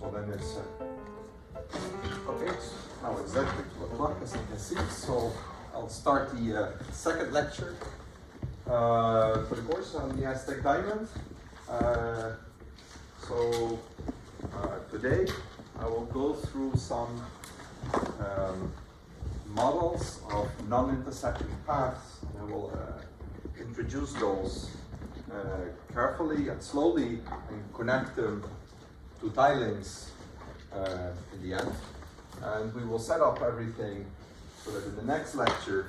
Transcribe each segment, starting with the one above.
So then it's okay. Now exactly 2 o'clock, as you can see. So I'll start the second lecture for the course on the Aztec Diamond. Today I will go through some models of non-intersecting paths, and I will introduce those carefully and slowly and connect them to tilings in the end. And we will set up everything so that in the next lecture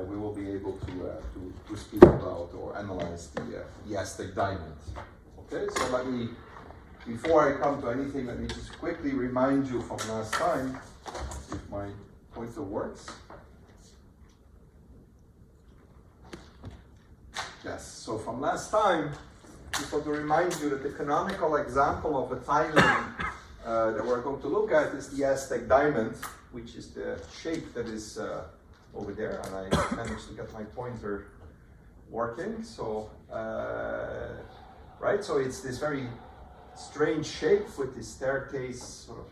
we will be able to speak about or analyze the Aztec Diamond. Okay, so before I come to anything, let me just quickly remind you from last time, if my pointer works. Yes, so from last time, just want to remind you that the canonical example of a tiling that we're going to look at is the Aztec Diamond, which is the shape that is over there, and I managed to get my pointer working. So, right, so it's this very strange shape with this staircase sort of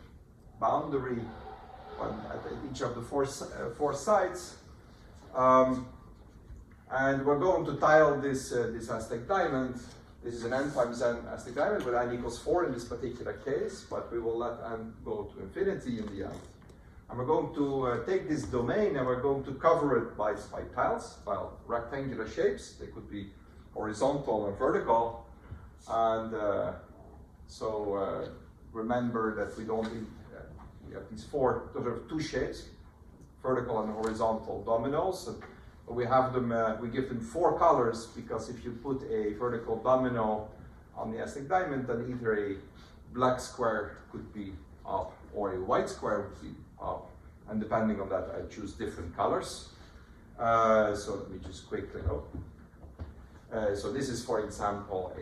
boundary at each of the four sides. And we're going to tile this Aztec Diamond. This is an n times n Aztec Diamond with n equals 4 in this particular case, but we will let n go to infinity in the end. And we're going to take this domain and we're going to cover it by tiles, by rectangular shapes. They could be horizontal and vertical. And remember that we have these two shapes, vertical and horizontal dominoes. And we have them, we give them 4 colors, because if you put a vertical domino on the Aztec Diamond, then either a black square could be up or a white square would be up. And depending on that, I choose different colors. So let me just quickly go. So this is, for example,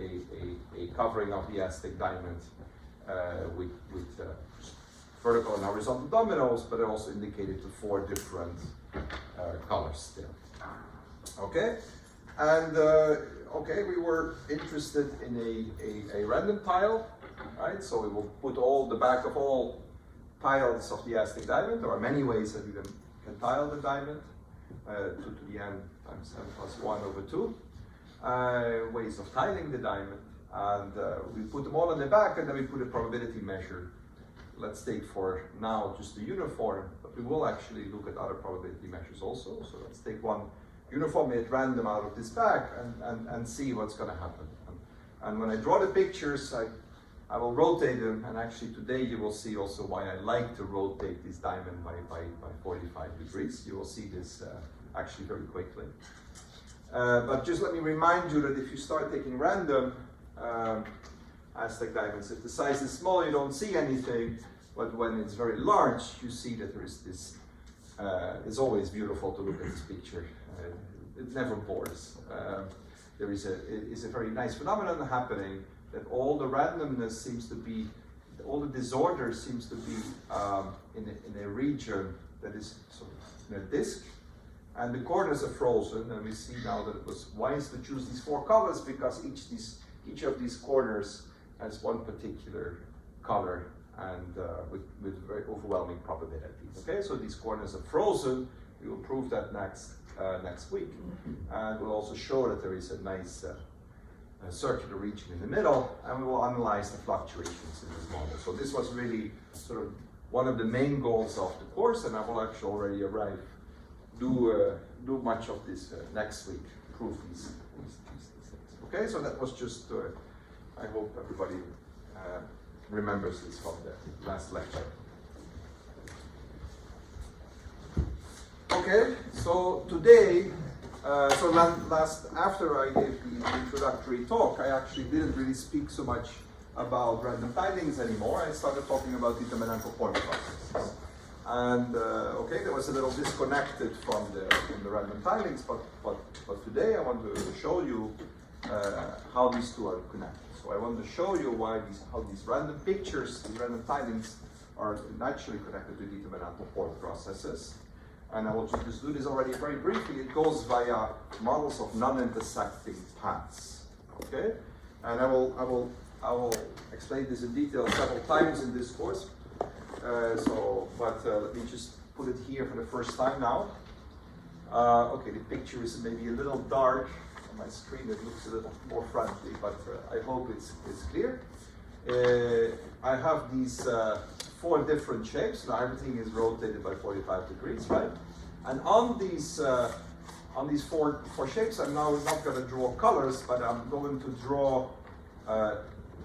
a covering of the Aztec Diamond with vertical and horizontal dominoes, but I also indicated the 4 different colors there. Okay, and okay, we were interested in a random tile, right? So we will put the back of all tiles of the Aztec Diamond. There are many ways that you can tile the diamond, 2 to the n times n plus 1 over 2. Ways of tiling the diamond, and we put them all in the back, and then we put a probability measure. Let's take for now just the uniform, but we will actually look at other probability measures also. So let's take one uniform at random out of this bag and see what's going to happen. And when I draw the pictures, I will rotate them, and actually today you will see also why I like to rotate this diamond by 45 degrees. You will see this actually very quickly. But just let me remind you that if you start taking random Aztec diamonds, if the size is small, you don't see anything, but when it's very large, you see that there is this, it's always beautiful to look at this picture. It never bores. There is a very nice phenomenon happening, that all the randomness seems to be, all the disorder seems to be in a region that is sort of in a disk, and the corners are frozen, and we see now that it was wise to choose these 4 colors, because each of these corners has one particular color, and with very overwhelming probabilities. Okay, so these corners are frozen. We will prove that next week, and we'll also show that there is a nice circular region in the middle, and we will analyze the fluctuations in this model. So this was really sort of one of the main goals of the course, and I will actually already do much of this next week, prove these things. Okay, so that was just, I hope everybody remembers this from the last lecture. Okay, so today, after I gave the introductory talk, I actually didn't really speak so much about random tilings anymore. I started talking about determinantal point processes. And okay, there was a little disconnected from the random tilings, but today I want to show you how these two are connected. So I want to show you how these random pictures, these random tilings, are naturally connected to determinantal point processes. And I will just do this already very briefly. It goes via models of non-intersecting paths. Okay, and I will I will explain this in detail several times in this course. But let me just put it here for the first time now. Okay, the picture is maybe a little dark on my screen. It looks a little more friendly, but I hope it's clear. I have these 4 different shapes. Now everything is rotated by 45 degrees, right? And on these 4 shapes, I'm now not going to draw colors, but I'm going to draw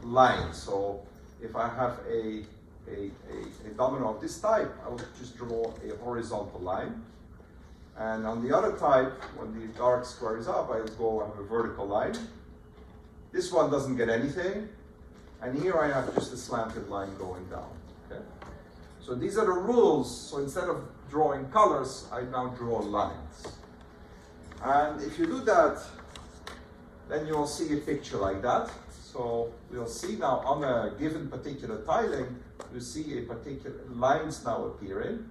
lines. So if I have a domino of this type, I will just draw a horizontal line. And on the other type, when the dark square is up, I will go have a vertical line. This one doesn't get anything. And here I have just a slanted line going down. Okay? So these are the rules. So instead of drawing colors, I now draw lines. And if you do that, then you'll see a picture like that. So we'll see now on a given particular tiling, you see a particular lines now appearing.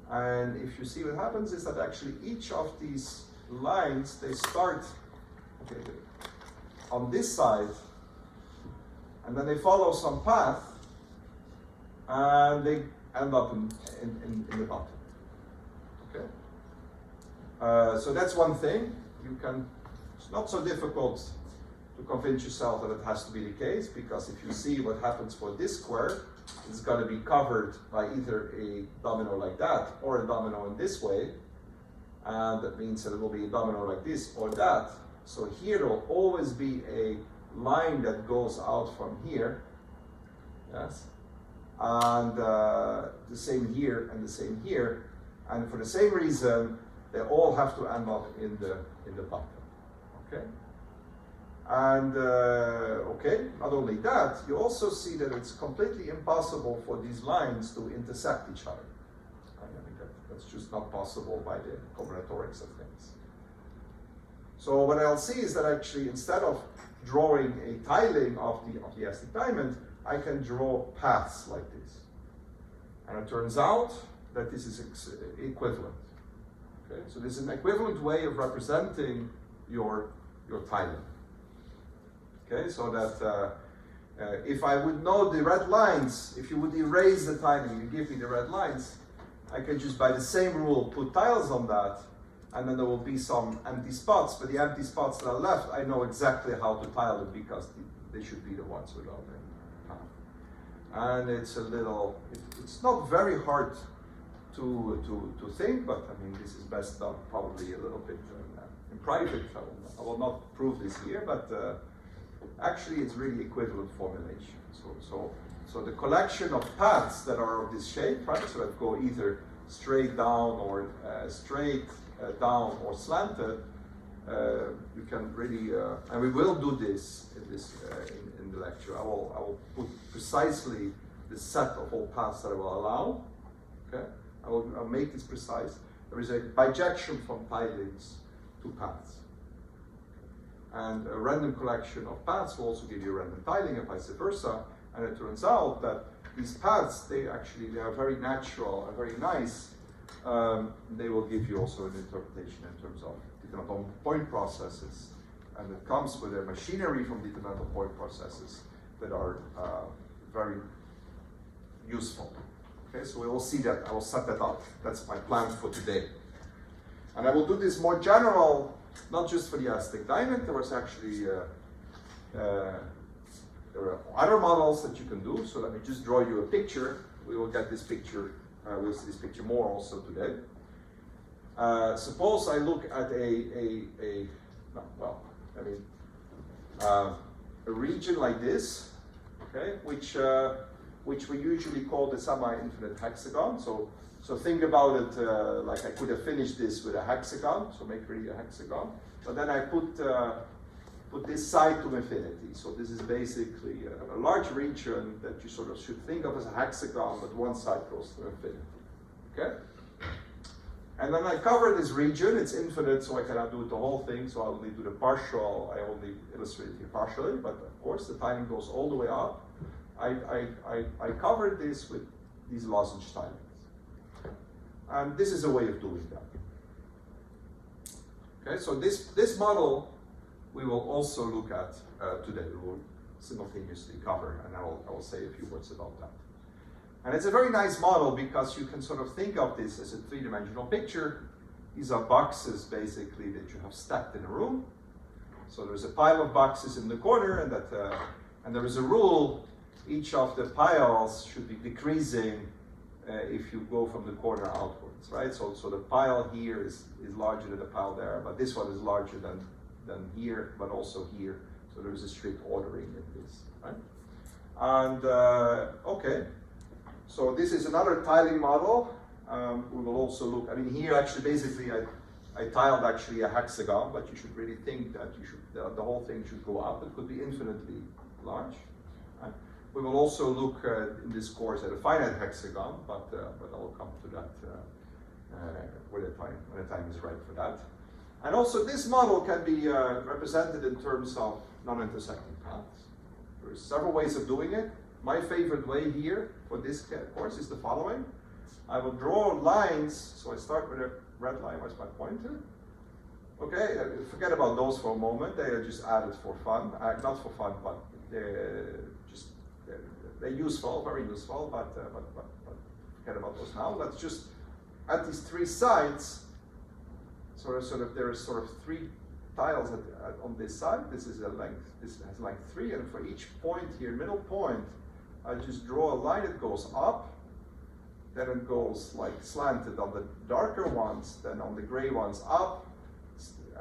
And if you see what happens is that actually each of these lines, they start on this side, and then they follow some path, and they end up in the bottom. Okay. So that's one thing. It's not so difficult to convince yourself that it has to be the case, because if you see what happens for this square, it's going to be covered by either a domino like that or a domino in this way, and that means that it will be a domino like this or that. So here there will always be a line that goes out from here, yes, and the same here and the same here, and for the same reason they all have to end up in the bottom. Okay. And okay, not only that, you also see that it's completely impossible for these lines to intersect each other. I mean, that's just not possible by the combinatorics of things. So what I'll see is that actually instead of drawing a tiling of the Aztec diamond, I can draw paths like this. And it turns out that this is equivalent. Okay? So this is an equivalent way of representing your tiling. Okay, so that if I would know the red lines, if you would erase the tiling, you give me the red lines, I can just by the same rule put tiles on that, and then there will be some empty spots, but the empty spots that are left, I know exactly how to tile them because they should be the ones without any path. And it's it's not very hard to think, but I mean, this is best done probably a little bit in private. I will not prove this here, but actually it's really equivalent formulation. So the collection of paths that are of this shape, right, so that go either straight down or down or slanted, you can really, and we will do this in the lecture. I will put precisely the set of all paths that I will allow. Okay, I'll make this precise. There is a bijection from tilings to paths. And a random collection of paths will also give you a random tiling and vice versa. And it turns out that these paths, they are very natural and very nice. They will give you also an interpretation in terms of determinant point processes. And it comes with a machinery from determinant point processes that are very useful. Okay, so we will see that. I will set that up. That's my plan for today. And I will do this more general, not just for the Aztec Diamond. There was actually there are other models that you can do. So let me just draw you a picture. We will get this picture. We'll see this picture more also today. Suppose I look at a region like this, okay, which we usually call the semi-infinite hexagon. So think about it like I could have finished this with a hexagon, so make really a hexagon. But then I put this side to infinity. So this is basically a large region that you sort of should think of as a hexagon, but one side goes to infinity. Okay? And then I cover this region. It's infinite, so I cannot do the whole thing. So I only do the partial. I only illustrate it here partially. But of course, the tiling goes all the way up. I covered this with these lozenge tilings. And this is a way of doing that. Okay, so this model we will also look at today. simultaneously cover, and I will say a few words about that. And it's a very nice model because you can sort of think of this as a three-dimensional picture. These are boxes basically that you have stacked in a room. So there's a pile of boxes in the corner, and there is a rule: each of the piles should be decreasing if you go from the corner outwards, right? So the pile here is larger than the pile there, but this one is larger than here, but also here. So there is a strict ordering in this, right? And okay, so this is another tiling model. We will also look, I mean, here actually basically I tiled actually a hexagon, but you should really think that the whole thing should go up. It could be infinitely large. Right? We will also look in this course at a finite hexagon, but I will come to that when the time is right for that. And also this model can be represented in terms of non-intersecting paths. There are several ways of doing it. My favorite way here for this course is the following. I will draw lines, so I start with a red line. Where's my pointer? Okay, forget about those for a moment. They are just added for fun. Not for fun, but they're useful, very useful, but forget about those now. Let's just, at these three sides, there is sort of three tiles on this side. This is a length, this has length 3, and for each point here, middle point, I just draw a line that goes up, then it goes like slanted on the darker ones, then on the gray ones up,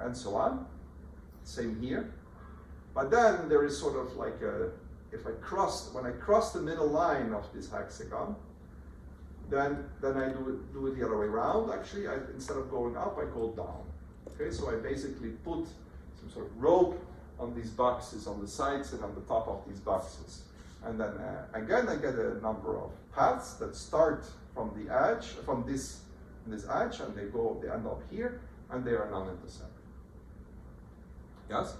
and so on. Same here. But then there is sort of like when I cross the middle line of this hexagon, then I do it the other way around. Actually, instead of going up, I go down. Okay, so I basically put some sort of rope on these boxes on the sides and on the top of these boxes. And then again, I get a number of paths that start from the edge, from this edge, and they end up here, and they are non-intersecting. Yes?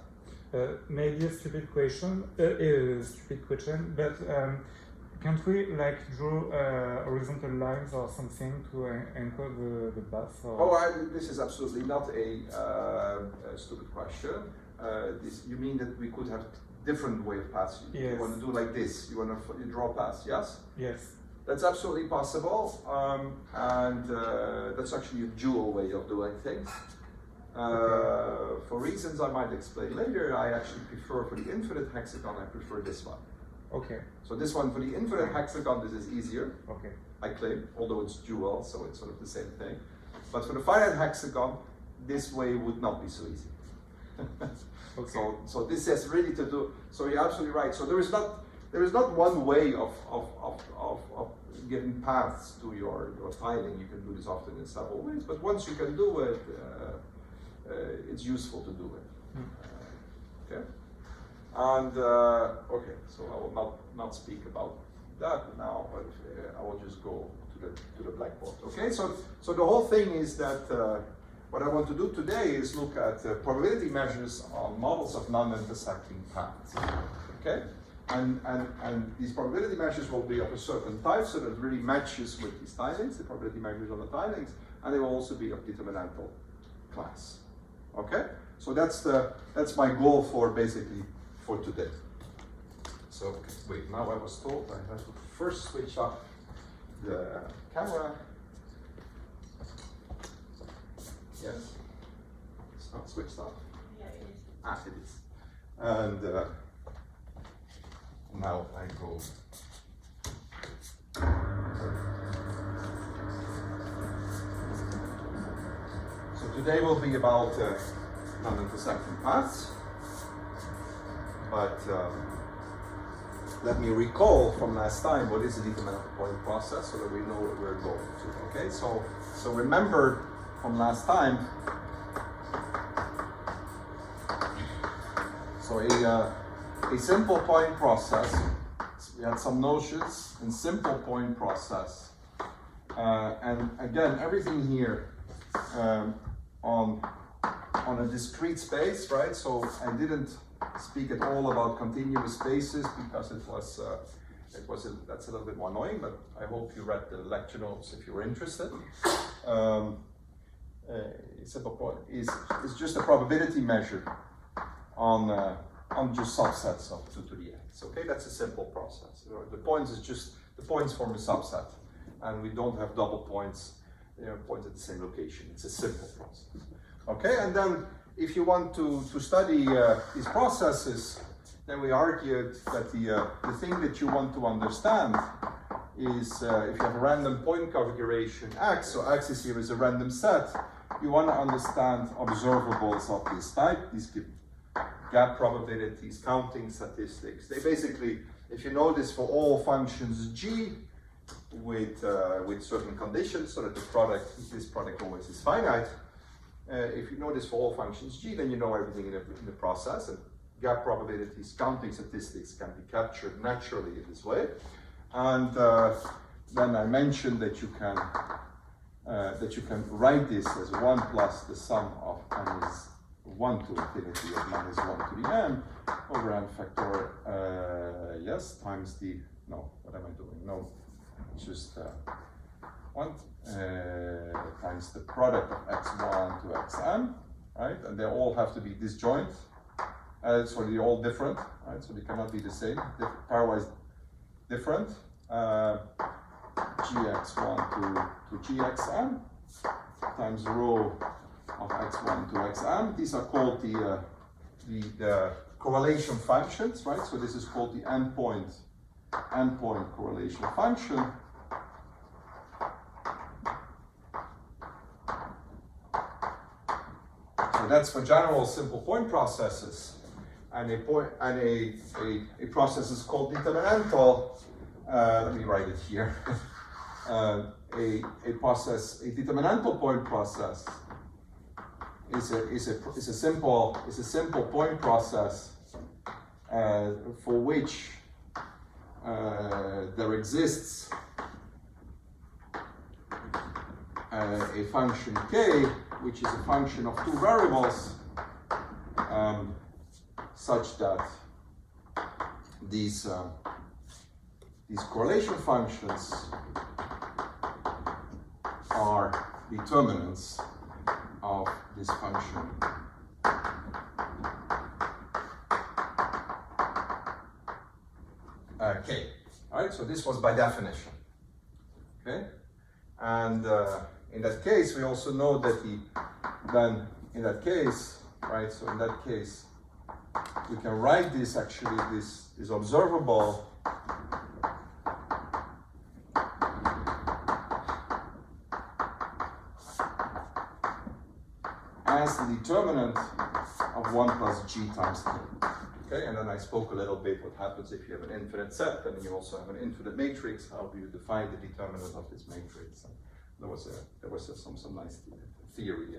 Maybe a stupid question, but can't we like draw horizontal lines or something to anchor the path? This is absolutely not a stupid question. You mean that we could have different way of paths? Yes. You want to do like this? You want to draw paths? Yes. Yes. That's absolutely possible, and that's actually a dual way of doing things. For reasons I might explain later, I actually prefer for the infinite hexagon, I prefer this one. Okay. So this one, for the infinite hexagon, this is easier. Okay. I claim, although it's dual, so it's sort of the same thing. But for the finite hexagon, this way would not be so easy. Okay. So this has really to do, so you're absolutely right. So there is not one way of giving paths to your tiling. You can do this often in several ways, but once you can do it, it's useful to do it. Okay. And okay, so I will not speak about that now, but I will just go to the blackboard. Okay, so the whole thing is that what I want to do today is look at probability measures on models of non-intersecting paths. Okay, and these probability measures will be of a certain type, so that it really matches with these tilings, the probability measures on the tilings, and they will also be of determinantal class. Okay, so that's my goal for basically for today. So wait, now I was told I have to first switch off the camera. Yes, it's not switched off. Yeah, it is. Ah, it is. And now I go. So today will be about non-intersecting paths. But let me recall from last time what is the determinantal point process so that we know what we're going to. Okay, so remember from last time. So a simple point process. We had some notions in simple point process, and again everything here on a discrete space, right? So I didn't speak at all about continuous spaces because that's a little bit more annoying, but I hope you read the lecture notes if you were interested. Simple point is just a probability measure on on just subsets of 2 to the x. Okay, that's a simple process. The points is just the points form a subset, and we don't have double points, points at the same location. It's a simple process. Okay, and then if you want to study these processes, then we argued that the thing that you want to understand is if you have a random point configuration x, so x is here is a random set, you want to understand observables of this type. These give gap probabilities, counting statistics. They basically, if you know this for all functions g with certain conditions, so that this product always is finite. If you know this for all functions g, then you know everything in the process, and gap probabilities, counting statistics can be captured naturally in this way. And then I mentioned that you can write this as 1 plus the sum of n is 1 to infinity of minus 1 to the n over n factor, yes, times the, no, what am I doing? No, just 1 times the product of x1 to xn, right? And they all have to be disjoint, so they're all different, right? So they cannot be the same, pairwise different. Gx1 to gxn times rho of x1 to xn. These are called the correlation functions, right? So this is called the endpoint correlation function. So that's for general simple point processes, and a process is called determinantal. Let me write it here. A determinantal point process is a simple point process for which there exists a function k, which is a function of 2 variables, such that these correlation functions are determinants of this function. K. All right, so this was by definition. Okay, and in that case, we also know that in that case, right? So in that case, we can write this actually this observable as the determinant of 1 plus g times k. Okay, and then I spoke a little bit what happens if you have an infinite set, and you also have an infinite matrix. How do you define the determinant of this matrix? And there was some nice theory.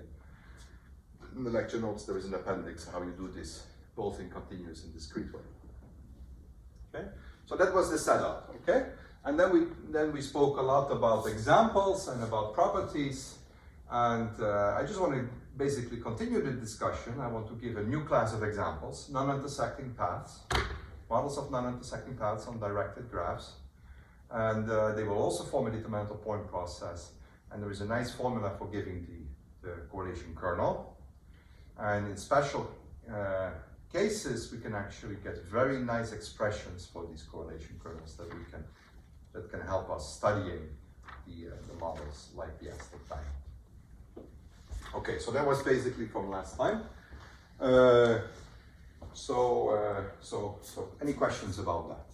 In the lecture notes, there is an appendix how you do this, both in continuous and discrete way. Okay, so that was the setup. Okay, and then we spoke a lot about examples and about properties, and I just want to basically continue the discussion. I want to give a new class of examples: non-intersecting paths, models of non-intersecting paths on directed graphs, and they will also form a determinantal point process. And there is a nice formula for giving the correlation kernel. And in special cases, we can actually get very nice expressions for these correlation kernels that can help us studying the models like the Aztec Diamond. Okay, so that was basically from last time. So any questions about that?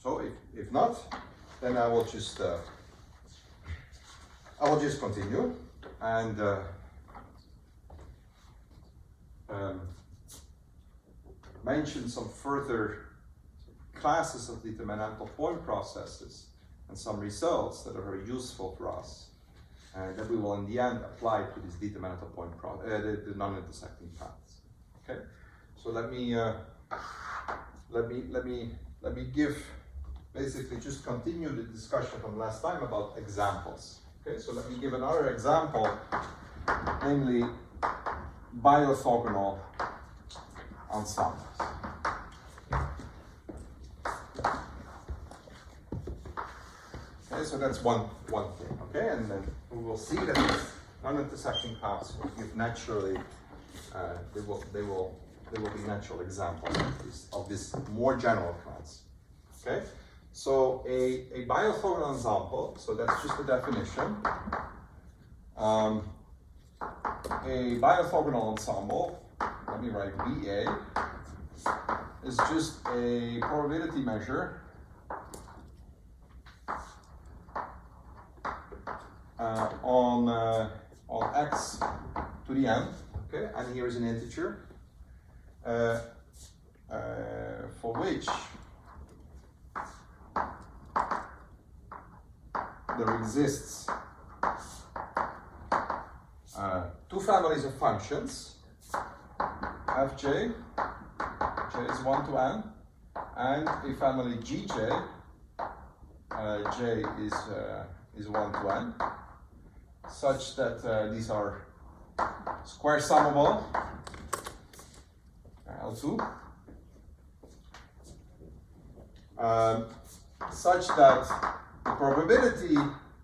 So if not, then I will just continue and mention some further classes of determinantal point processes and some results that are very useful for us. That we will in the end apply to this determinantal point the non-intersecting paths. Okay, so let me give basically just continue the discussion from last time about examples. Okay, so let me give another example, namely biorthogonal ensembles. Okay, so that's one thing. Okay, and then we will see that these non-intersecting paths will give naturally they will be natural examples of this more general class. Okay, so a bi-orthogonal ensemble. So that's just the definition. A bi-orthogonal ensemble. Let me write BA. Is just a probability measure on x to the n, okay, and here is an integer for which there exists two families of functions, fj, j is 1 to n, and a family gj, j is 1 to n, such that these are square summable, L2, such that the probability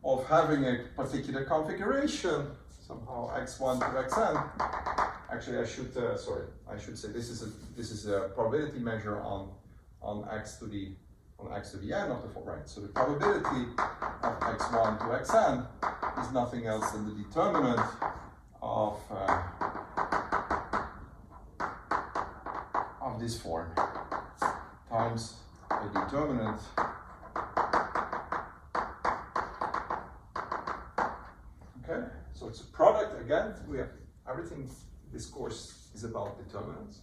of having a particular configuration, somehow x1 to xn, actually I should say this is a probability measure on x to the n of the four, right? So the probability of x1 to xn is nothing else than the determinant of this form times a determinant okay. So it's a product again. We have everything. This course is about determinants.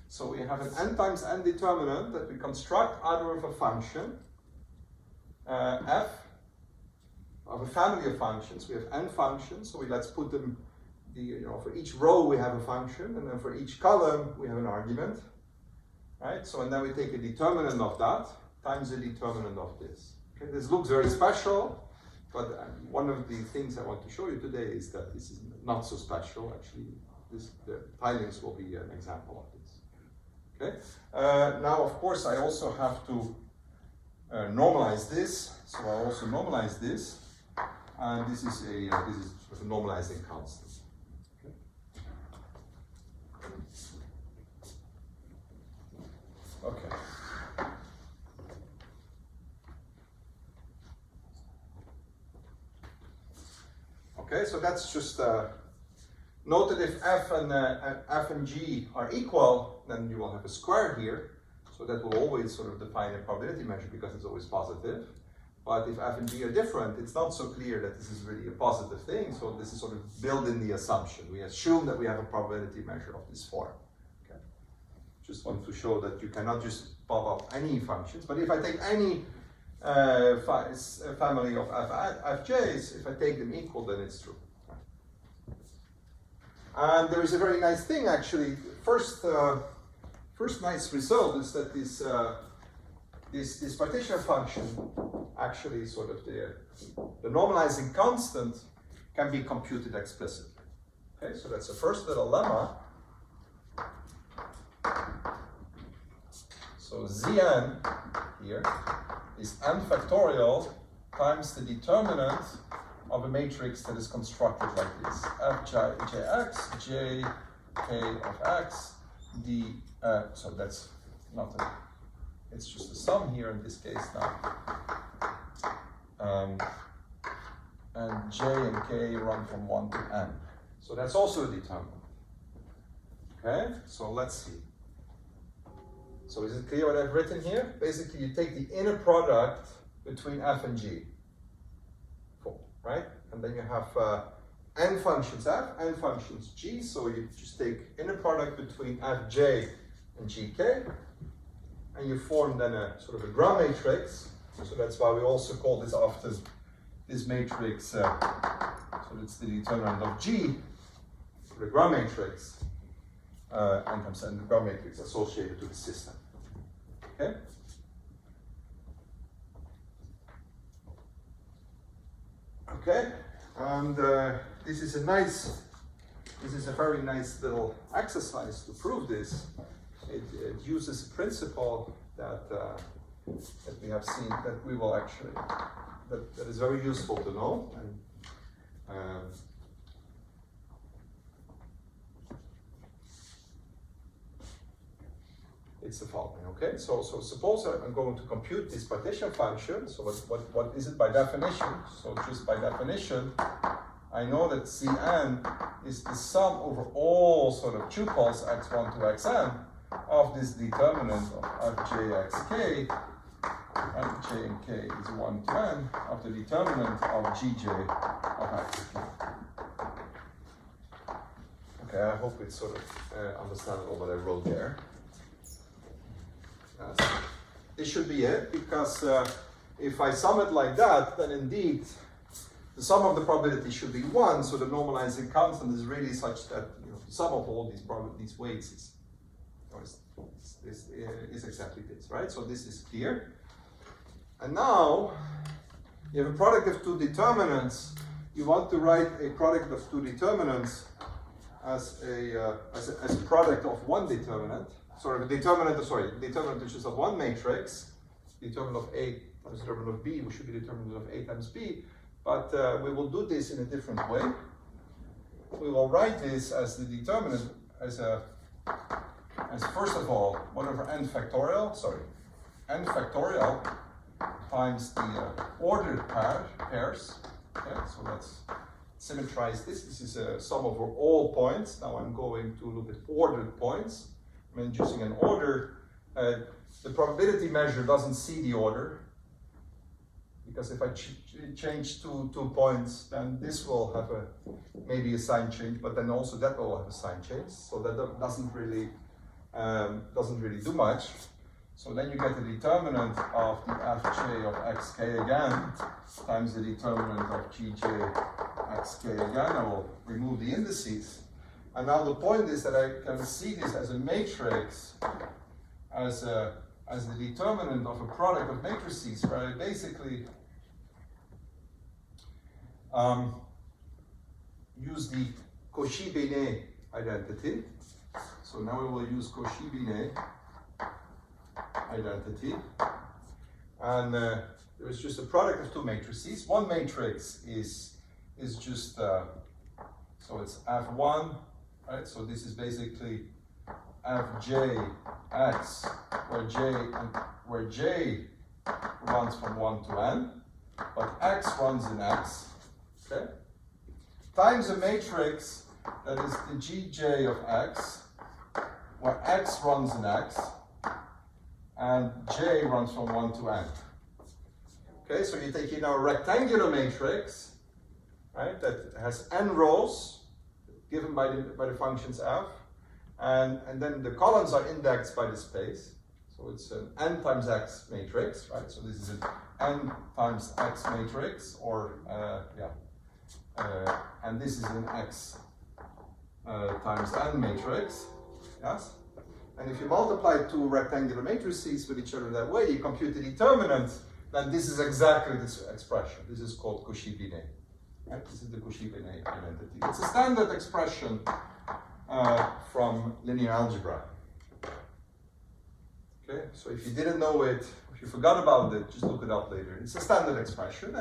So we have an n times n determinant that we construct out of a function f of a family of functions. We have n functions, so let's put them. For each row we have a function, and then for each column we have an argument, right? So and then we take a determinant of that times the determinant of this. Okay, this looks very special, but one of the things I want to show you today is that this is not so special. Actually, the tilings will be an example of this. Okay. Now, of course, I also have to normalize this. So I also normalize this, and this is sort of a normalizing constant. Okay. Okay, so that's just note that if f and g are equal, then you will have a square here. So that will always sort of define a probability measure because it's always positive. But if f and g are different, it's not so clear that this is really a positive thing. So this is sort of built in the assumption. We assume that we have a probability measure of this form. Okay. Just want to show that you cannot just pop up any functions. But if I take any family of fj's, if I take them equal, then it's true. And there is a very nice thing actually. First nice result is that this partition function actually sort of the normalizing constant can be computed explicitly. Okay, so that's the first little lemma. So Zn here is n factorial times the determinant of a matrix that is constructed like this: fjx, j, k of x, d. So that's not a. It's just a sum here in this case now. And j and k run from 1 to n. So that's also a determinant. Okay, so let's see. So is it clear what I've written here? Basically, you take the inner product between f and g, right? And then you have n functions f, n functions g. So you just take inner product between fj and gk, and you form then a sort of a Gram matrix. So that's why we also call this often this matrix. So it's the determinant of g, the Gram matrix, and the Gram matrix associated to the system. Okay. Okay, and this is a very nice little exercise to prove this. It uses a principle that we have seen that we will actually that is very useful to know. And it's the following, okay? So suppose I'm going to compute this partition function. So what is it by definition? So just by definition, I know that Cn is the sum over all sort of tuples x1 to xn of this determinant of fj xk, and j and k is 1 to n, of the determinant of gj of xk. Okay, I hope it's sort of understandable what I wrote there. This should be it, because if I sum it like that, then indeed the sum of the probability should be 1, so the normalizing constant is really such that the sum of all these weights is exactly this, right? So this is clear. And now you have a product of two determinants. You want to write a product of two determinants as a product of one determinant. Determinant which is of one matrix. Determinant of A times determinant of B, which should be determinant of A times B. But we will do this in a different way. We will write this as the determinant as first of all, 1 over n factorial times the ordered pairs. Okay, so let's symmetrize this. This is a sum over all points. Now I'm going to look at ordered points. I'm introducing an order. The probability measure doesn't see the order, because if I change two points, then this will have maybe a sign change, but then also that will have a sign change. So that doesn't really do much. So then you get the determinant of the fj of xk again times the determinant of gj xk again. I will remove the indices. And now the point is that I can see this as a matrix, as the determinant of a product of matrices, where I basically use the Cauchy-Binet identity. So now we will use Cauchy-Binet identity. And there is just a product of two matrices. One matrix is just, so it's F1, right? So this is basically Fjx, where J runs from 1 to n, but X runs in X, okay? Times a matrix that is the Gj of X, where X runs in X, and J runs from 1 to n. Okay, so you take now a rectangular matrix, right, that has n rows given by the functions f, and then the columns are indexed by the space. So it's an n times x matrix, right? So this is an n times x matrix, or and this is an x times n matrix, yes? And if you multiply two rectangular matrices with each other that way, you compute the determinant, then this is exactly this expression. This is called Cauchy-Binet. Right? This is the Cauchy-Binet identity. It's a standard expression from linear algebra. Okay, so if you didn't know it, if you forgot about it, just look it up later. It's a standard expression,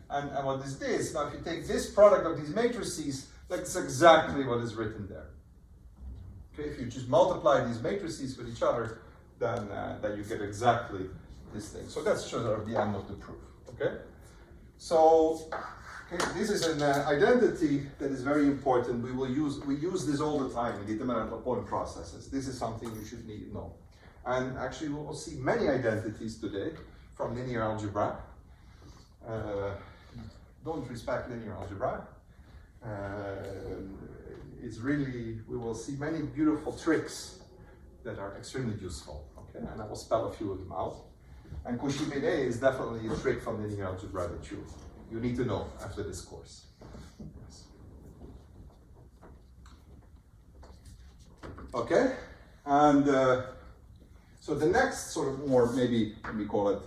and what is this? Now, if you take this product of these matrices, that's exactly what is written there. Okay, if you just multiply these matrices with each other, then you get exactly this thing. So that's sort of the end of the proof. Okay, so this is an identity that is very important. We use this all the time in determinant of point processes. This is something you should need to know. And actually, we will see many identities today from linear algebra. Don't respect linear algebra. It's really, we will see many beautiful tricks that are extremely useful. Okay, and I will spell a few of them out. And Cauchy-Binet is definitely a trick from linear algebra that you need to know after this course. Yes. Okay, and so the next sort of more maybe let me call it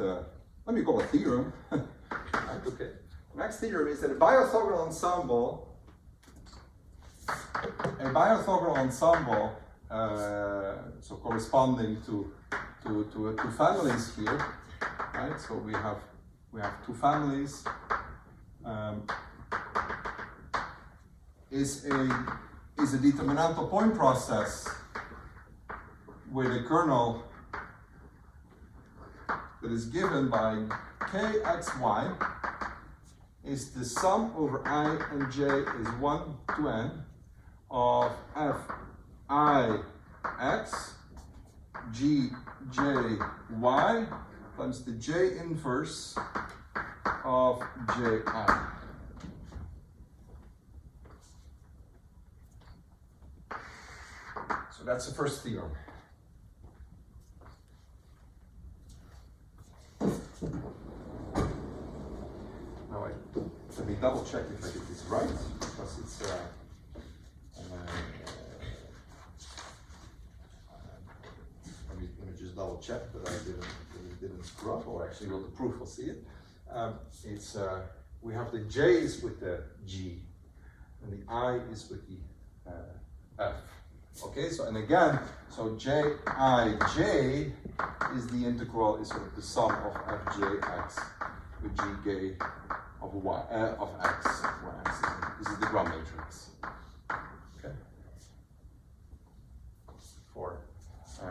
theorem. Right, okay. Next theorem is that a biorthogonal ensemble, so corresponding to two families here, right? So we have two families. Is a determinantal point process with a kernel that is given by kxy is the sum over I and j is 1 to n of f I x g j y times the j inverse of j I. So that's the first theorem. Now let me double check if I get this right, because it's let me just double check that I didn't screw up, or actually well, the proof will see it. We have the j is with the g, and the I is with the f. Okay, so and again, so jij is the integral, is sort of the sum of fjx with gk of y of x, where x this is the Gram matrix. Okay, for I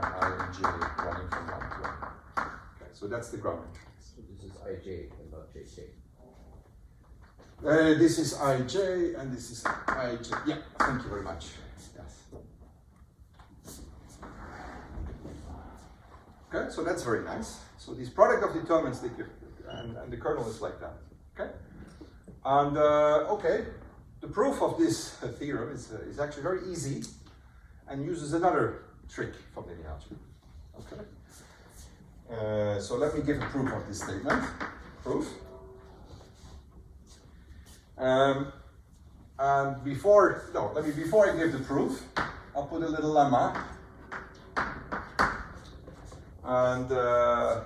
and j running from 1 to n. Okay, so that's the Gram matrix. So this is ij and not jk. This is ij and this is ij. Yeah, thank you very much. Yes. Okay, so that's very nice. So this product of determinants, they give, and the kernel is like that. Okay, and okay, the proof of this theorem is actually very easy, and uses another trick from linear algebra. Okay, so let me give a proof of this statement. Proof. And before I give the proof, I'll put a little lemma. And the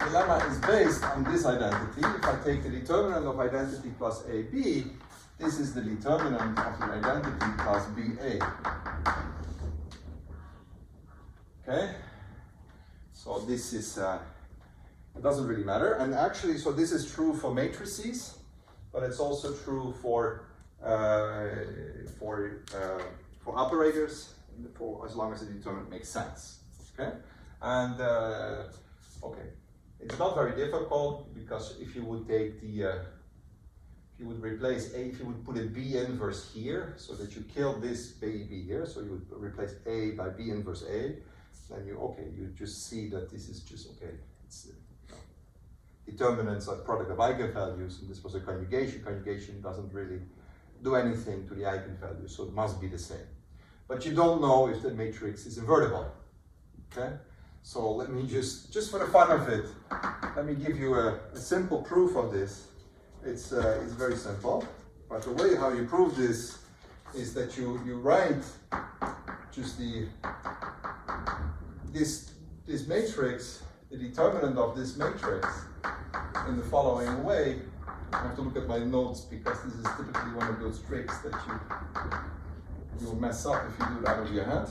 lemma is based on this identity. If I take the determinant of identity plus AB, this is the determinant of the identity plus BA. Okay? So this is, it doesn't really matter. And actually, so this is true for matrices, but it's also true for operators, for as long as the determinant makes sense. Okay, and okay, it's not very difficult, because if you would take the if you would replace a, if you would put a b inverse here, so that you kill this baby here, so you would replace a by b inverse a, then you just see that this is just okay. It's determinants are product of eigenvalues, and this was a conjugation. Conjugation doesn't really do anything to the eigenvalue, so it must be the same. But you don't know if the matrix is invertible. Okay? So let me just for the fun of it, let me give you a simple proof of this. It's very simple. But the way how you prove this is that you write just this matrix, the determinant of this matrix, in the following way. I have to look at my notes, because this is typically one of those tricks that you'll mess up if you do it out of your head.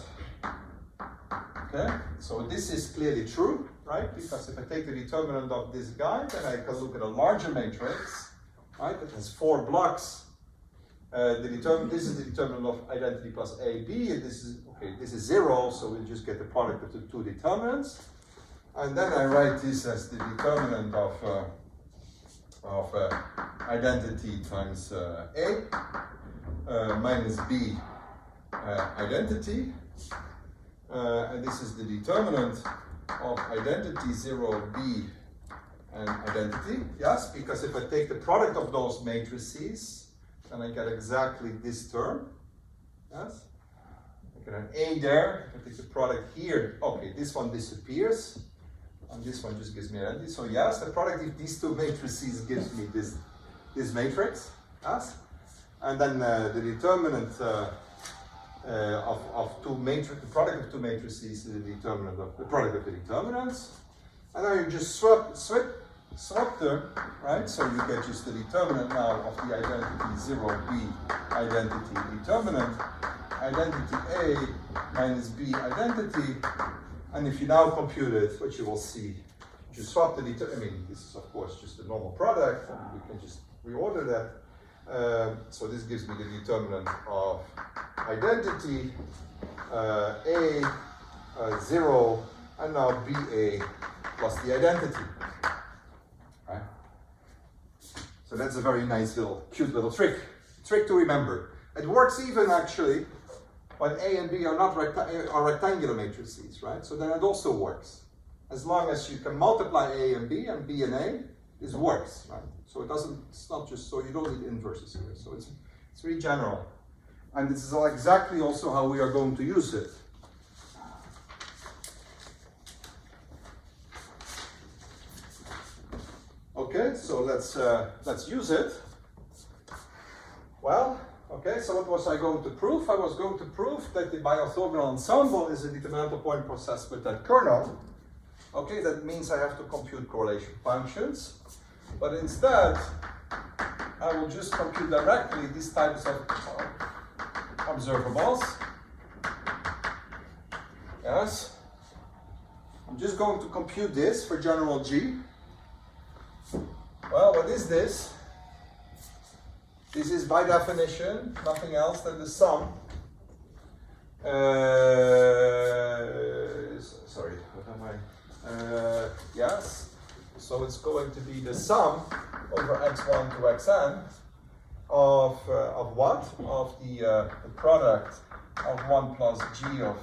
Okay, so this is clearly true, right? Because if I take the determinant of this guy, then I can look at a larger matrix, right? That has 4 blocks. This is the determinant of identity plus AB, and this is 0, so we'll just get the product of the 2 determinants. And then I write this as the determinant of identity times A minus B identity. And this is the determinant of identity 0B and identity. Yes, because if I take the product of those matrices, then I get exactly this term. Yes, I get an A there. If I take the product here, okay, this one disappears. And this one just gives me identity. So yes, the product of these 2 matrices gives me this matrix. Yes, and then the determinant of 2 matrices, the product of 2 matrices is the determinant of the product of the determinants. And then you just swap them, right? So you get just the determinant now of the identity 0B identity determinant, identity A minus B identity. And if you now compute it, what you will see, you swap the determinant. I mean, this is of course just a normal product, and we can just reorder that. So this gives me the determinant of identity A 0 and now BA plus the identity. Right? So that's a very nice little, cute little trick to remember. It works even actually when A and B are not rectangular matrices, right? So then it also works. As long as you can multiply A and B and A, this works, right? So it's not just, so you don't need inverses here. So it's very general. And this is exactly also how we are going to use it. Okay, so let's use it. Well, okay, so what was I going to prove? I was going to prove that the biorthogonal ensemble is a determinantal point process with that kernel. Okay, that means I have to compute correlation functions. But instead, I will just compute directly these types of observables. Yes. I'm just going to compute this for general G. Well, what is this? This is by definition nothing else than the sum. Sorry, what am I? Yes. So it's going to be the sum over x1 to xn of what? Of the product of 1 plus g of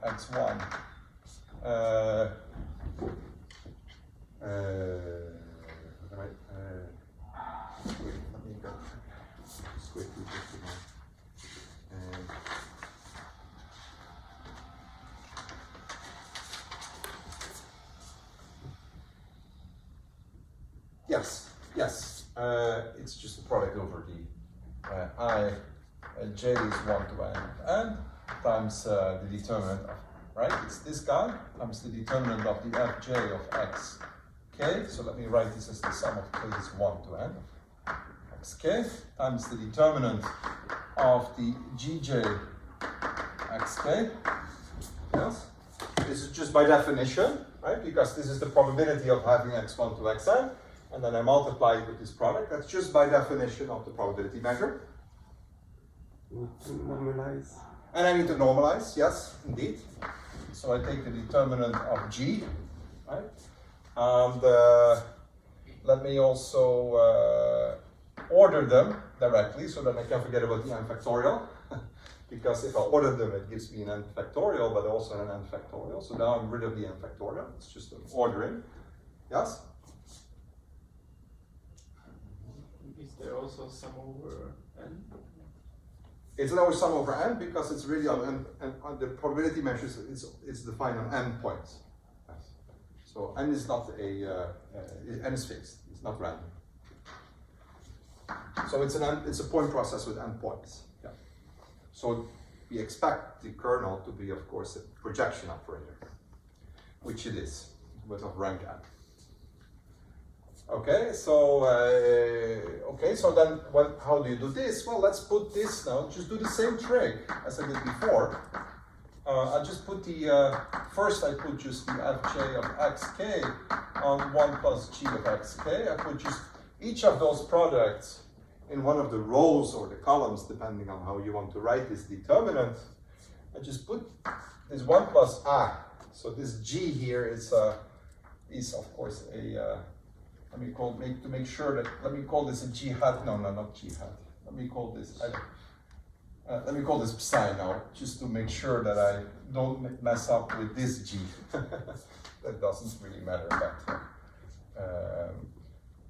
x1. Wait, let me go. Just quickly yes. It's just a product over the j is 1 to n times the determinant of, right? It's this guy times the determinant of the fj of x k. So let me write this as the sum of k is 1 to n. Xk times the determinant of the gj xk. Yes? This is just by definition, right? Because this is the probability of having x1 to xn, and then I multiply it with this product. That's just by definition of the probability measure. To normalize. And I need to normalize, yes, indeed. So I take the determinant of g, right? And let me also order them directly so that I can forget about the n factorial. Because if I order them, it gives me an n factorial, but also an n factorial. So now I'm rid of the n factorial. It's just an ordering. Yes? Is there also sum over n? It's not always sum over n because it's really on the probability measures. It's defined on n points. Yes. So n is not n is fixed. It's not random. So it's a point process with n points. Yeah. So we expect the kernel to be, of course, a projection operator, which it is, with of rank n. Okay, so then how do you do this? Well, let's put this now. Just do the same trick as I did before. I just put the first. I put just the fj of xk on 1 plus g of xk. I put just each of those products in one of the rows or the columns, depending on how you want to write this determinant. I just put this 1 plus a. So this g here is of course a. Let me call let me call this a g hat. No, not g hat. Let me call this. Let me call this psi now, just to make sure that I don't mess up with this g. That doesn't really matter,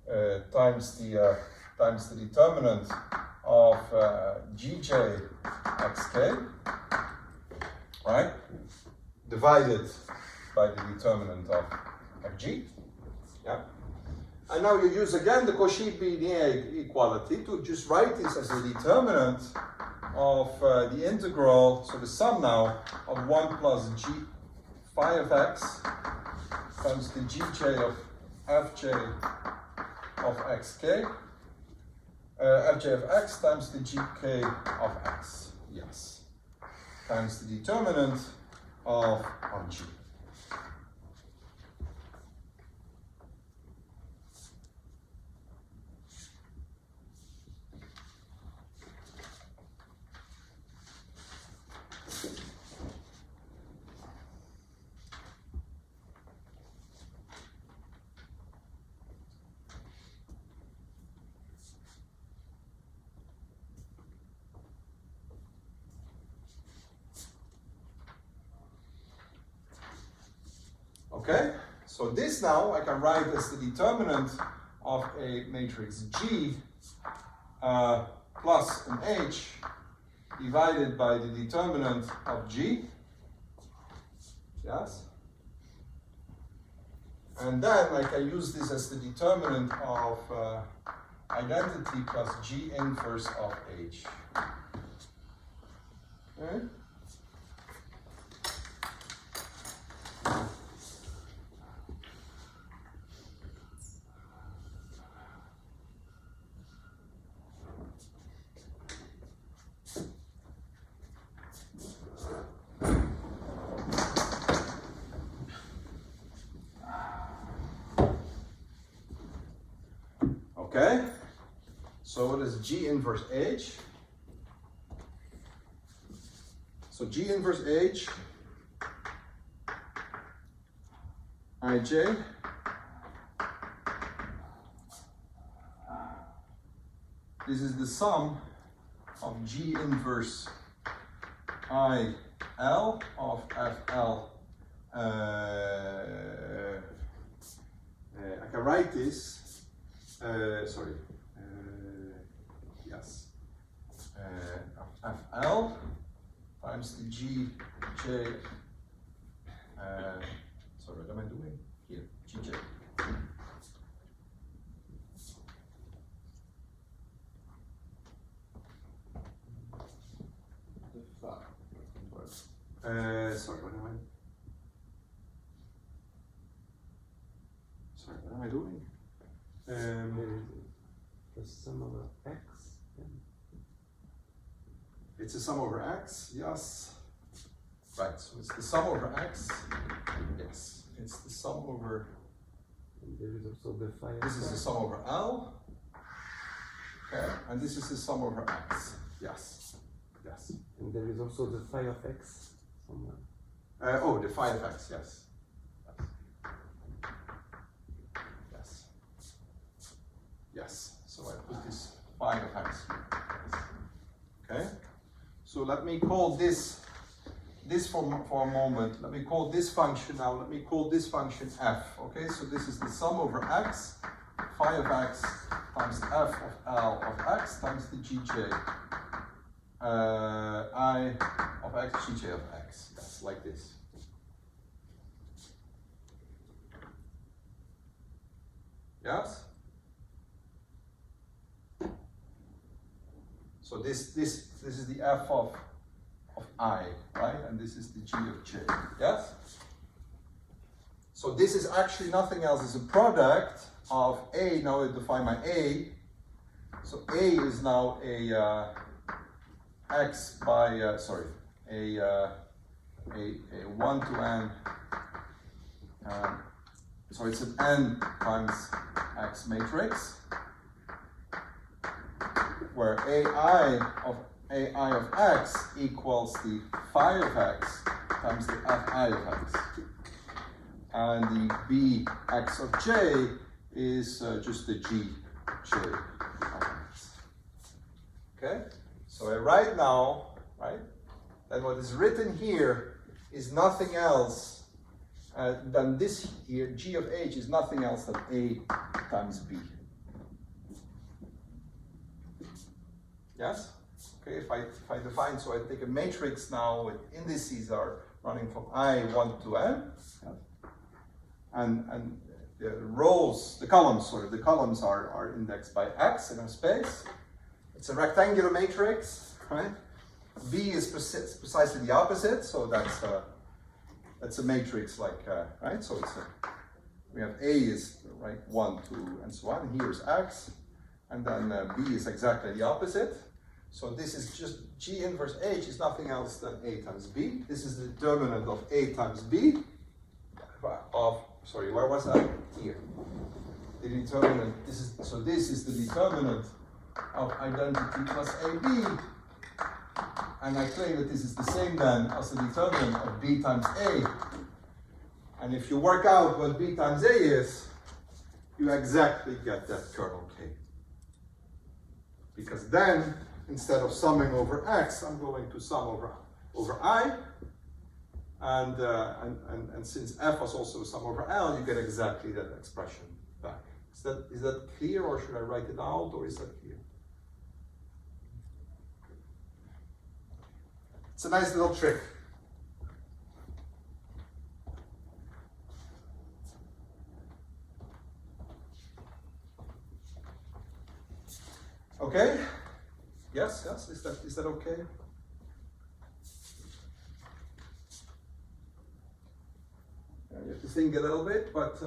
but times the determinant of gj xk, right? Divided by the determinant of fg. Yeah. And now you use again the Cauchy-Binet equality to just write this as a determinant of the integral, so the sum now of 1 plus g phi of x times the gj of fj of xk, fj of x times the gk of x, yes, times the determinant of g. Okay, so this now I can write as the determinant of a matrix G plus an H divided by the determinant of G. Yes? And then I can use this as the determinant of identity plus G inverse of H. Okay? Okay, so what is G inverse H? So G inverse H, Ij, this is the sum of G inverse IL of FL. I can write this. FL times the GJ. Sorry, what am I doing? Here, GJ. Sorry, what am I? Sorry, what am I doing? The sum over x. It's a sum over x, yes. Right, so it's the sum over x. Yes, it's the sum over. And there is also the phi. This is the sum over L. Okay, and this is the sum over x. Yes, yes. And there is also the phi of x somewhere. Oh, the phi of x, yes. Yes. Yes, so I put this phi of x here. Okay, so let me call this for a moment. Let me call this function now. Let me call this function f. Okay, so this is the sum over x, phi of x times f of L of x times the gj. I of x, gj of x. Yes, like this. Yes? So this is the f of I, right? And this is the g of j. Yes? So this is actually nothing else. It's a product of A. Now I define my A. So A is now a x by a 1 to n. So it's an n times x matrix, where AI of x equals the phi of x times the fi of x, and the bx of j is just the gj of x. Okay, so I write now, right, that what is written here is nothing else than this here. G of h is nothing else than a times b. Yes? Okay, if I define, so I take a matrix now with indices are running from I1 to n, and the rows, the columns are indexed by x in a space. It's a rectangular matrix, right? B is precisely the opposite, so that's a matrix like, right? So it's we have A is right 1, 2, and so on. Here is x, and then B is exactly the opposite. So this is just G inverse H is nothing else than A times B. This is the determinant of A times B. Sorry, where was that? Here. The determinant. This is the determinant of identity plus AB. And I claim that this is the same then as the determinant of B times A. And if you work out what B times A is, you exactly get that kernel K. Because then, instead of summing over x, I'm going to sum over I. And since f was also sum over L, you get exactly that expression back. Is that clear, or should I write it out, or is that clear? It's a nice little trick. Okay? Yes, is that okay? You have to think a little bit, but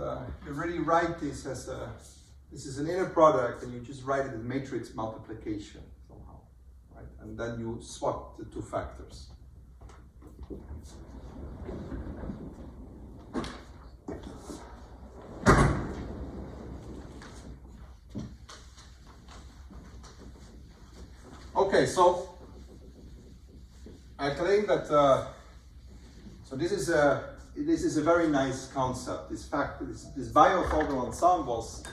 you really write this as this is an inner product, and you just write it as matrix multiplication somehow, right? And then you swap the two factors. Okay, so I claim that so this is a very nice concept. This biorthogonal ensembles.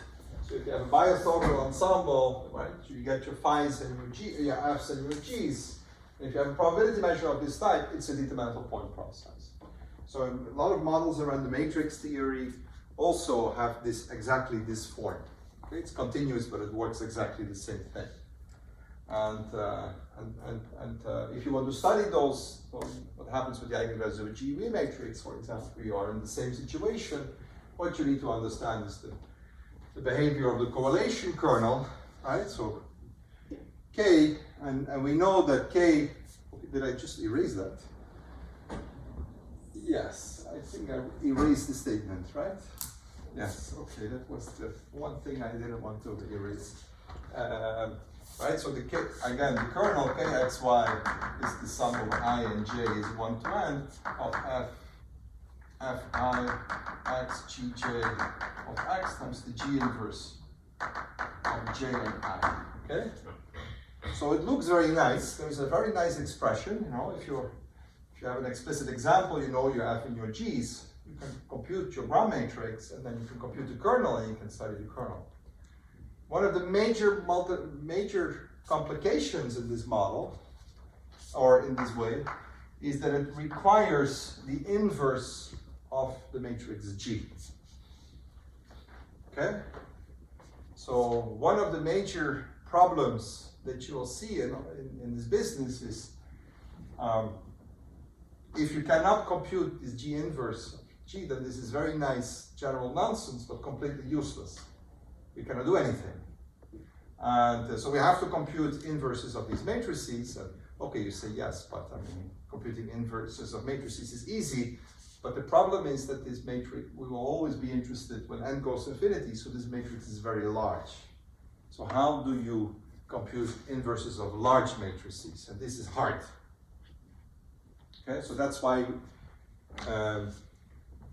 So if you have a biorthogonal ensemble, right, you get your phi's and your f's and your g's. And if you have a probability measure of this type, it's a determinable point process. So a lot of models around the matrix theory also have exactly this form. Okay? It's continuous, but it works exactly the same thing. And if you want to study those, what happens with the eigenvalues of a GV matrix, for example, you are in the same situation, what you need to understand is the behavior of the correlation kernel, right? So K, and we know that K, did I just erase that? Yes, I think I erased the statement, right? Yes, okay, that was the one thing I didn't want to erase. Right, so the kernel kxy is the sum of I and j is 1 to n of fi x gj of x times the g inverse of j and I. Okay, so it looks very nice. There's a very nice expression. You know, if you have an explicit example, you know you have in your g's, you can compute your Gram matrix, and then you can compute the kernel, and you can study the kernel. One of the major complications in this model, or in this way, is that it requires the inverse of the matrix G. Okay? So one of the major problems that you will see in this business is if you cannot compute this G inverse of G, then this is very nice general nonsense, but completely useless. We cannot do anything. And so we have to compute inverses of these matrices. And okay, you say yes, but I mean, computing inverses of matrices is easy. But the problem is that this matrix, we will always be interested when n goes to infinity, so this matrix is very large. So how do you compute inverses of large matrices? And this is hard. Okay, so that's why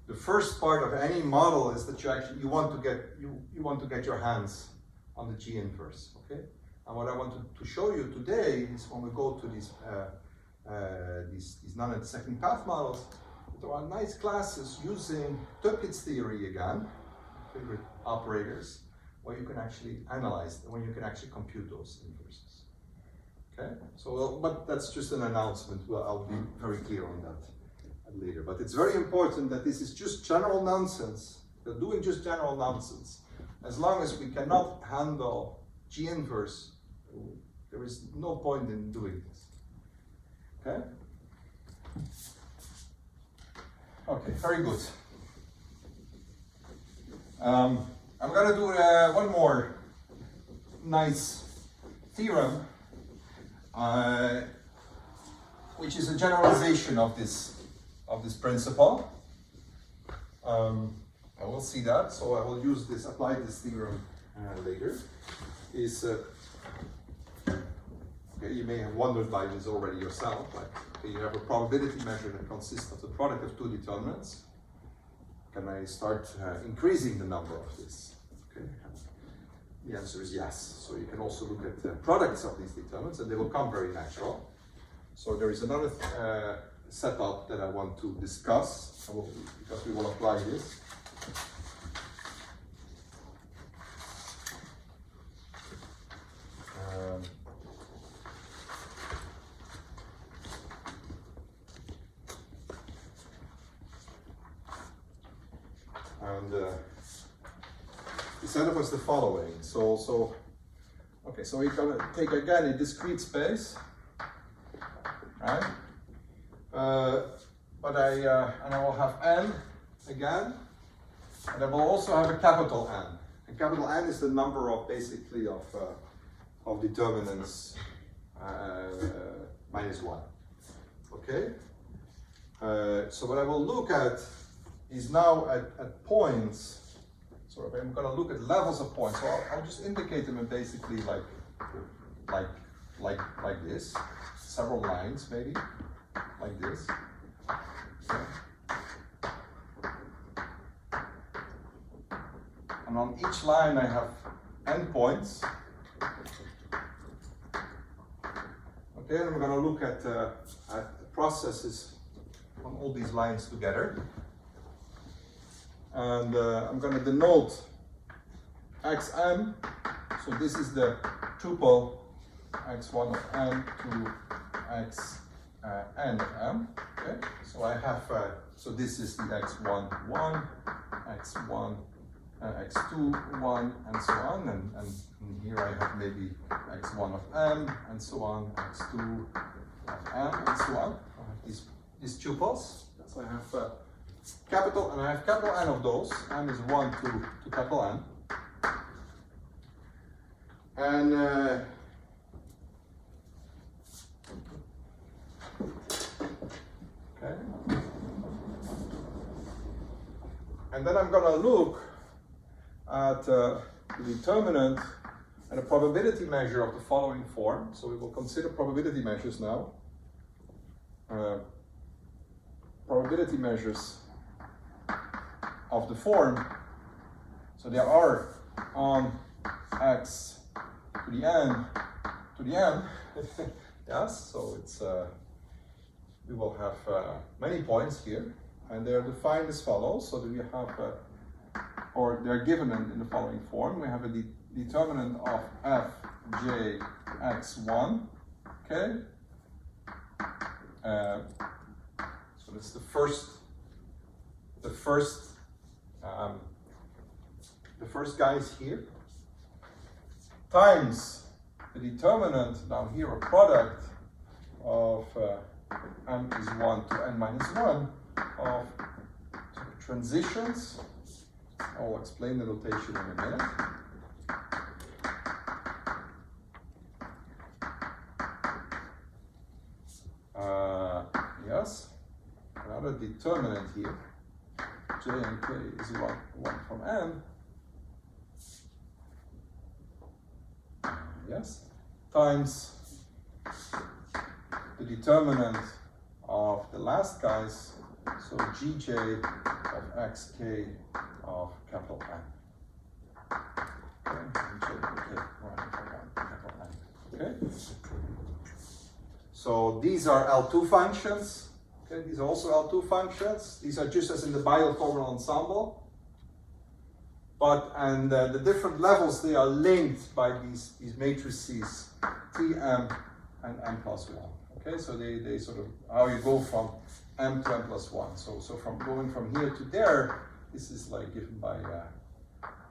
the first part of any model is that you want to get your hands on the G inverse. Okay, and what I want to show you today is when we go to these non-intersecting path models, there are nice classes using Toeplitz theory again, favorite operators, where you can actually analyze, when you can actually compute those inverses. Okay, so but that's just an announcement. Well, I'll be very clear on that later. But it's very important that this is just general nonsense. They're doing just general nonsense. As long as we cannot handle G inverse, there is no point in doing this. Okay? Okay, very good. I'm going to do one more nice theorem, which is a generalization of this principle. I will see that, so I will apply this theorem later. Okay, you may have wondered by this already yourself. Like, okay, you have a probability measure that consists of the product of two determinants. Can I start increasing the number of this? Okay. The answer is yes. So you can also look at the products of these determinants, and they will come very natural. So there is another setup that I want to discuss, because we will apply this. set up as the following. Okay, so we're gonna take again a discrete space, right? And I will have n again, and I will also have a capital N. And capital N is the number of basically of determinants minus 1. Okay? So what I will look at is now at points. So I'm going to look at levels of points. So I'll just indicate them in basically like this. Several lines maybe, like this. Okay. And on each line I have endpoints. Okay, and we're going to look at the processes on all these lines together. And I'm going to denote xm. So this is the tuple x1 of m to xn of m. Okay, so I have so this is the x1 1, x1, x2 1, and so on. And here I have maybe x1 of m, and so on, x2 of m, and so on. I have these tuples. So I have capital, and I have capital N of those. N is 1 to capital N. And okay. And then I'm going to look at the determinant and a probability measure of the following form. So we will consider probability measures now. Probability measures of the form. So there are on x to the n, yes, so it's we will have many points here, and they are defined as follows. So that we have or they're given in the following form. We have a determinant of f j x1, okay. So that's the first guys here, times the determinant down here, a product of m is 1 to n minus 1 of transitions. I'll explain the notation in a minute. Yes, another determinant here, j and k is 1 from n. Yes, times the determinant of the last guys, so gj of xk of capital N. Okay. So these are L2 functions. Okay, these are also L2 functions. These are just as in the biorthogonal ensemble. But the different levels, they are linked by these matrices Tm and m plus 1. Okay, so they sort of how you go from m to m plus 1. So from going from here to there, this is like given by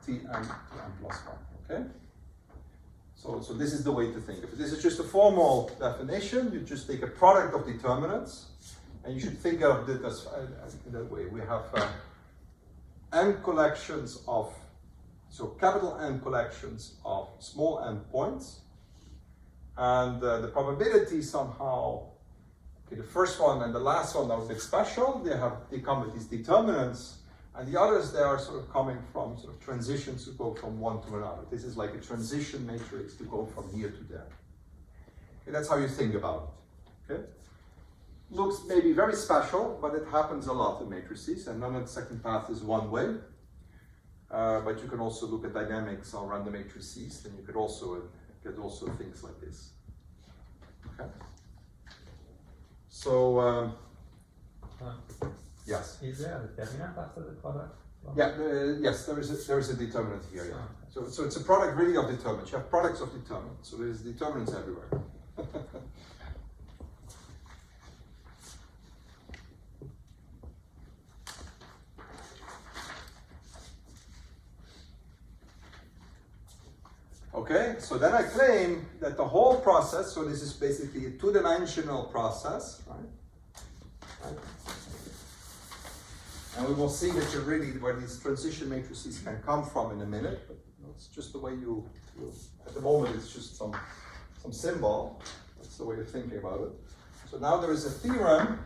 Tm to m plus 1. Okay. So this is the way to think of it. This is just a formal definition. You just take a product of determinants, and you should think of it as in that way. We have n collections of, so capital N collections of small n points, and the probability somehow, okay, the first one and the last one are a bit special. They come with these determinants, and the others, they are sort of coming from sort of transitions to go from one to another. This is like a transition matrix to go from here to there. Okay, that's how you think about it. Okay. Looks maybe very special, but it happens a lot in matrices, and none of the second path is one way. But you can also look at dynamics on random matrices, and you could also get also things like this. Okay. So yes. Is there a determinant after the product? Yeah. Yes, there is a determinant here. Yeah. So it's a product really of determinants. You have products of determinants. So there's determinants everywhere. Okay, so then I claim that the whole process, so this is basically a two-dimensional process, right? And we will see that you're really where these transition matrices can come from in a minute, but it's just the way you at the moment it's just some symbol. That's the way you're thinking about it. So now there is a theorem,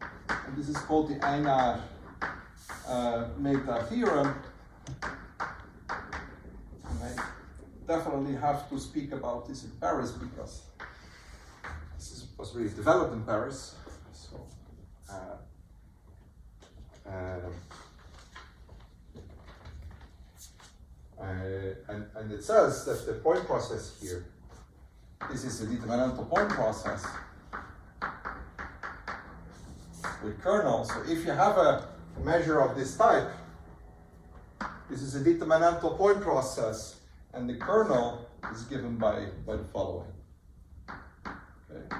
and this is called the Einar meta theorem. And I definitely have to speak about this in Paris because this was really developed in Paris. So, and it says that the point process here, this is a determinantal point process with kernel. So if you have a measure of this type, this is a determinantal point process, and the kernel is given by the following. Okay.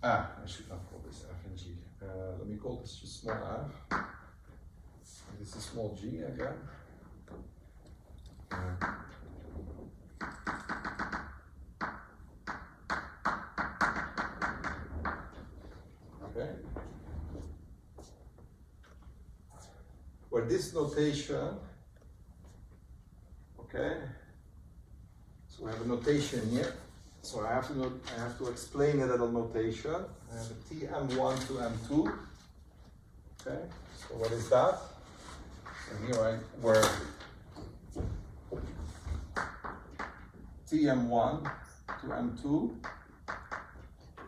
I should not call this F and G. Let me call this just small f. This is small g again. Okay. Where this notation, okay. So we have a notation here. So I have to explain a little notation. I have a Tm1 to M2. Okay, so what is that? So here where Tm1 to M2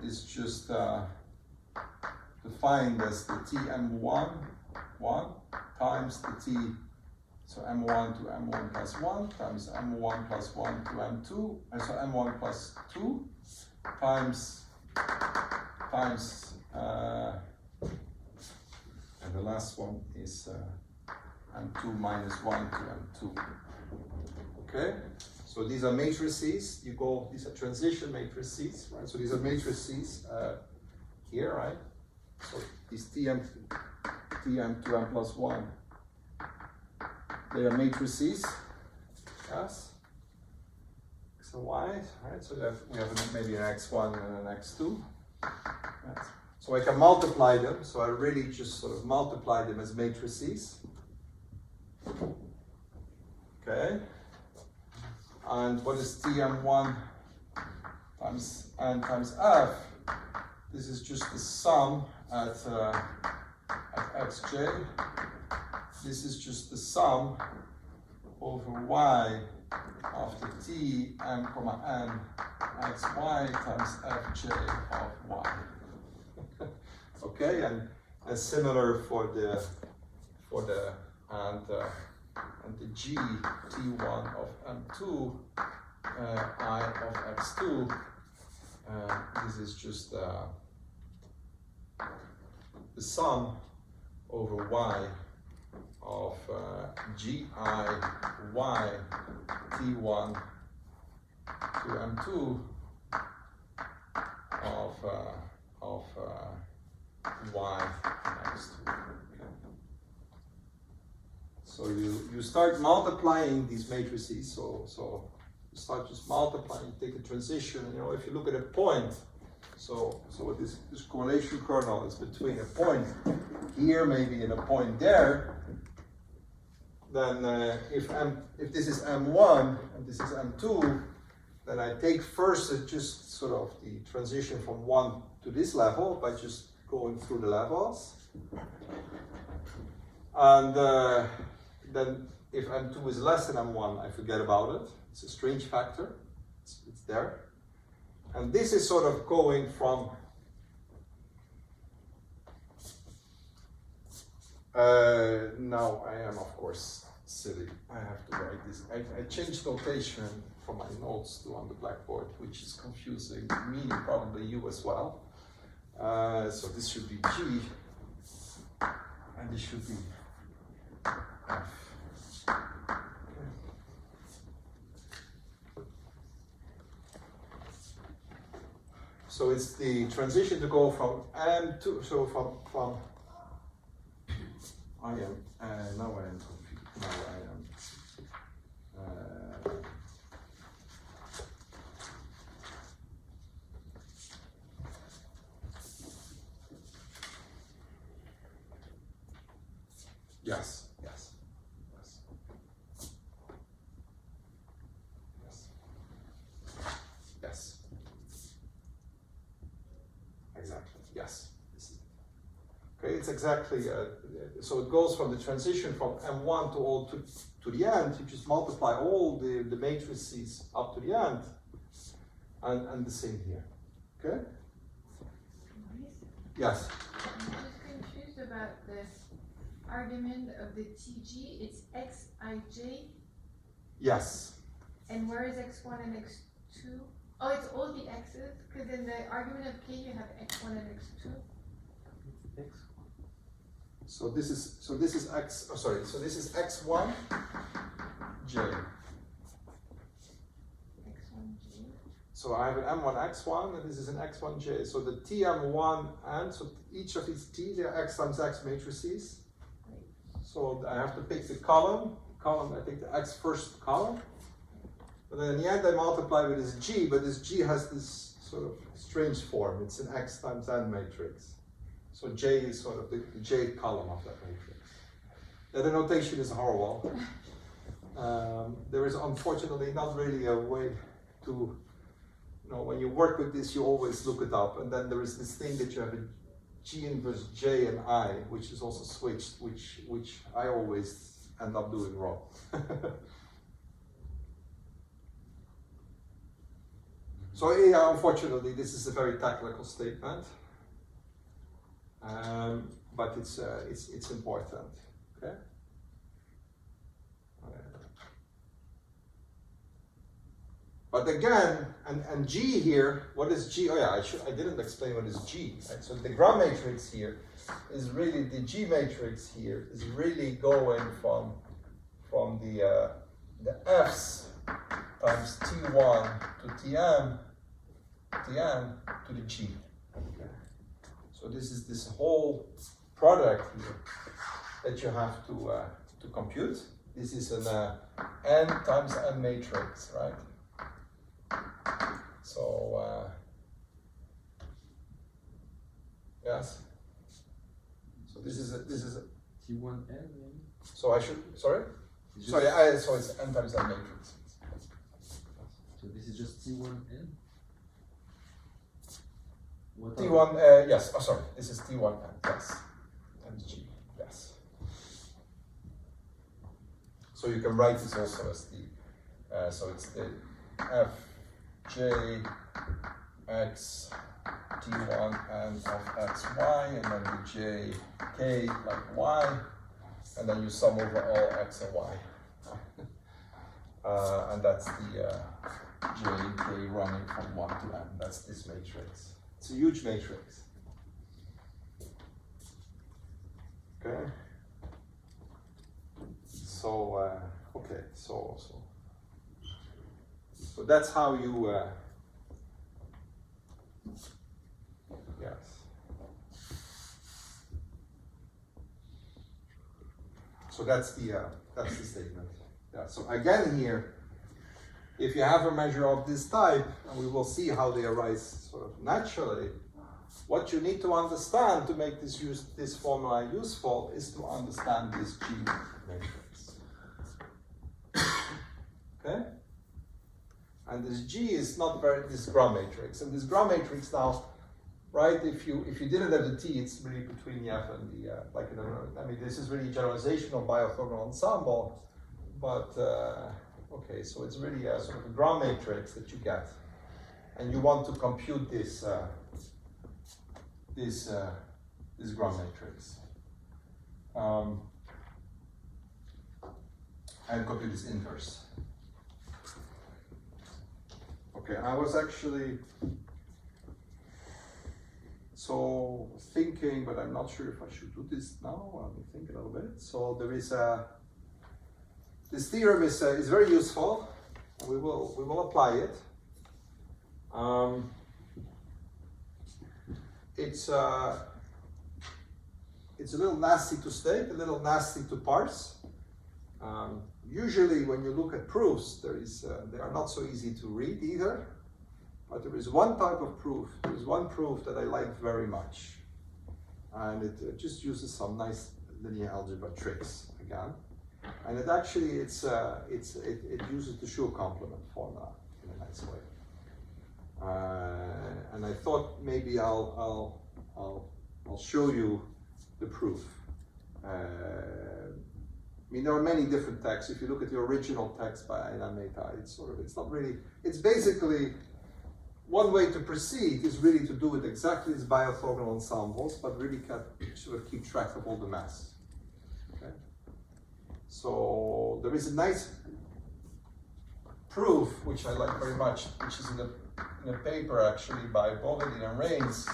is just defined as the Tm1 times the T. So M1 to M1 plus 1 times M1 plus 1 to M2, and so M1 plus 2 times, and the last one is M2 minus 1 to M2. Okay, so these are matrices, these are transition matrices, right? So these are matrices here, right? So these Tm to M plus 1. They are matrices, yes, x and y, right? So we have maybe an x1 and an x2. Yes. So I can multiply them, so I really just sort of multiply them as matrices. Okay. And what is Tm1 times n times f? This is just the sum at xj. This is just the sum over y of the t m comma n xy times fj of y. Okay, and similar for the g t1 of m2 I of x2. This is just the sum over y of gi y t1 to m2 of y x2. Okay. So you start multiplying these matrices. So you start just multiplying. You take a transition. And, if you look at a point. So this correlation kernel is between a point here, maybe, and a point there. Then if this is M1 and this is M2, then I take first just sort of the transition from 1 to this level by just going through the levels. And then if M2 is less than M1, I forget about it. It's a strange factor. It's there. And this is sort of going from now I am of course silly. I have to write this. I changed notation from my notes to on the blackboard, which is confusing me, probably you as well. So this should be G, and this should be F. So it's the transition to go from M2, so from I am, now I am confused, now I am, yes, yes, yes, yes, yes, exactly, yes. Okay, it's exactly, so it goes from the transition from M1 to the end. You just multiply all the matrices up to the end, and the same here. Okay? Maurice? Yes? I'm just confused about the argument of the TG. It's xij, Yes. and where is x1 and x2? Oh, it's all the x's, because in the argument of k you have x1 and x2. X. So this is x. Oh, sorry. So this is x1 j. x1j. So I have an m1 x1, and this is an x1 j. So the tm1 and so each of these t, they are x times x matrices. Right. So I have to pick the column. I take the x first column. But then in the end I multiply with this G, but this G has this sort of strange form. It's an x times n matrix. So J is sort of the J column of that matrix. The notation is horrible. There is unfortunately not really a way to, when you work with this, you always look it up. And then there is this thing that you have a G inverse J and I, which is also switched, which I always end up doing wrong. So yeah, unfortunately, this is a very technical statement. But it's important, okay? But again, and G here, what is G? Oh yeah, I didn't explain what is G. Right? So the gram matrix here is really, the G matrix here is really going from the F's times T1 to Tm to the G. Okay. So this is this whole product here that you have to compute. This is an n times n matrix, right? So yes. So this is a T1N maybe? So I should so it's n times n matrix. So this is just T1N? T1 yes. Oh sorry, this is T1n, yes. And G, yes. So you can write this also as the so it's the F J X T1 and of X Y, and then the J K like Y, and then you sum over all X and Y. And that's the J K running from 1 to n. That's this matrix. It's a huge matrix. Okay. So okay. So that's how you. Yes. So that's the statement. Yeah. So again here, if you have a measure of this type, and we will see how they arise sort of naturally, what you need to understand to make this formula useful is to understand this G matrix. Okay? And this G is not very, this ground matrix. And this ground matrix now, right, if you didn't have the T, it's really between the F and the, I mean, this is really generalization of bioorthogonal ensemble, but, okay, so it's really a sort of a ground matrix that you get. And you want to compute this, this ground matrix. And compute this inverse. Okay, I was actually so thinking, but I'm not sure if I should do this now. Let me think a little bit. So there is this theorem is very useful. We will apply it. It's a little nasty to state, a little nasty to parse. Usually when you look at proofs, they are not so easy to read either, but there is one type of proof, there is one proof that I like very much, and it just uses some nice linear algebra tricks again, and it actually, it uses the Schur complement formula in a nice way, and I thought maybe I'll show you the proof. I mean, there are many different texts. If you look at the original text by Aina Mehta, it's basically, one way to proceed is really to do it exactly as bioorthogonal ensembles, but really sort of keep track of all the mass. Okay? So there is a nice proof, which I like very much, which is in a paper actually by Bovedin and Reins,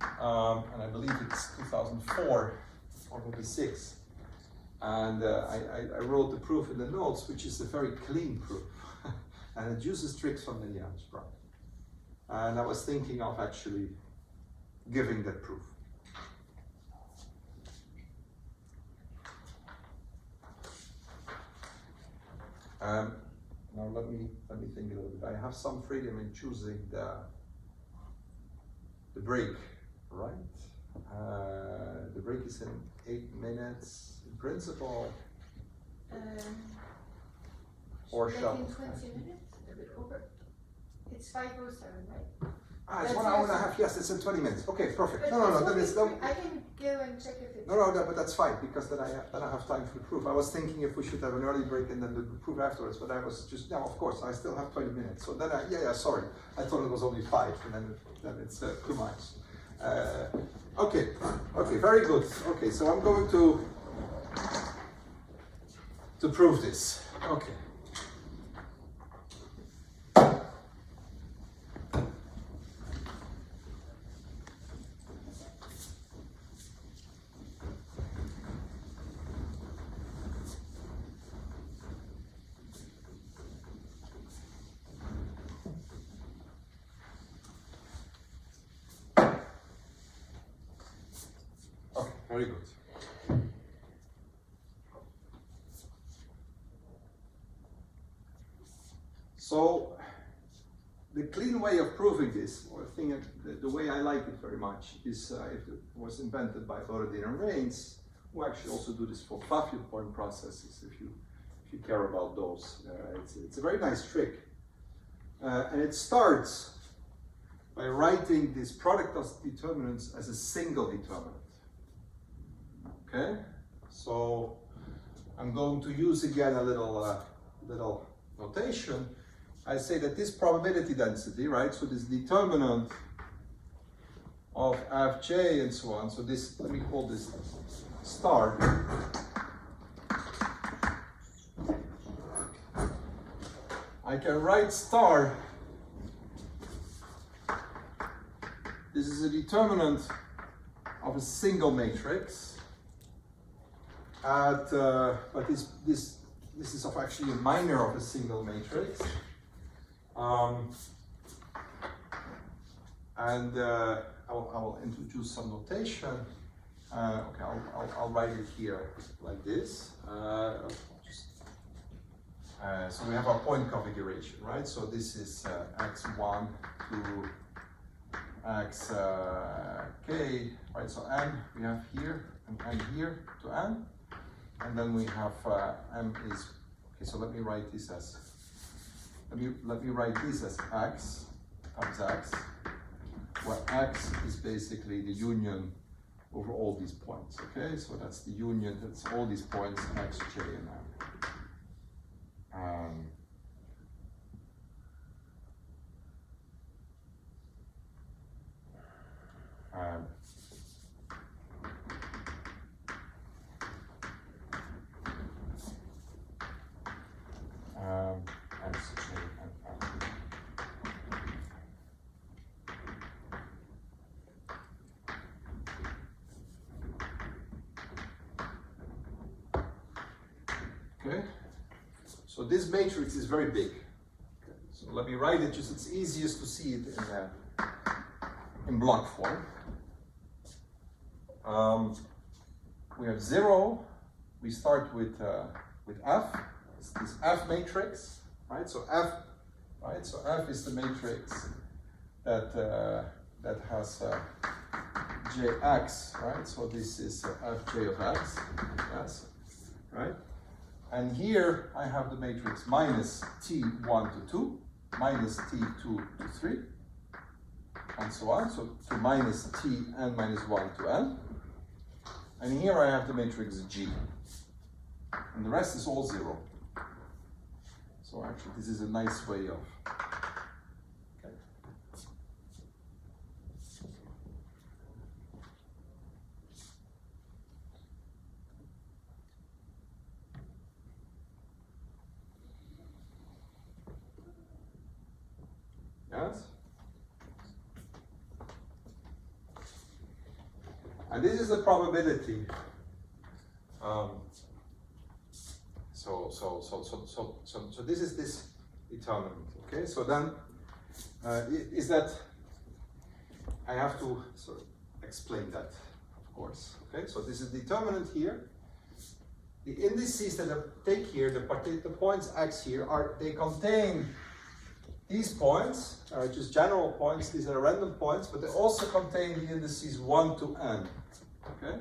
and I believe it's 2004 or maybe 6. And I wrote the proof in the notes, which is a very clean proof. And it uses tricks from linear algebra. And I was thinking of actually giving that proof. Now let me think a little bit. I have some freedom in choosing the break, right? The break is in 8 minutes. Principle, or shall in 20 minutes, a bit over. It's 5:07, right? It's 1 hour and a half. Yes, it's in 20 minutes. Okay, perfect. No. Then it's no. I can go and check if it's. No, but that's fine because then I have time for the proof. I was thinking if we should have an early break and then the proof afterwards, but I was just of course I still have 20 minutes. So then sorry, I thought it was only 5, and then it's too much. Okay, very good. Okay, so I'm going to prove this. Okay. Okay, very good. So, the clean way of proving this, or the way I like it very much, is it was invented by Bovedin and Reins, who actually also do this for Pfaffier point processes, if you care about those. It's a very nice trick. And it starts by writing this product of determinants as a single determinant. Okay? So, I'm going to use again a little notation. I say that this probability density, right, so this determinant of fj and so on, so this, let me call this star. I can write star, this is a determinant of a single matrix, but this is of actually a minor of a single matrix. I will introduce some notation. Okay, I'll write it here like this. So we have our point configuration, right? So this is x1 to x k, right? So m we have here and n here to n, and then we have m is okay. So let me write this as let me write this as x times x, where x is basically the union over all these points. Okay, so that's the union, that's all these points, x, j, and m. X, j, and m. Okay, so this matrix is very big. Okay. So let me write it, just it's easiest to see it in block form. We have 0, we start with F, it's this F matrix, right? So F, right? So F is the matrix that has Jx, right? So this is Fj of x, yes, right? And here I have the matrix minus T1 to 2, minus T2 to 3, and so on. So to minus Tn minus 1 to n. And here I have the matrix G. And the rest is all 0. So actually this is a nice way of... Okay. Yes? And this is the probability. So this is this determinant. Okay. So then is that I have to sort of explain that, of course. Okay. So this is determinant here. The indices that I take here, the points x here, they contain these points, just general points. These are random points, but they also contain the indices 1 to n. Okay.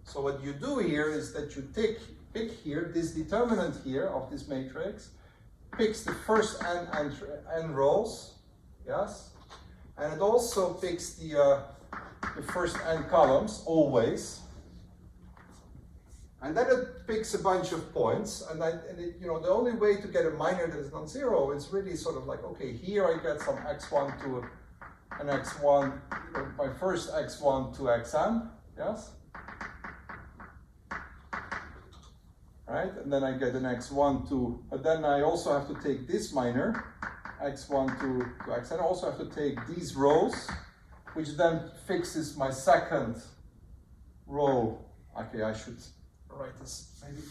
So what you do here is that you pick here this determinant here of this matrix, picks the first n rows, yes, and it also picks the first n columns always, and then it picks a bunch of points, and the only way to get a minor that is non-zero is really sort of like, okay, here I get some x1 to an x1, my first x1 to xn, yes. Right, and then I get an x1 to, but then I also have to take this minor, x1 to x, and I also have to take these rows, which then fixes my second row. Okay, I should write this, maybe,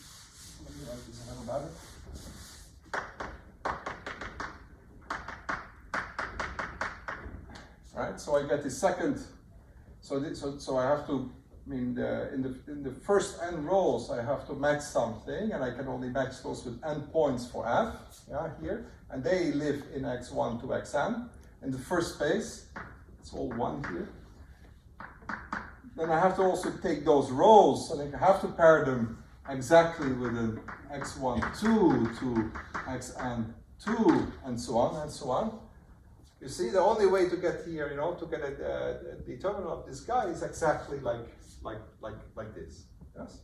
let me write this a little better. Right, so I get the second, so I have to, I mean, in the first n rows, I have to match something, and I can only match those with n points for f, yeah, here, and they live in x1 to xn. In the first space, it's all 1 here. Then I have to also take those rows, and I have to pair them exactly with an x12 to xn2, and so on and so on. You see, the only way to get here, to get a determinant of this guy is exactly like this, yes?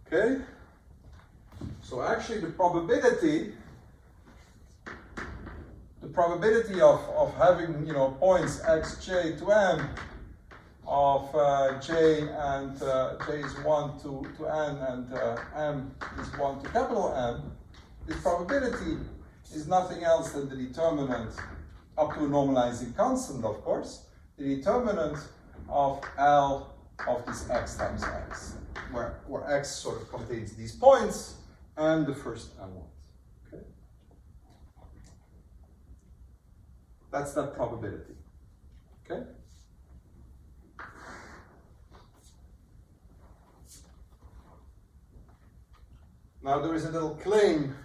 Okay, so actually the probability of having, points xj to m of j and j is 1 to n and m is 1 to capital M, this probability is nothing else than the determinant up to a normalizing constant, of course, the determinant of L of this x times x, where x sort of contains these points and the first n ones. Okay? That's that probability. Okay? Now there is a little claim.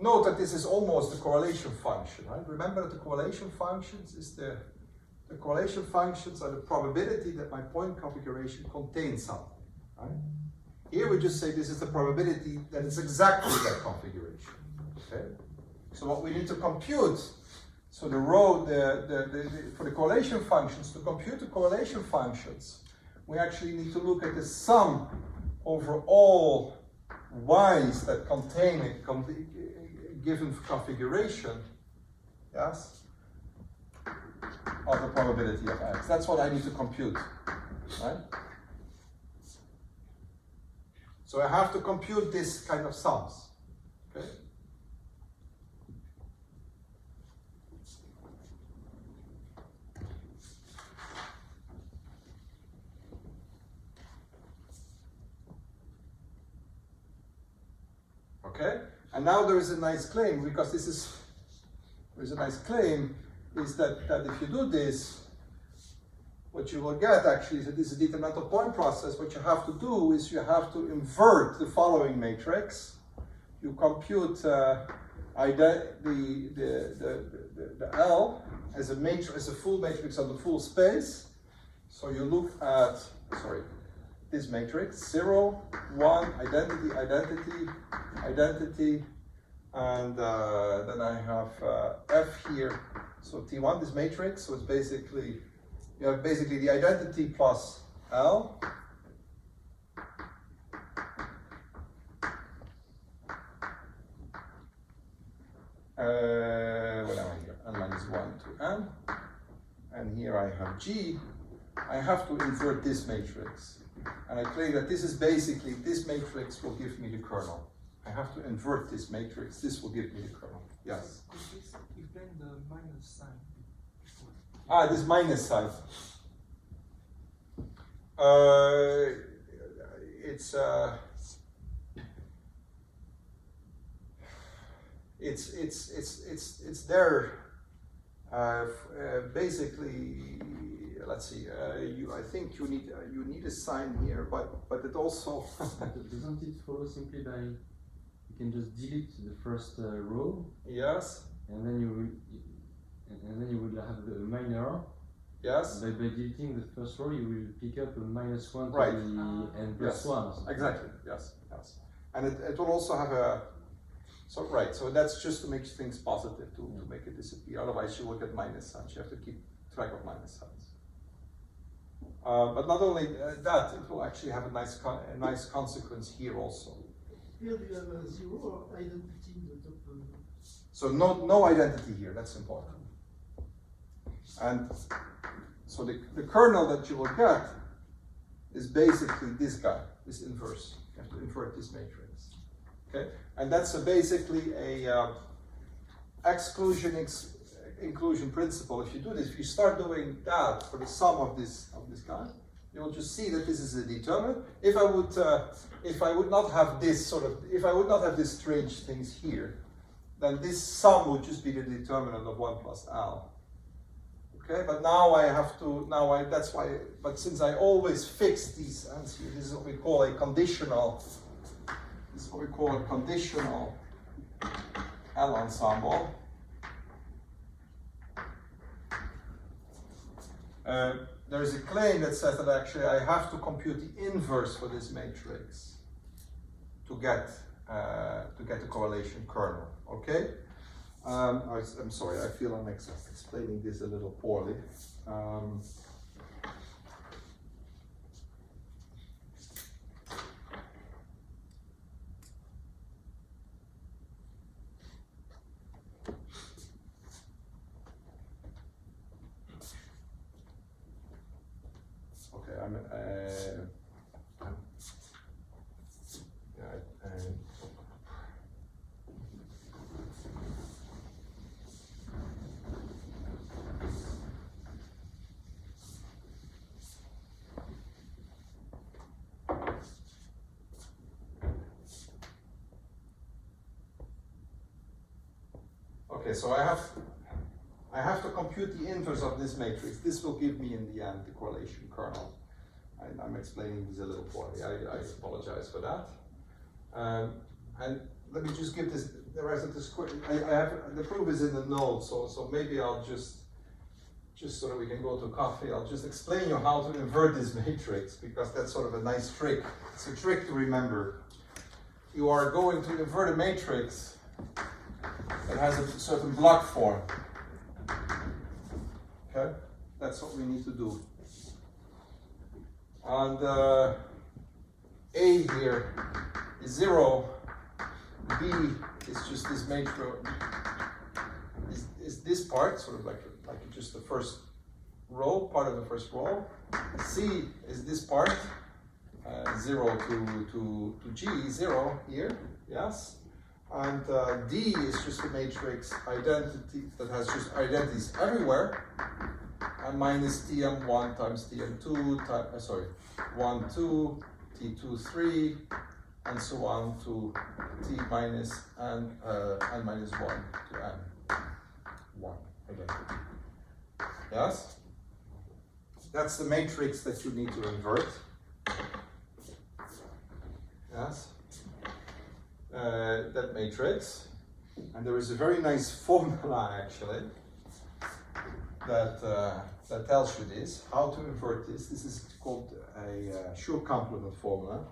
note that this is almost the correlation function, right? Remember that the correlation functions is the correlation functions are the probability that my point configuration contains something, right? Here we just say this is the probability that it's exactly that configuration, okay? So what we need to compute, so the row, for the correlation functions, to compute the correlation functions, we actually need to look at the sum over all y's that contain a given configuration, yes, of the probability of x. That's what I need to compute, right? So I have to compute this kind of sums, okay? Okay, and now there is a nice claim, because there's a nice claim, is that if you do this, what you will get actually is that this is a determinantal point process. What you have to do is you have to invert the following matrix. You compute the L as a matrix, as a full matrix on the full space. So you look at, this matrix, 0, 1, identity, identity, identity, and then I have F here. So T1, this matrix, so it's basically, you have basically the identity plus L. What am I here? N minus 1 to N. And here I have G. I have to invert this matrix. And I claim that this is basically, this matrix will give me the kernel. I have to invert this matrix. This will give me the kernel. Yes? Could you explain the minus sign? Ah, this minus sign. It's there. Basically, let's see. I think you need a sign here, but it also. Doesn't it follow simply by you can just delete the first row? Yes. And then you will have the minor. Yes. By deleting the first row, you will pick up a minus 1 to Right. the n plus Yes. 1 or something. Exactly. Yes. Yes. And it will also have a. So right. So that's just to make things positive to make it disappear. Otherwise, you will get minus signs. You have to keep track of minus signs. But not only that, it will actually have a nice consequence here also. Here we have a 0 or identity in the top. So no identity here. That's important. And so the kernel that you will get is basically this guy, this inverse. You have to invert this matrix. Okay, and that's basically a inclusion principle. If you do this, if you start doing that for the sum of this guy, you will just see that this is a determinant. If I would not have this if I would not have these strange things here, then this sum would just be the determinant of 1 plus L. Okay, but now I have to, that's why, but since I always fix these ends here, this is what we call a conditional, L ensemble. There is a claim that says that actually I have to compute the inverse for this matrix to get the correlation kernel. Okay. I'm sorry. I feel I'm explaining this a little poorly. Okay, so I have to compute the inverse of this matrix. This will give me in the end the correlation kernel. I'm explaining this a little poorly. I apologize for that. And let me just give this the rest of this. I have the proof is in the notes, so maybe I'll just so that we can go to coffee. I'll just explain you how to invert this matrix, because that's sort of a nice trick. It's a trick to remember. You are going to invert a matrix that has a certain block form. Okay, that's what we need to do. And A here is 0. B is just this matrix. Is this part sort of like just the first row, part of the first row. C is this part, 0 to G, 0 here, yes. And D is just a matrix identity that has just identities everywhere. And minus Tm1 times Tm2, 1, 2, T2, 3, and so on to T minus n minus 1 to n 1 again. Yes? That's the matrix that you need to invert. Yes? That matrix. And there is a very nice formula actually that tells you this, how to invert this. This is called a Schur complement formula.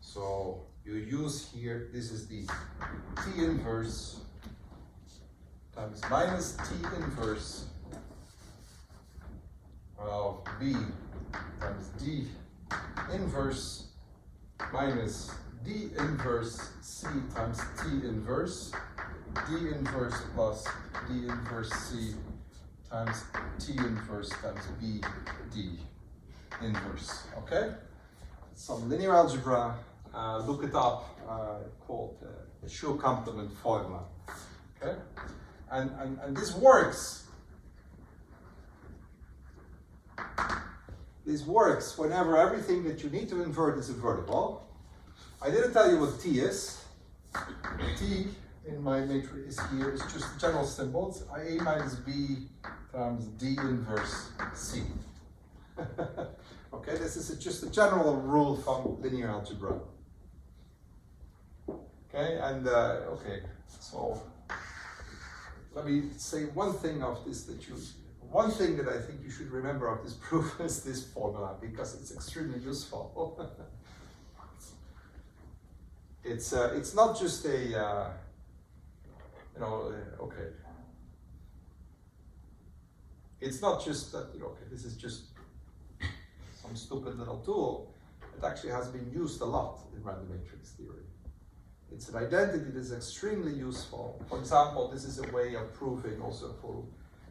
So you use here, this is the T inverse times minus T inverse of B times D inverse minus D inverse C times T inverse, D inverse plus D inverse C times T inverse times B D inverse, okay? Some linear algebra, look it up, called the Schur complement formula, okay? And this works. This works whenever everything that you need to invert is invertible. I didn't tell you what T is. T in my matrix here is just general symbols. A minus B times D inverse C. Okay, this is just a general rule from linear algebra. Okay, and okay, so let me say one thing of this one thing that I think you should remember of this proof is this formula, because it's extremely useful. It's not just a okay. It's not just that okay, this is just some stupid little tool. It actually has been used a lot in random matrix theory. It's an identity that is extremely useful. For example, this is a way of proving also for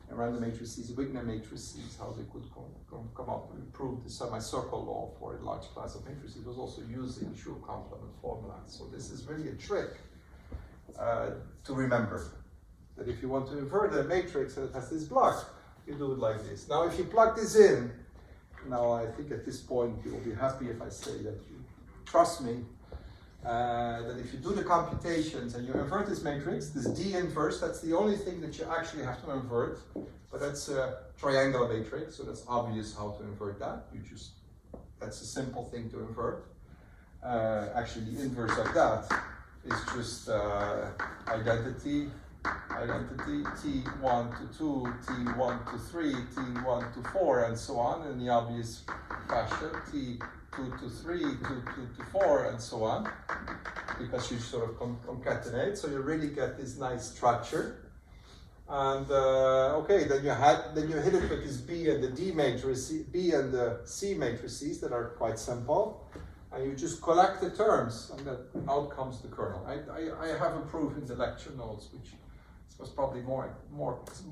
random matrices, Wigner matrices, how they could come up and prove the semicircle law for a large class of matrices. It was also using Schur complement formula. So this is really a trick to remember, that if you want to invert a matrix that has this block, you do it like this. Now if you plug this in, now I think at this point you will be happy if I say that you trust me, that if you do the computations and you invert this matrix, this D inverse, that's the only thing that you actually have to invert, but that's a triangular matrix, so that's obvious how to invert that. That's a simple thing to invert. Actually, the inverse of that is just identity, T1 to 2, T1 to 3, T1 to 4, and so on, in the obvious fashion, T2 to 3, T2 to 4, and so on, because you sort of concatenate, so you really get this nice structure. And okay, then you hit it with this B and the D matrix, B and the C matrices that are quite simple, and you just collect the terms, and then out comes the kernel. I have a proof in the lecture notes, which was probably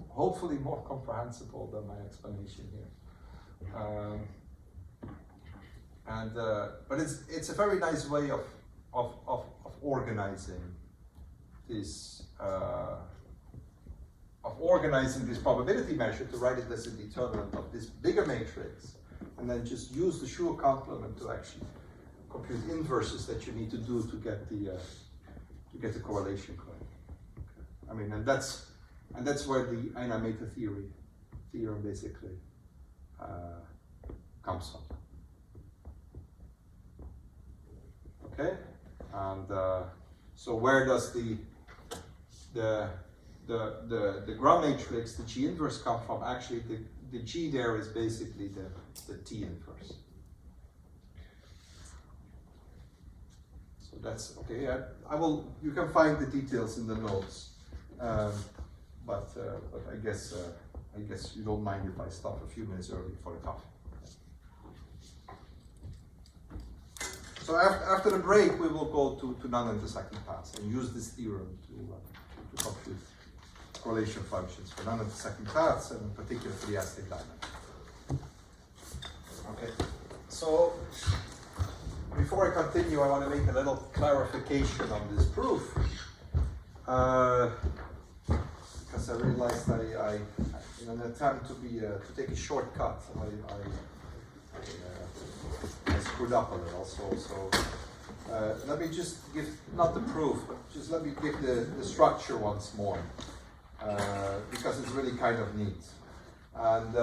hopefully more comprehensible than my explanation here. But it's a very nice way of organizing this probability measure to write it as a determinant of this bigger matrix. and then just use the Schur complement to actually compute inverses that you need to do to get the correlation correct. Okay. I mean, and that's where the Einer-Meter theorem basically comes from. Okay, and so where does the Gram matrix, the G inverse, come from? Actually, the G there is basically the T inverse. So that's okay. I will. You can find the details in the notes, but I guess you don't mind if I stop a few minutes early for the coffee. So after the break, we will go to non-intersecting paths and use this theorem to compute correlation functions for non-intersecting paths, and in particular for the Aztec Diamond. Okay, so before I continue, I want to make a little clarification on this proof, because I realized I in an attempt to take a shortcut, I screwed up a little. So let me just give, not the proof, but just let me give the structure once more, because it's really kind of neat. And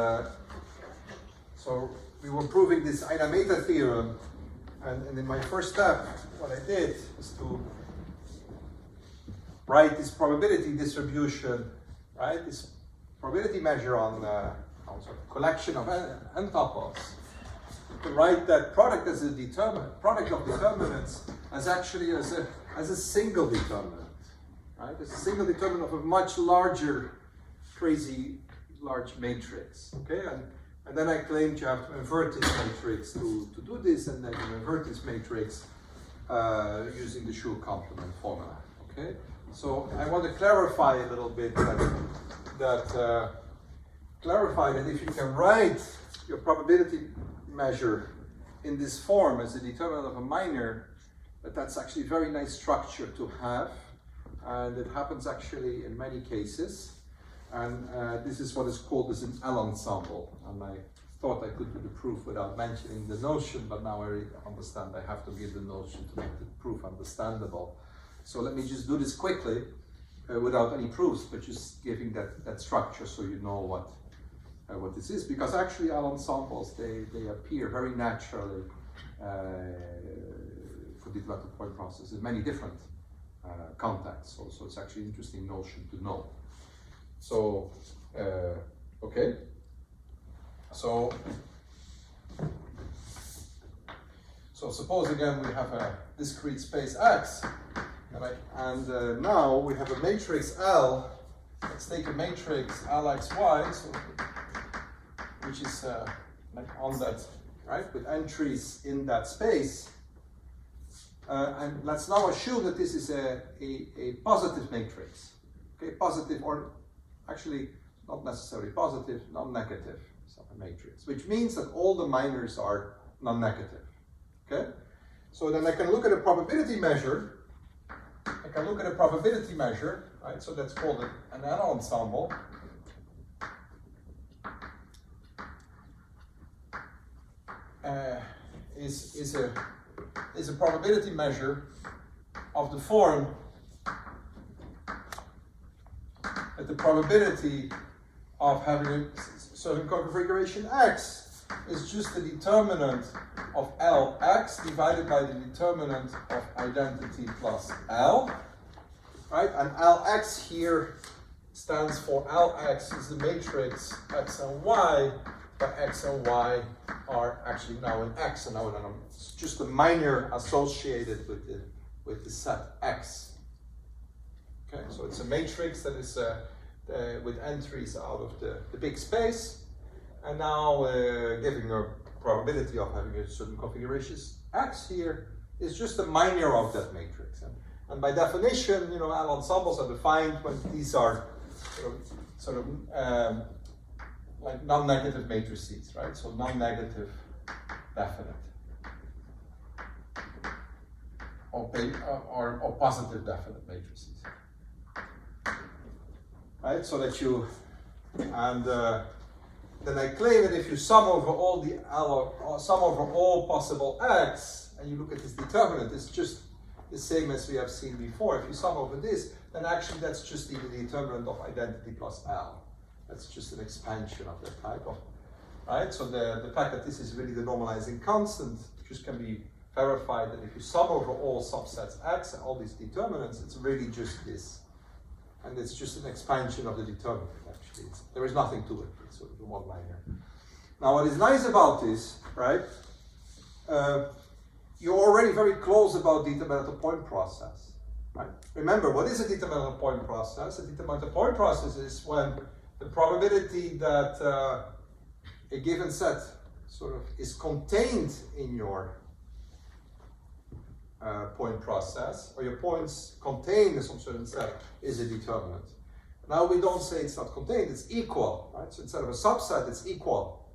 so we were proving this Einer-Meter theorem, and in my first step, what I did is to write this probability distribution, right? This probability measure on a collection of n-tuples. To write that product as a product of determinants as actually as a single determinant, right? As a single determinant of a much larger, crazy large matrix. Okay, and then I claimed you have to invert this matrix to do this, and then you invert this matrix using the Schur complement formula. Okay, so I want to clarify a little bit that if you can write your probability measure in this form as a determinant of a minor, that's actually a very nice structure to have, and it happens actually in many cases, and this is what is called as an L ensemble, and I thought I could do the proof without mentioning the notion, but now I really understand I have to give the notion to make the proof understandable. So let me just do this quickly without any proofs, but just giving that structure so you know what this is, because actually L ensembles, they appear very naturally for the development point process in many different contexts. So it's actually an interesting notion to know. So okay, so suppose again we have a discrete space X, and now we have a matrix L. Let's take a matrix LXY, which is like on that, right, with entries in that space. And let's now assume that this is a positive matrix. Okay, positive, or actually not necessarily positive, non-negative matrix, which means that all the minors are non-negative. Okay, so then I can look at a probability measure. Right? So that's called an L ensemble. Is a probability measure of the form that the probability of having a certain configuration X is just the determinant of Lx divided by the determinant of identity plus L, right? And Lx here stands for Lx is the matrix X and Y, but X and Y are actually now in X, and now it's just a minor associated with the set X. Okay, so it's a matrix that is with entries out of the big space, and now giving a probability of having a certain configuration X here is just a minor of that matrix. And by definition, L ensembles are defined when these are sort of like non-negative matrices, right? So non-negative definite, or positive definite matrices, right? So that you, and then I claim that if you sum over all sum over all possible x, and you look at this determinant, it's just the same as we have seen before. If you sum over this, then actually that's just the determinant of identity plus L. That's just an expansion of that type of, right? So the fact that this is really the normalizing constant just can be verified that if you sum over all subsets x and all these determinants, it's really just this. And it's just an expansion of the determinant, actually. There is nothing to it. It's sort of a one-liner. Now, what is nice about this, right? You're already very close about determinant point process, right? Remember, what is a determinant point process? A determinant point process is when the probability that a given set sort of is contained in your point process, or your points contained in some certain set, is a determinant. Now we don't say it's not contained, it's equal, right? So instead of a subset, it's equal.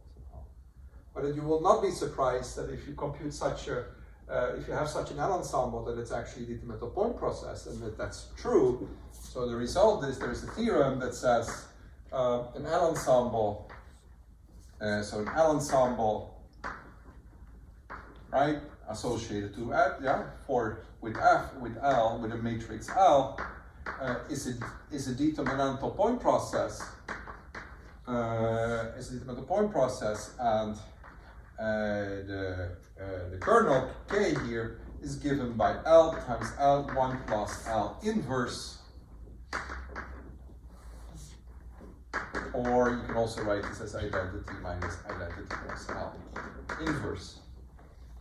But you will not be surprised that if you compute such a, if you have such an L ensemble, that it's actually a determinant point process, and that's true. So the result is there is a theorem that says an L ensemble, so an L ensemble, right? Associated to F, with L, with a matrix L, is a determinantal point process. Is a determinantal point process, and the kernel K here is given by L times L1 plus L inverse. Or you can also write this as identity minus identity plus L inverse.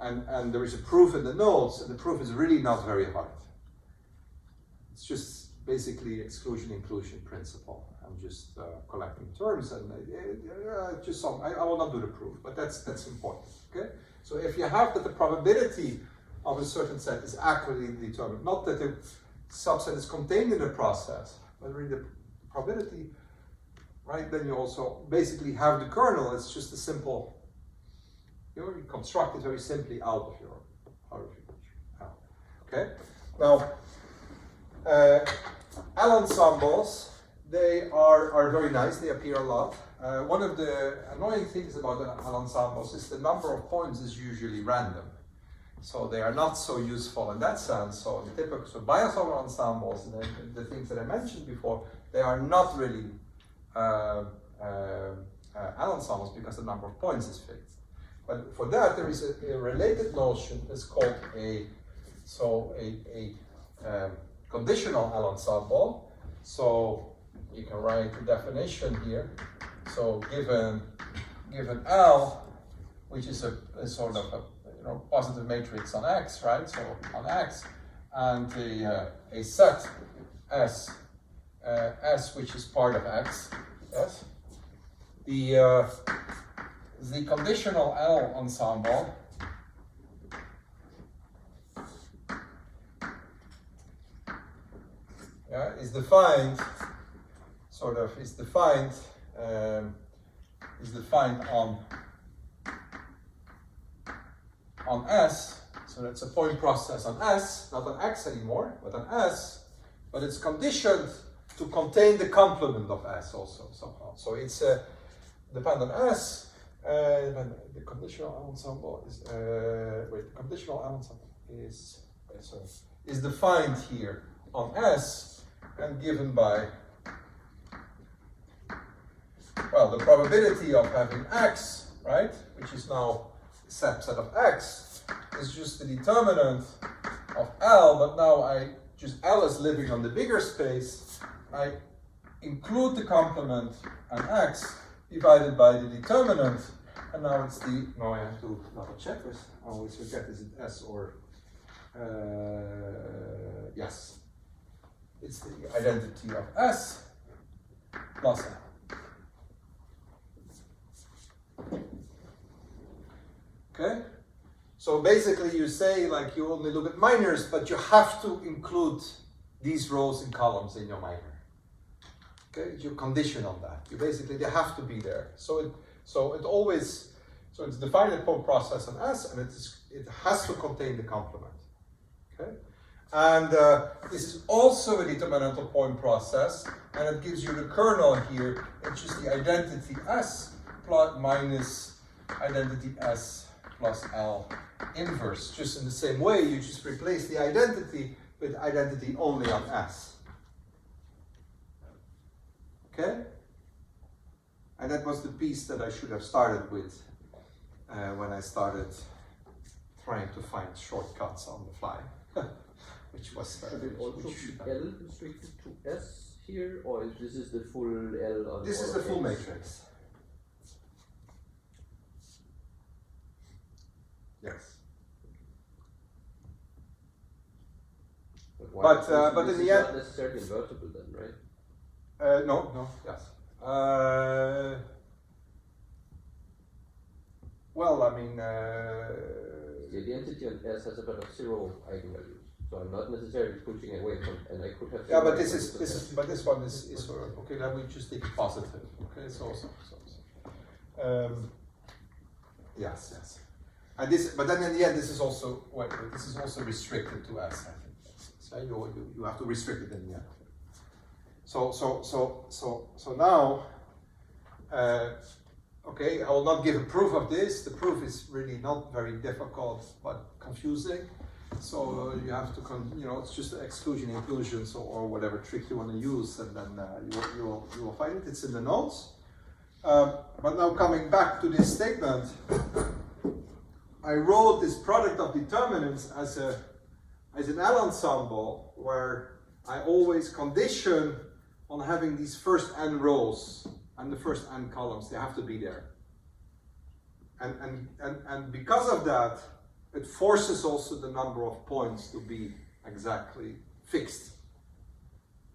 And there is a proof in the notes, and the proof is really not very hard. It's just basically exclusion-inclusion principle. I'm just collecting terms, and just some. I will not do the proof, but that's important. Okay. So if you have that the probability of a certain set is accurately determined, not that the subset is contained in the process, but really the probability, right? Then you also basically have the kernel. It's just a simple. You construct it very simply out of your okay. Now, L ensembles, they are very nice. They appear a lot. One of the annoying things about L ensembles is the number of points is usually random, so they are not so useful in that sense. So the typical biosolinar ensembles and the things that I mentioned before, they are not really L ensembles because the number of points is fixed. But for that, there is a related notion that's called a conditional L ensemble. So you can write the definition here. So given L, which is a sort of a positive matrix on X, right? So on X, and a set S, which is part of X, yes. The conditional L ensemble is defined on S. So that's a point process on S, not on X anymore, but on S. But it's conditioned to contain the complement of S also somehow. So it's depend on S. The conditional L ensemble is is defined here on S and given by, well, the probability of having X, right, which is now a subset of X, is just the determinant of L, but now L is living on the bigger space. I include the complement and X divided by the determinant, and now it's now I have to double check this. I always forget, is it S or, yes. It's the identity of S plus L. Okay? So basically you say, like, you only look at minors, but you have to include these rows and columns in your minor. Okay, you condition on that. You basically, they have to be there. So it's defined a point process on S, and it has to contain the complement. Okay, and this is also a determinantal point process, and it gives you the kernel here. It's just the identity S plus minus identity S plus L inverse. Just in the same way, you just replace the identity with identity only on S. Okay? And that was the piece that I should have started with when I started trying to find shortcuts on the fly. Which was should it also be L restricted to S here, or is this the full L on this is the full matrix. Yes. But in the end, not necessarily invertible then, right? no, yes. Well, I mean, the identity on S has about 0 eigenvalues, so I'm not necessarily pushing away from, and I could have. yeah, but this one is okay. Let me just take it positive. Okay, so. Yes. And this, but then in the end, this is also restricted to S. I think. So you have to restrict it in the end. So now, okay, I will not give a proof of this. The proof is really not very difficult, but confusing. So you have to, it's just exclusion, inclusion, or whatever trick you want to use, and then you will find it. It's in the notes. But now coming back to this statement, I wrote this product of determinants as an L ensemble where I always condition on having these first n rows and the first n columns. They have to be there. And because of that, it forces also the number of points to be exactly fixed.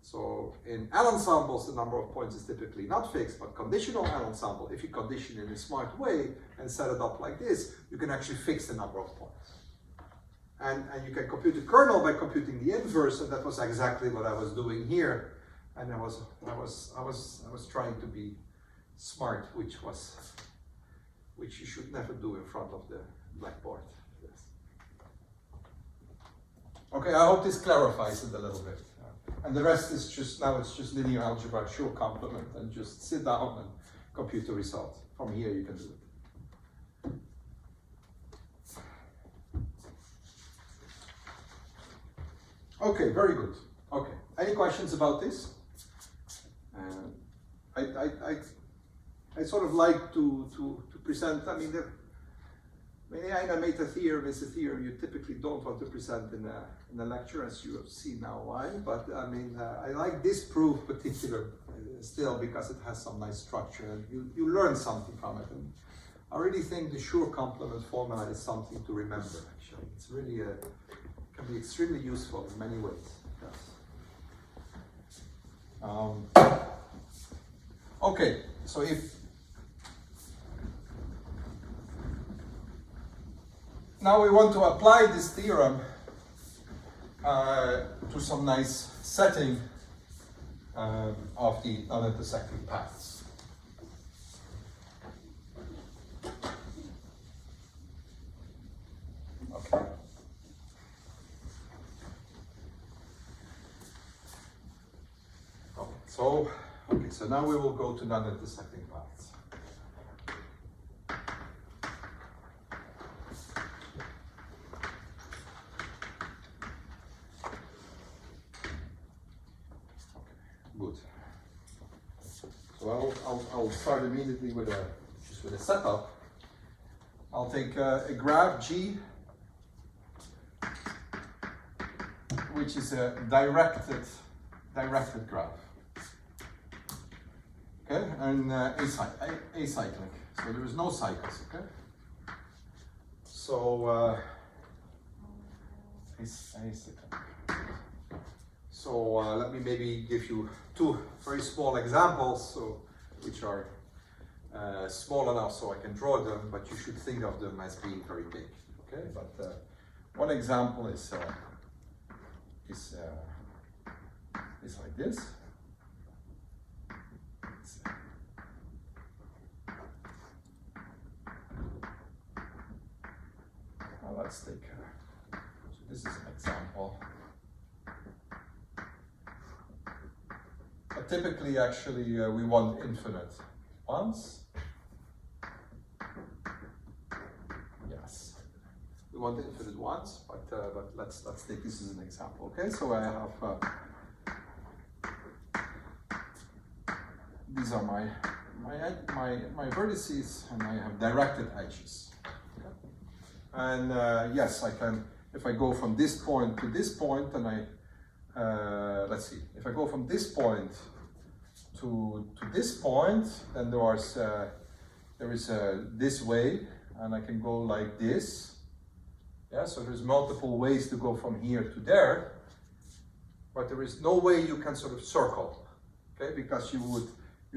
So in L ensembles, the number of points is typically not fixed, but conditional L ensemble, if you condition in a smart way and set it up like this, you can actually fix the number of points. And you can compute the kernel by computing the inverse, and that was exactly what I was doing here. And I was trying to be smart, which you should never do in front of the blackboard. Yes. Okay, I hope this clarifies it a little bit. And the rest is just linear algebra, sure complement, and just sit down and compute the result. From here you can do it. Okay, very good. Okay, any questions about this? I sort of like to present, I mean, the meta theorem is a theorem you typically don't want to present in a lecture, as you have seen now why, but I mean, I like this proof particular still because it has some nice structure and you learn something from it. And I really think the sure complement formula is something to remember, actually. It's really, can be extremely useful in many ways. Yes. Okay, so now we want to apply this theorem to some nice setting of the non-intersecting paths. Okay. So now we will go to non-intersecting paths. Good. So I'll start immediately with a setup. I'll take a graph G, which is a directed graph. Okay, and acyclic. So there is no cycles. Okay. So acyclic. So let me maybe give you two very small examples, which are small enough so I can draw them, but you should think of them as being very big. Okay, but one example is like this. Let's take. So this is an example. But typically, actually, we want infinite ones. we want infinite ones, but let's take this as an example. Okay, so I have these are my vertices, and I have directed edges. Okay? And yes, I can. If I go from this point to this point, and let's see. If I go from this point to this point, then there is this way, and I can go like this. Yeah, so there's multiple ways to go from here to there, but there is no way you can sort of circle, okay? Because you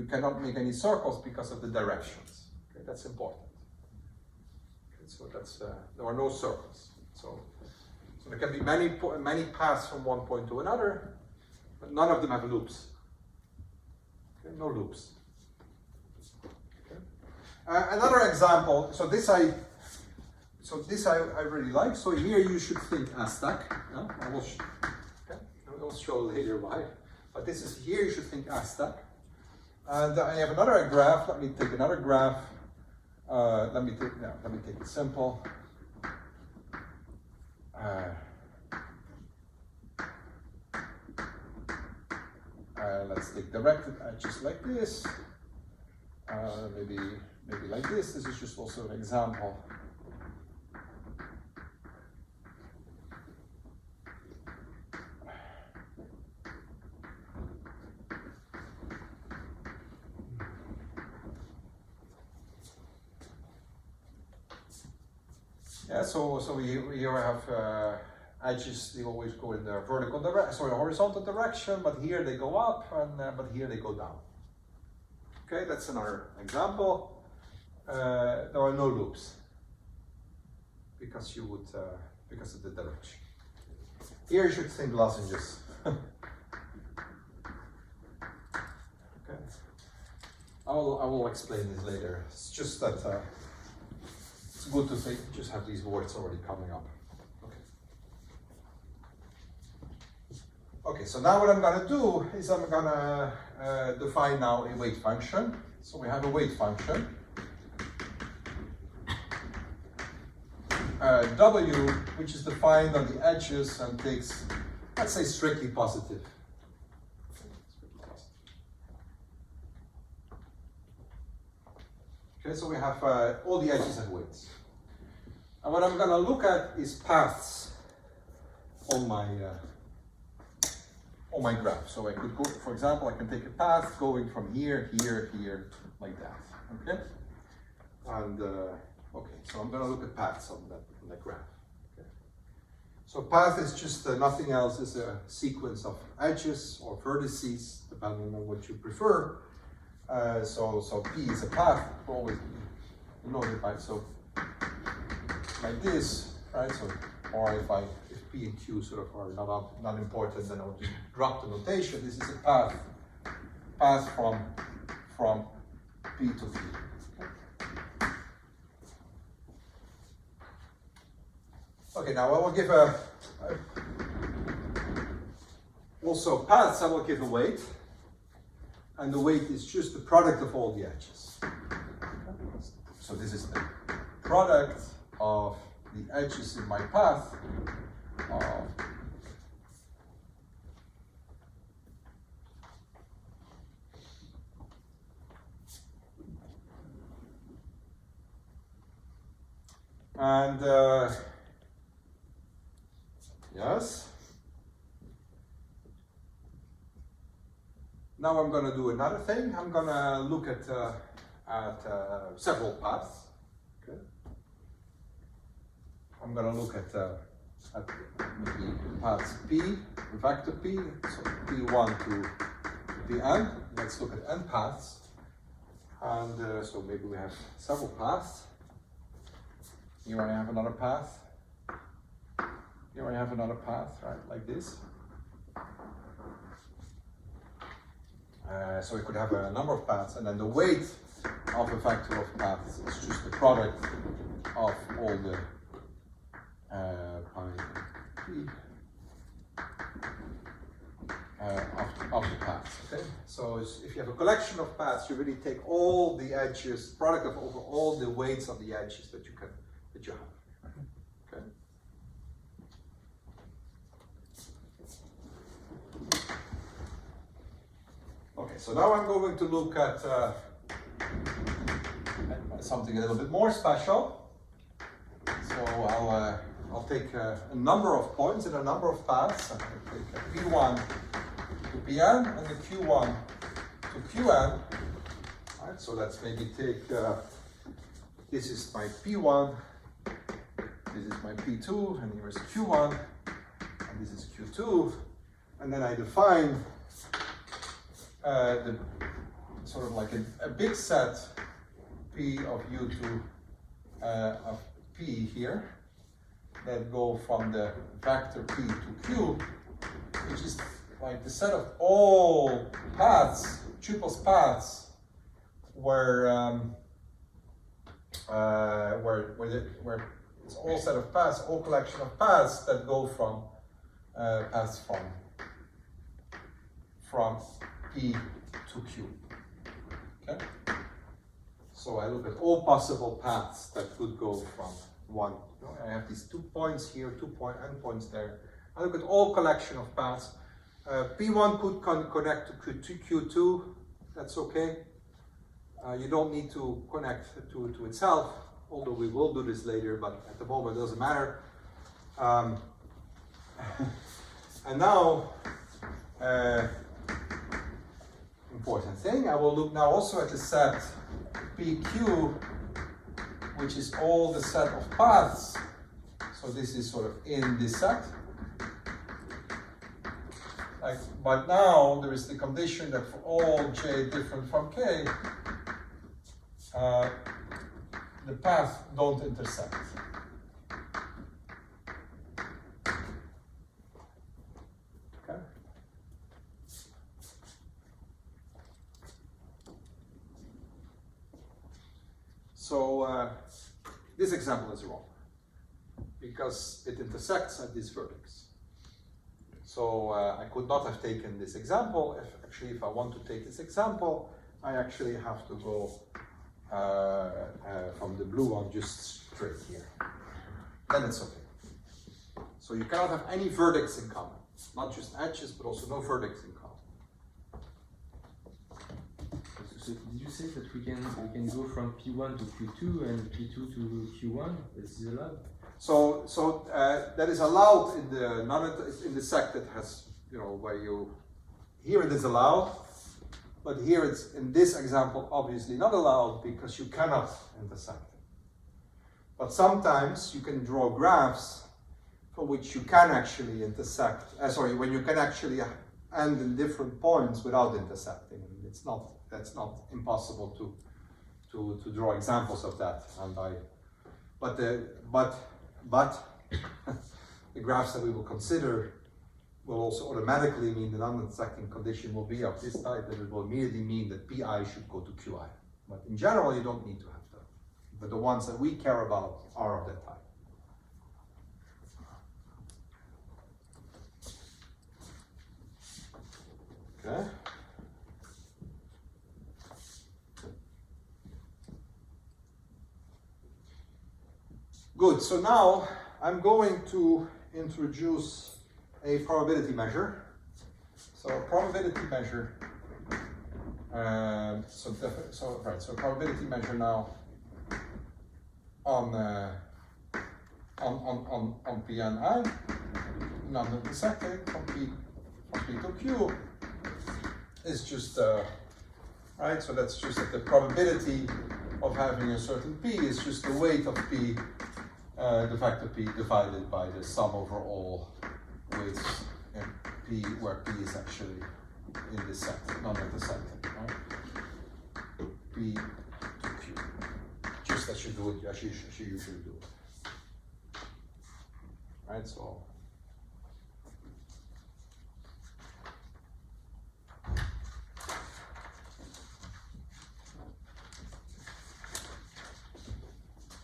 cannot make any circles because of the directions. Okay, that's important. Okay, so there are no circles. So there can be many paths from one point to another, but none of them have loops. Okay, no loops. Okay. Another example. So this I really like. So here you should think Aztec. Yeah? I will show later why. But this is here you should think Aztec. And I have another graph. Let me take another graph. Let me take it simple. Let's take directed edges like this. Maybe like this. This is just also an example. Yeah, so here I have edges. They always go in the vertical direction, sorry, horizontal direction, but here they go up, and but here they go down. Okay, that's another example. There are no loops because because of the direction. Here you should think lozenges. Okay, I will explain this later. It's just that. It's good to think, just have these words already coming up. Okay, so now what I'm going to do is I'm going to define now a weight function. So we have a weight function. W, which is defined on the edges and takes, let's say, strictly positive. Okay, so we have all the edges have weights. And what I'm going to look at is paths on my graph. So I could go, for example, I can take a path going from here, here, here, like that. Okay? And okay, so I'm going to look at paths on that graph. Okay? So path is just nothing else, is a sequence of edges or vertices, depending on what you prefer. So P is a path, always noted by, so like this, right? So, or if P and Q sort of are not important, then I'll just drop the notation. This is a path from P to P. Okay, now I will give also paths. I will give a weight. And the weight is just the product of all the edges. So this is the product of the edges in my path yes. Now I'm going to do another thing. I'm going to look at several paths. Okay. I'm going to look at maybe paths P, vector P, so P1 to Pn. Let's look at n paths. And so maybe we have several paths. Here I have another path. Here I have another path, right, like this. So we could have a number of paths, and then the weight of a vector of paths is just the product of all the of the paths. Okay, so if you have a collection of paths, you really take all the edges, product of over all the weights of the edges that you have. Okay. Okay, so now I'm going to look at something a little bit more special. So I'll take a number of points in a number of paths. I'm going to take a P1 to Pn and a Q1 to Qn. Right, so let's maybe take, this is my P1, this is my P2, and here's Q1, and this is Q2. And then I define the sort of like a big set P of U2 of P here that go from the vector P to Q, which is like the set of all paths, Tuple's paths, where it's all set of paths, all collection of paths that go from paths from P to Q. Okay? So I look at all possible paths that could go from one. You know, I have these 2 points here, 2 endpoints there. I look at all collection of paths. P1 could connect to Q2. That's okay. You don't need to connect to itself, although we will do this later, but at the moment it doesn't matter. And now, important thing, I will look now also at the set PQ, which is all the set of paths. So this is sort of in this set. But now there is the condition that for all j different from k, the paths don't intersect. Okay. So this example is wrong because it intersects at this vertex. So I could not have taken this example. If I want to take this example, I actually have to go from the blue one just straight here. Then it's okay. So you cannot have any vertex in common. Not just edges, but also no vertex in common. So did you say that we can go from P1 to Q2 and P2 to Q1? Is this allowed? So that is allowed in the sect that has, you know, where you, here it is allowed, but here it's, in this example, obviously not allowed because you cannot intersect. But sometimes you can draw graphs for which you can actually intersect, when you can actually end in different points without intersecting. That's not impossible to draw examples of that. But the graphs that we will consider will also automatically mean the non-intersecting condition will be of this type, that it will immediately mean that Pi should go to Qi. But in general, you don't need to have that. But the ones that we care about are of that type. Okay. Good, so now I'm going to introduce a probability measure. So a probability measure, so probability measure now on Pni, non-intersecting from P to Q is just, right, so that's just that the probability of having a certain P is just the weight of P, the factor P divided by the sum over all weights in P, where P is actually in this set, non-intersecting, right? P to Q. Just as you do it, as you usually do it. Right, so.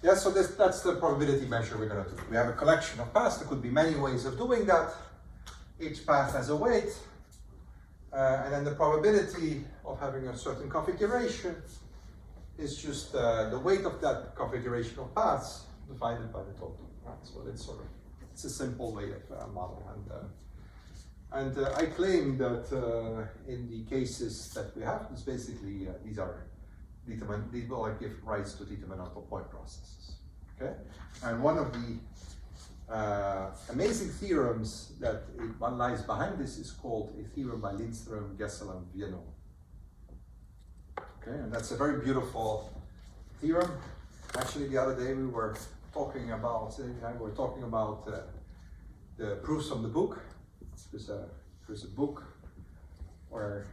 Yeah, so that's the probability measure we're going to do. We have a collection of paths. There could be many ways of doing that. Each path has a weight. And then the probability of having a certain configuration is just the weight of that configuration of paths divided by the total. Right? So it's a simple way of model. And I claim that in the cases that we have, it's basically these will give rise to determinantal point processes. Okay, and one of the amazing theorems that one lies behind this is called a theorem by Lindström, Gesell, and Vienno. Okay, and that's a very beautiful theorem. Actually, the other day we were talking about the proofs from the book. There's a book where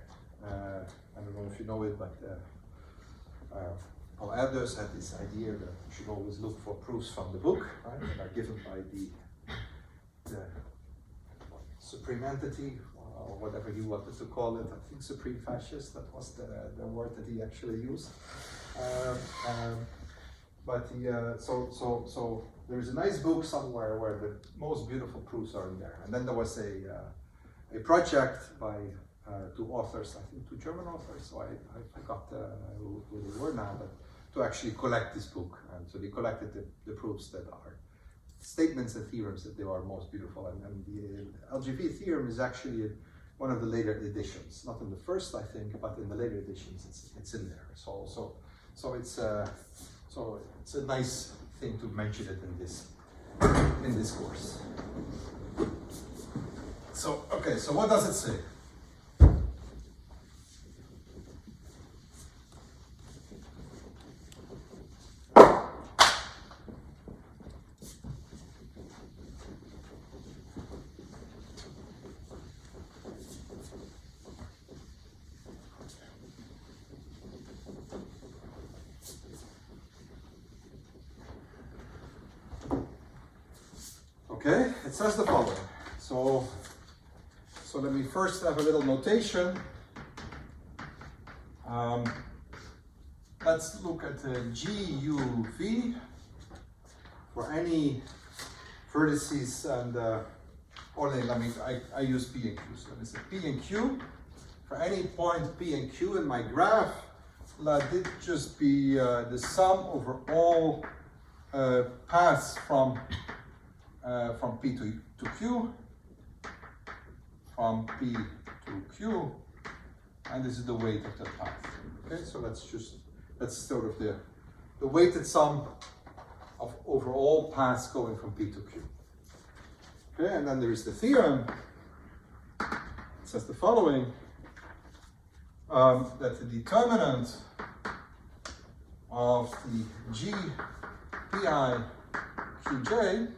I don't know if you know it, but our elders had this idea that you should always look for proofs from the book, right? That are given by the supreme entity, or whatever he wanted to call it. I think supreme fascist, that was the word that he actually used. So there is a nice book somewhere where the most beautiful proofs are in there. And then there was a project by two authors, I think 2 German authors, so I forgot who they were now, but to actually collect this book. And so they collected the proofs that are statements and theorems that they are most beautiful. And the LGV theorem is actually one of the later editions, not in the first, I think, but in the later editions it's in there. So it's a nice thing to mention it in this course. So okay, so what does it say? Okay, it says the following. So let me first have a little notation. Let's look at GUV for any vertices and I use P and Q. So let me say P and Q for any point P and Q in my graph. Let it just be the sum over all paths from P to Q, from P to Q, and this is the weight of the path. Okay, so that's sort of the weighted sum of over all paths going from P to Q. Okay, and then there is the theorem. It says the following, that the determinant of the G, Pi, Qj,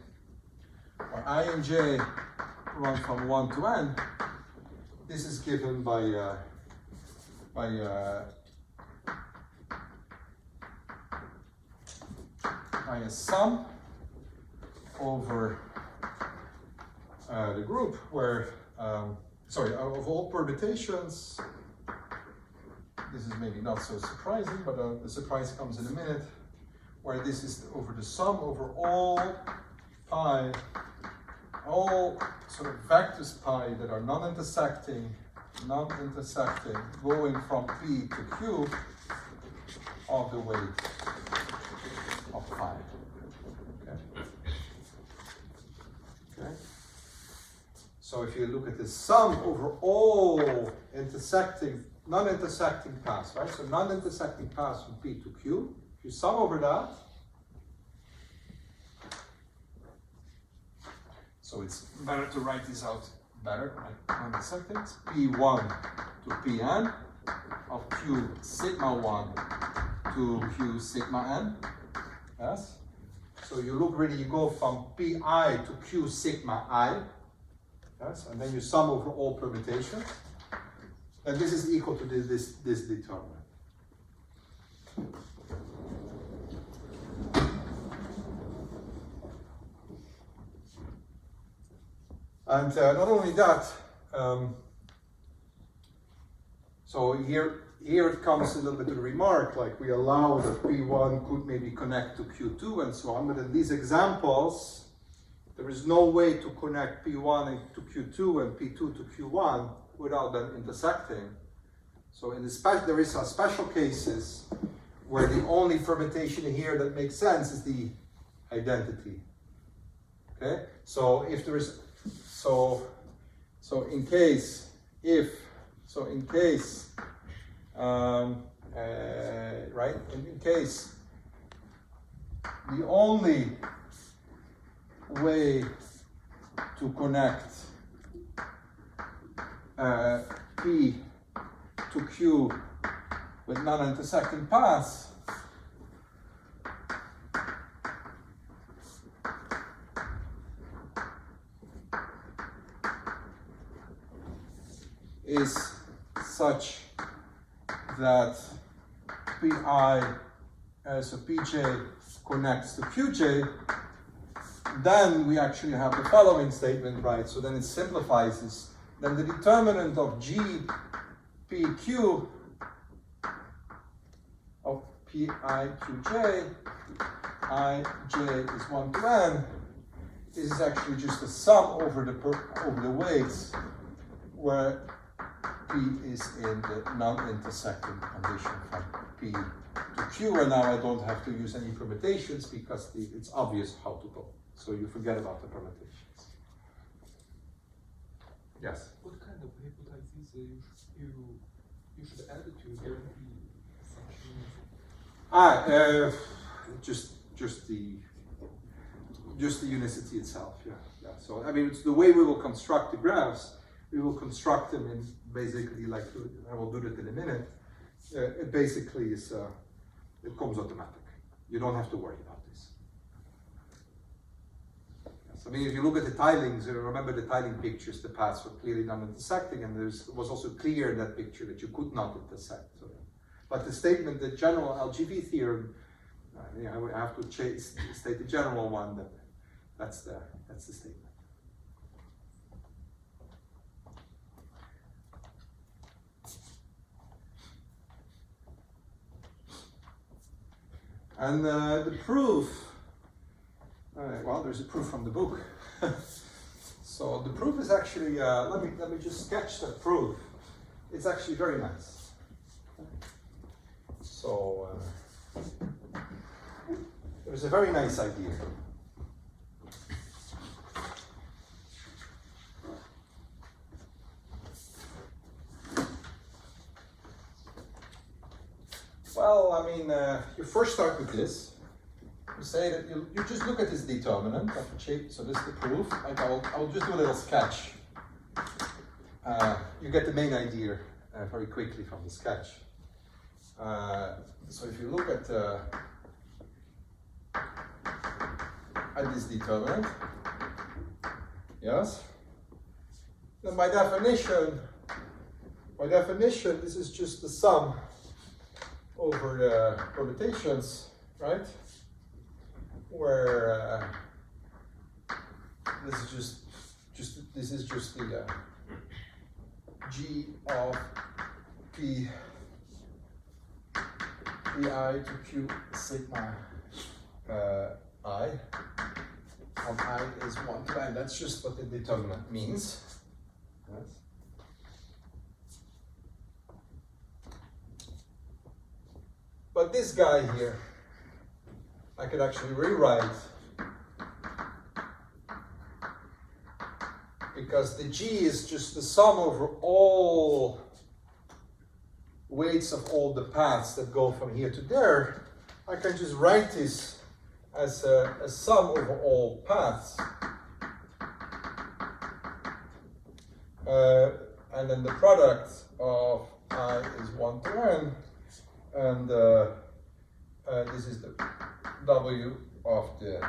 or I and j run from 1 to n, this is given by a sum over the group where, of all permutations. This is maybe not so surprising, but the surprise comes in a minute, where this is over the sum over all pi, all sort of vectors pi that are non-intersecting, going from P to Q of the weight of pi. Okay. So if you look at the sum over all non-intersecting paths, right? So non-intersecting paths from P to Q, if you sum over that, so it's better to write this out better, like non-intersecting, P1 to Pn of Q sigma 1 to Q sigma n, yes? So you go from Pi to Q sigma I, yes? And then you sum over all permutations, and this is equal to this determinant. And not only that, so here it comes a little bit to the remark, like we allow that P1 could maybe connect to Q2 and so on, but in these examples, there is no way to connect P1 to Q2 and P2 to Q1 without them intersecting. So in there is special cases where the only fermentation here that makes sense is the identity. Okay, so if there is, so So in case right, in case the only way to connect P to Q with non-intersecting paths is such that Pi, so Pj connects to Qj, then we actually have the following statement, right? So then it simplifies this. Then the determinant of G PQ of Pi Qj, Ij is 1 to n. This is actually just a sum over the weights where P is in the non-intersecting condition from P to Q, and now I don't have to use any permutations because it's obvious how to go. So you forget about the permutations. Yes? What kind of hypothesis you should add to guarantee such just the unicity itself. Yeah. So I mean, it's the way we will construct the graphs. We will construct them in basically like, I will do that in a minute. It basically is, it comes automatic. You don't have to worry about this. Yes, I mean, if you look at the tilings, remember the tiling pictures, the paths were clearly non-intersecting, and it was also clear in that picture that you could not intersect. So, but the statement, the general LGV theorem, I have to state the general one, that's the statement. And the proof, well, there's a proof from the book. So the proof is actually, let me just sketch the proof. It's actually very nice. So there's a very nice idea. Well, I mean, you first start with this. You say that you just look at this determinant of the shape. So this is the proof. Like I'll just do a little sketch. You get the main idea very quickly from the sketch. So if you look at this determinant, yes, then by definition, this is just the sum over the permutations, right? Where this is just the G of Pi to Q sigma I, from I is 1 to n. That's just what the determinant means. Yes. But this guy here, I could actually rewrite, because the G is just the sum over all weights of all the paths that go from here to there. I can just write this as a sum over all paths. And then the product of I is 1 to n. And this is the W of the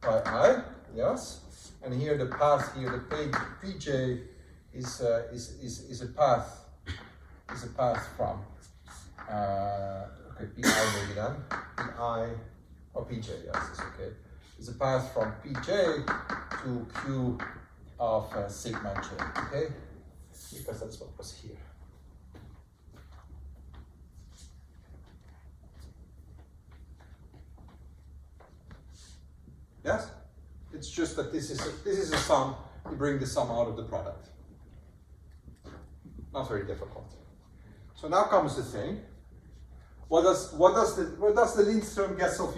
pi I, yes. And here the path here, the Pj is a path from okay, Pi maybe then Pi or Pj, yes, it's okay. It's a path from Pj to Q of sigma j, okay? Because that's what was here. Yes? It's just that this is a sum. You bring the sum out of the product. Not very difficult. So now comes the thing. What does the Lindström-Gesell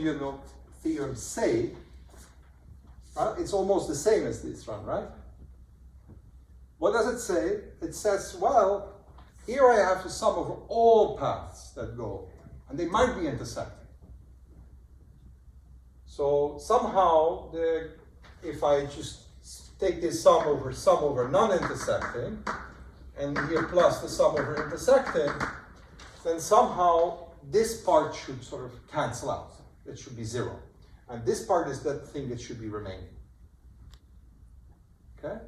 theorem say? Right? It's almost the same as this one, right? What does it say? It says, well, here I have to sum over all paths that go, and they might be intersecting. So somehow, if I just take this sum over non-intersecting, and here plus the sum over intersecting, then somehow this part should sort of cancel out. It should be 0. And this part is that thing that should be remaining. Okay?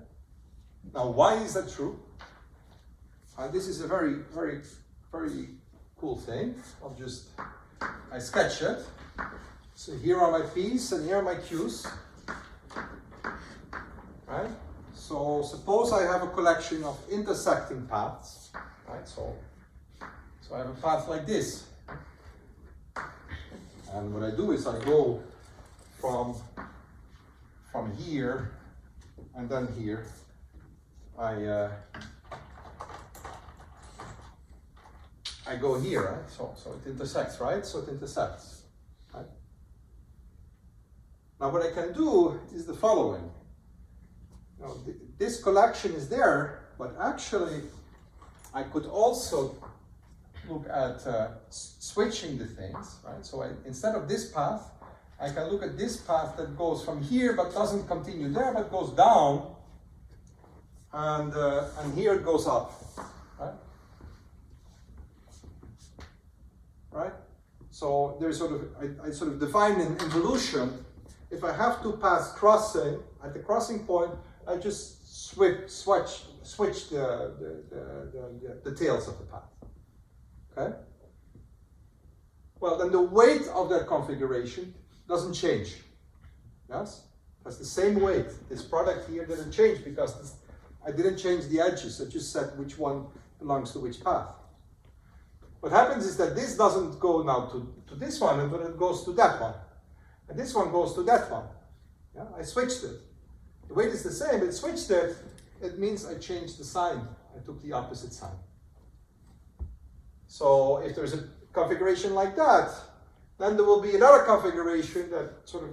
Now, why is that true? This is a very, very, very cool thing. I sketch it. So here are my P's and here are my Q's. Right? So suppose I have a collection of intersecting paths. Right? So I have a path like this. And what I do is I go from here and then here. I go here, right? So it intersects, right? So it intersects, right? Now what I can do is the following. Now, this collection is there, but actually I could also look at switching the things, right? So instead of this path, I can look at this path that goes from here but doesn't continue there, but goes down, and here it goes up, right? Right? So there's I sort of define an involution. If I have two paths crossing, at the crossing point, I just switch the tails of the path. Okay? Well, then the weight of that configuration doesn't change. Yes? That's the same weight. This product here didn't change because I didn't change the edges. I just said which one belongs to which path. What happens is that this doesn't go now to this one, but it goes to that one. And this one goes to that one. Yeah? I switched it. The weight is the same, but switched it. It means I changed the sign. I took the opposite sign. So if there's a configuration like that, then there will be another configuration that sort of,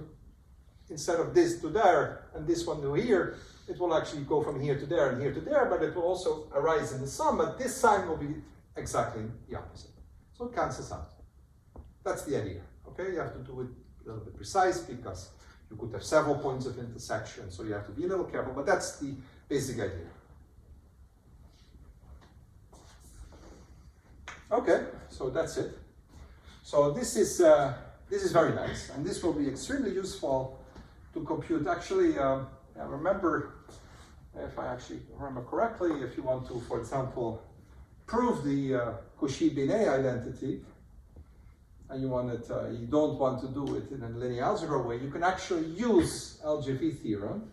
instead of this to there and this one to here, it will actually go from here to there and here to there, but it will also arise in the sum, but this sign will be exactly the opposite. So it cancels out. That's the idea. Okay, you have to do it a little bit precise because you could have several points of intersection, so you have to be a little careful, but that's the basic idea. Okay, so that's it. So this is very nice, and this will be extremely useful to compute. Actually, remember, if I actually remember correctly, if you want to, for example, prove the Cauchy-Binet identity, and you don't want to do it in a linear algebra way, you can actually use LGV theorem.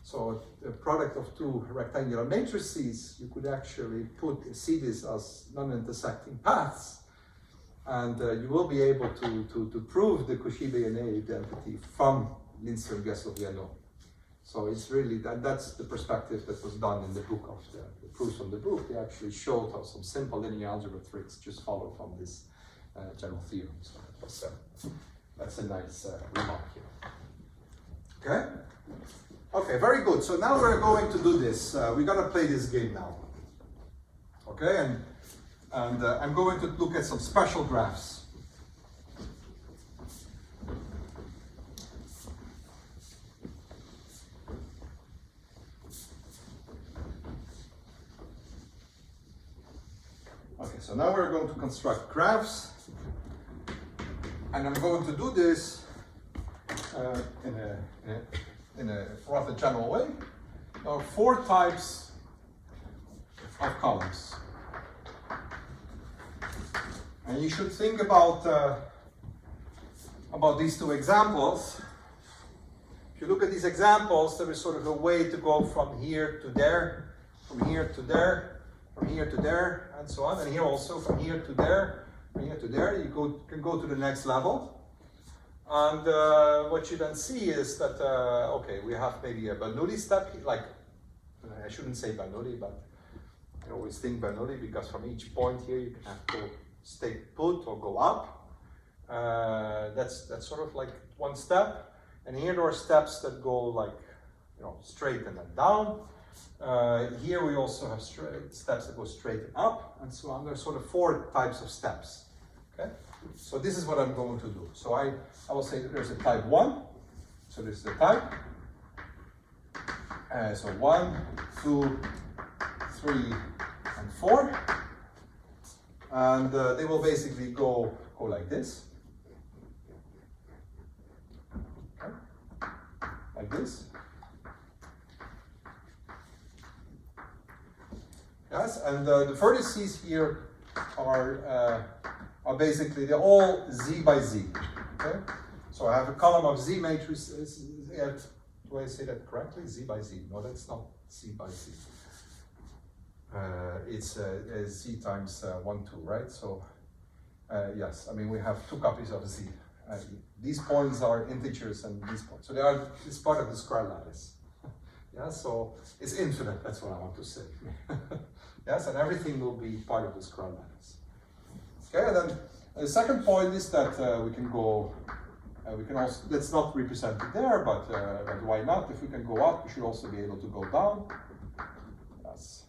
So the product of two rectangular matrices, you could actually see this as non-intersecting paths, and you will be able to prove the Cauchy-Binet identity from Lindström-Gessler-Vienot. So it's really, that's the perspective that was done in the book of the proofs from the book. They actually showed how some simple linear algebra tricks just follow from this general theorem. So that's a nice remark here. Okay? Okay, very good. So now we're going to do this. We're going to play this game now. Okay, and I'm going to look at some special graphs. Okay, so now we're going to construct graphs, and I'm going to do this in a rather general way. There are 4 types of columns, and you should think about these 2 examples. If you look at these examples, there is sort of a way to go from here to there, from here to there, from here to there, and so on. And here also from here to there, from here to there, you can go to the next level. And what you then see is that, okay, we have maybe a Bernoulli step, like, I shouldn't say Bernoulli, but I always think Bernoulli because from each point here you can have to stay put or go up. That's sort of like one step. And here there are steps that go like, straight and then down. Here we also have straight steps that go straight up and so on. There's sort of 4 types of steps. Okay? So this is what I'm going to do. So I will say that there's a type 1. So this is the type. So 1, 2, 3, and 4. And they will basically go like this. Okay? Like this. Yes, and the vertices here are basically, they're all z by z. Okay? So I have a column of z matrices. Do I say that correctly? Z by z. No, that's not z by z. It's z times 1, 2, right? So yes, I mean we have 2 copies of z. These points are integers and these points. So it's part of the square lattice. Yeah, so it's infinite, that's what I want to say. Yes, and everything will be part of the square lattice. Okay, and then the second point is that we can go, we can also, that's not represented there, but why not? If we can go up, we should also be able to go down. Yes.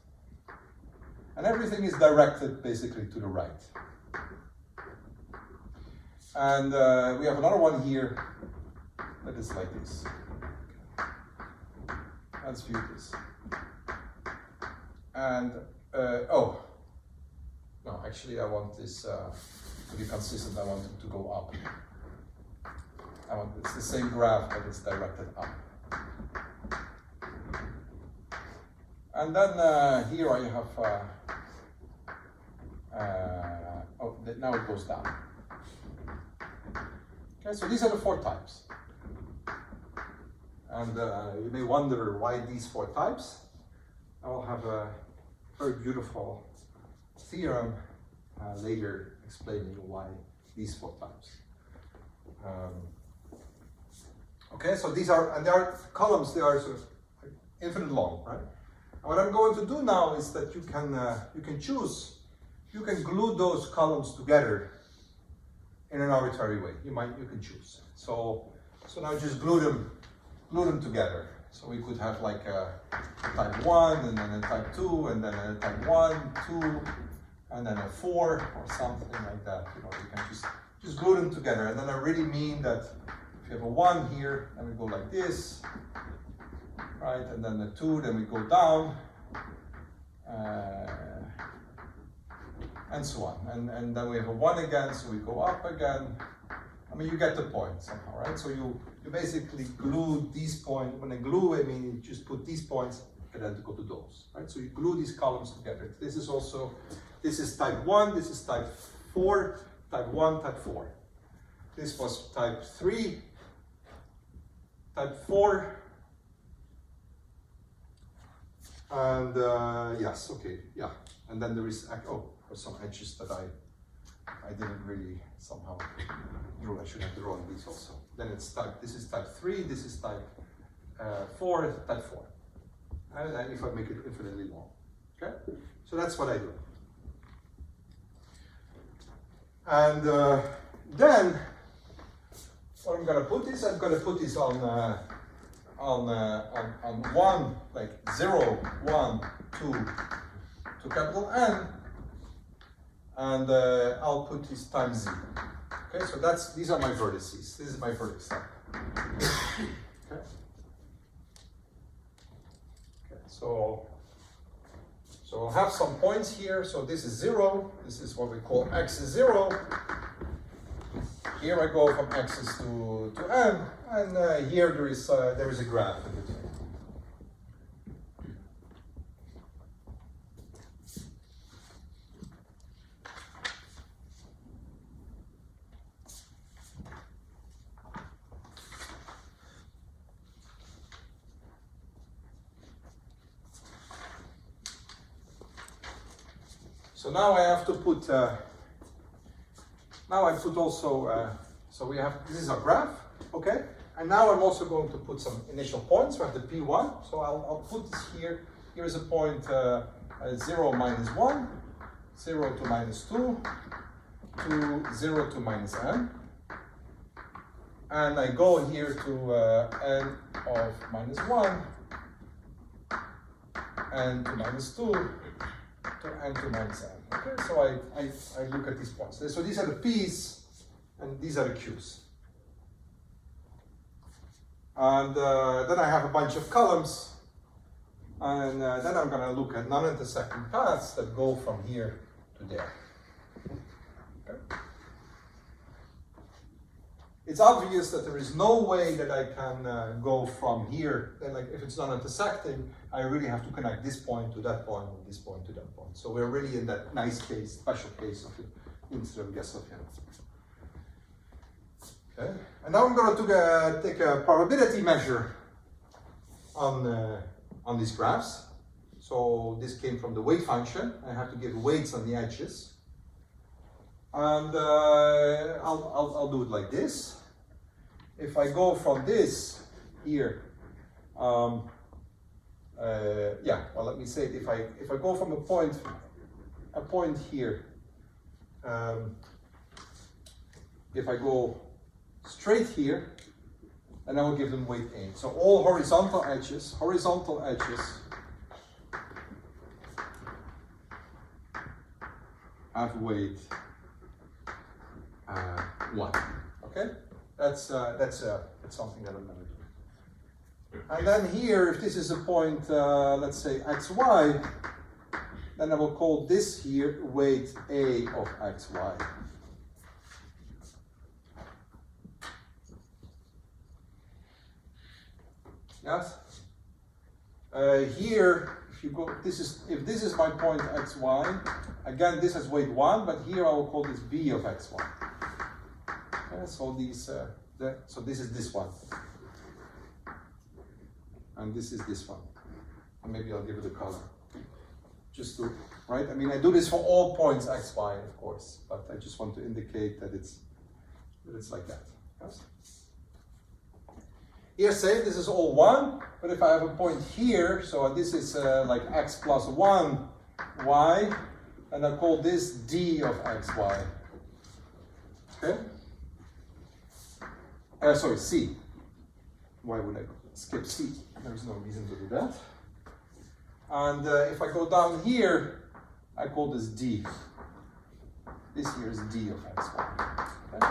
And everything is directed basically to the right. And we have another one here that is like this. Let's view this. And, oh, no, actually I want this to be consistent, I want it to go up. It's the same graph, but it's directed up. And then here I have, now it goes down. Okay, so these are the 4 types. And you may wonder why these 4 types. I will have a very beautiful theorem later explaining why these 4 types. Okay, so these are, and there are columns, they are sort of infinite long, right? And what I'm going to do now is that you can choose, you can glue those columns together in an arbitrary way. You can choose. So now just glue them together. So we could have like a type 1, and then a type 2, and then a type 1, 2, and then a 4, or something like that. You know, you can just glue them together. And then I really mean that if you have a 1 here, then we go like this, right? And then a 2, then we go down, and so on. And then we have a 1 again, so we go up again. I mean, you get the point somehow, right? So you basically glue these points. When I glue, I mean, you just put these points and then go to those, right? So you glue these columns together. This is type 1, this is type 4, type 1, type 4. This was type 3, type 4, and yes, okay, yeah. And then there is, oh, there's some edges that I didn't really somehow draw. I should have drawn these also. Then it's this is type 3, this is type 4, type 4. And if I make it infinitely long. Okay? So that's what I do. And then what I'm going to put is, I'm going to put this on 1, like 0, 1, 2, to capital N. And I'll put this times z. Okay, so these are my vertices. This is my vertex type. Okay. Okay, so I'll have some points here. So this is 0. This is what we call x is 0. Here I go from x's to n, and here there is a graph in between. So now I have to put, now I put also, so we have, this is our graph, okay? And now I'm also going to put some initial points. We have the P1, so I'll put this here. Here's a point 0 minus 1, 0 to minus 2, to 0 to minus n. And I go here to n of minus 1, n to minus 2 to n to minus n. Okay, so I look at these points. So these are the p's and these are the q's. And then I have a bunch of columns, and then I'm going to look at non-intersecting paths that go from here to there. Okay. It's obvious that there is no way that I can go from here. Then, like, if it's non-intersecting, I really have to connect this point to that point, and this point to that point. So we're really in that nice case, special case of the Lindström-Gessow-Field. Okay, and now I'm going to take a probability measure on these graphs. So this came from the weight function. I have to give weights on the edges. And I'll do it like this. If I go from this here, well, let me say it. If I go from a point here, if I go straight here, and I will give them weight A. So all horizontal edges have weight 1. Okay, that's something that I'm going to do. And then here, if this is a point, let's say xy, then I will call this here weight A of xy. Yes. Here, if this is my point xy, again this has weight 1, but here I will call this b of xy. Okay, so so this is this one, and this is this one. And maybe I'll give it a color, just to right. I mean, I do this for all points xy, of course, but I just want to indicate that it's like that. Yes? Here, say this is all 1, but if I have a point here, so this is like x plus 1 y, and I call this d of xy. Okay? Sorry, c. Why would I skip c? There's no reason to do that. And if I go down here, I call this d. This here is d of xy. Okay?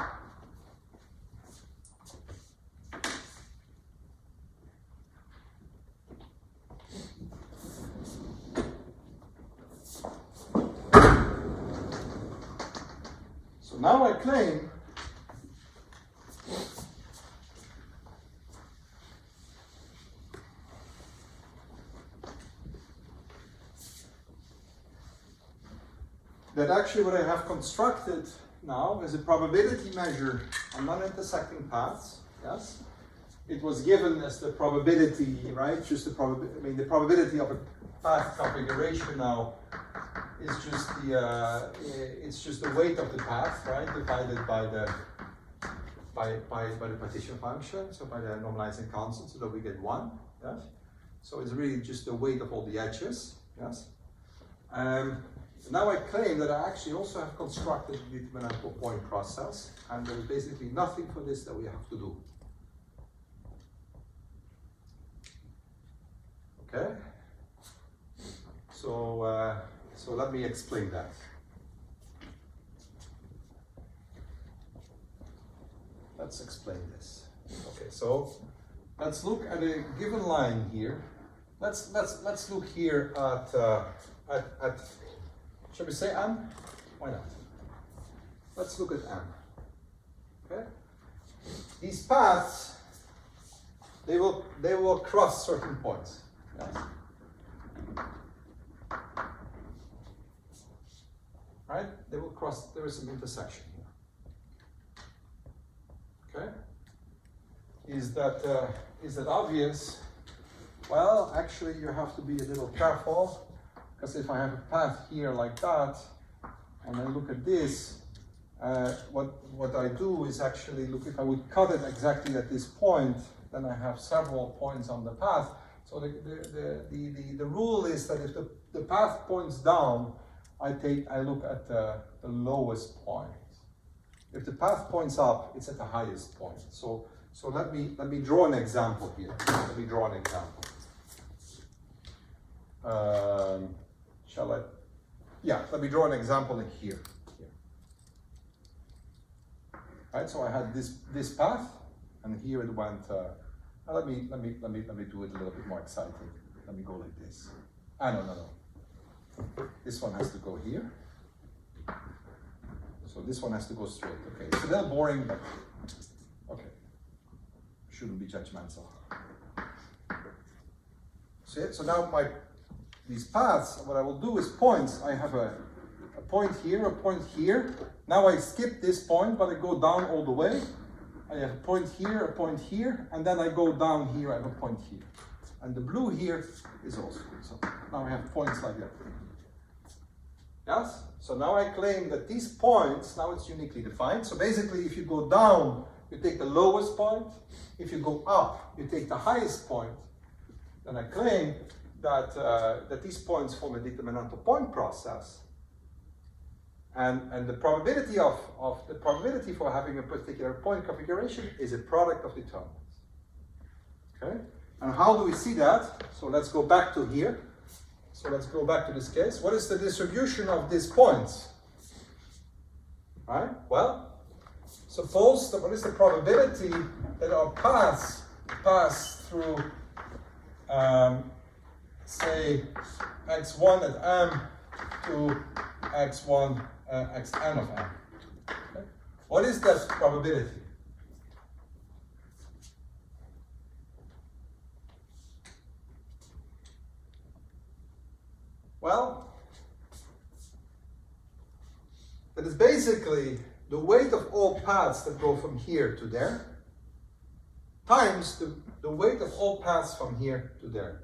Now I claim that actually what I have constructed now is a probability measure on non-intersecting paths. Yes, it was given as the probability, right? Just the probability. I mean, the probability of a path configuration now is just it's just the weight of the path, right, divided by the partition function, so by the normalizing constant, so that we get 1. Yes. So it's really just the weight of all the edges. Yes. Now I claim that I actually also have constructed the determinantal point process, and there is basically nothing for this that we have to do. Okay. So let me explain that. Let's explain this. Okay, so let's look at a given line here. Let's look here at shall we say M? Why not? Let's look at M. Okay. These paths, they will cross certain points. Yes. Right? They will cross, there is some intersection here. Okay? Is that obvious? Well, actually you have to be a little careful, because if I have a path here like that, and I look at this, what I do is actually look, if I would cut it exactly at this point, then I have several points on the path. So the rule is that if the path points down, I look at the lowest point. If the path points up, it's at the highest point. So let me draw an example here. Let me draw an example. shall I? Yeah, let me draw an example in here. Right, so I had this path, and here it went. Let me do it a little bit more exciting. Let me go like this. No. This one has to go here. So this one has to go straight. Okay, it's a little boring, but okay. Shouldn't be judgmental. So now these paths, what I will do is points. I have a point here, a point here. Now I skip this point, but I go down all the way. I have a point here, and then I go down here, I have a point here. And the blue here is also. So now I have points like that. Yes? So now I claim that these points, now it's uniquely defined. So basically, if you go down, you take the lowest point. If you go up, you take the highest point. Then I claim that, that these points form a determinantal point process. And the probability the probability for having a particular point configuration is a product of determinants. Okay? And how do we see that? So let's go back to here. So let's go back to this case. What is the distribution of these points? Right? Well, suppose that what is the probability that our paths pass through, say, x1 at m to x1 xn of m. Okay. What is that probability? Well, that is basically the weight of all paths that go from here to there times the weight of all paths from here to there.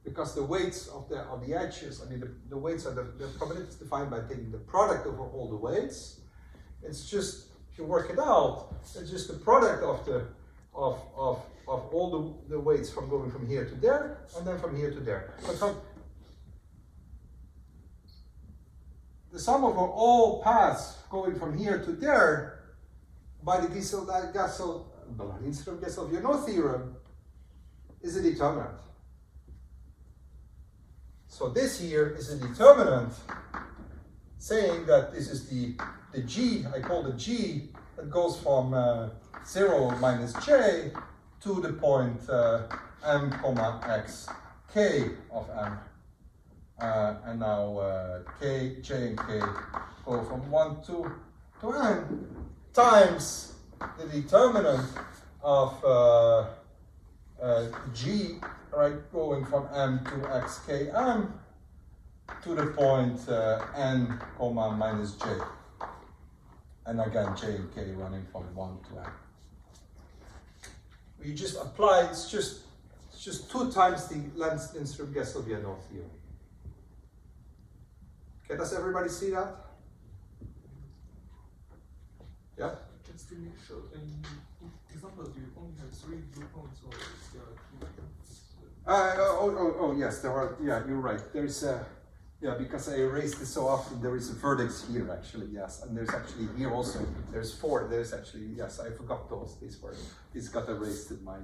Because the weights of the edges, I mean the weights are the probability is defined by taking the product over all the weights. It's just, if you work it out, it's just the product of all the weights from going from here to there and then from here to there. But from the sum of all paths going from here to there by the Lindström-Gesell-Viernot theorem is a determinant. So this here is a determinant saying that this is the g, I call the g, that goes from 0 minus j to the point m comma x k of m. And now k, j and k go from 1 to n times the determinant of g, right, going from m to xkm to the point n comma minus j. And again, j and k running from 1 to n. You just apply, it's just 2 times the Lindström-Gesell-Viernot theorem. Okay, does everybody see that? Yeah? Just to make sure, in example, do you only have 3 blue points or there are 2? Yes, there are. Yeah, you're right. There's because I erased it so often. There is a vertex here actually. Yes, and there's actually here also. There's 4. There's actually yes. I forgot those. These got erased in my.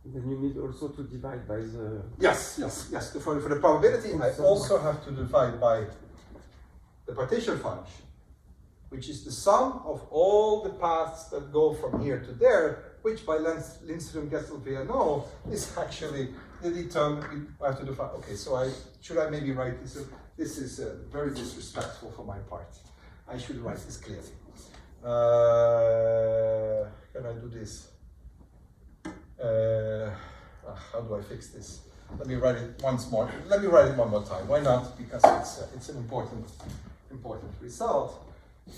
Then you need also to divide by the. Yes. For the probability, I also have to divide by the partition function, which is the sum of all the paths that go from here to there, which by Lindström-Gesell-Viernot is actually the determinant we have to define. Okay, so should I maybe write this? This is very disrespectful for my part. I should write this clearly. Can I do this? How do I fix this? Let me write it once more. Let me write it one more time. Why not? Because it's an important result.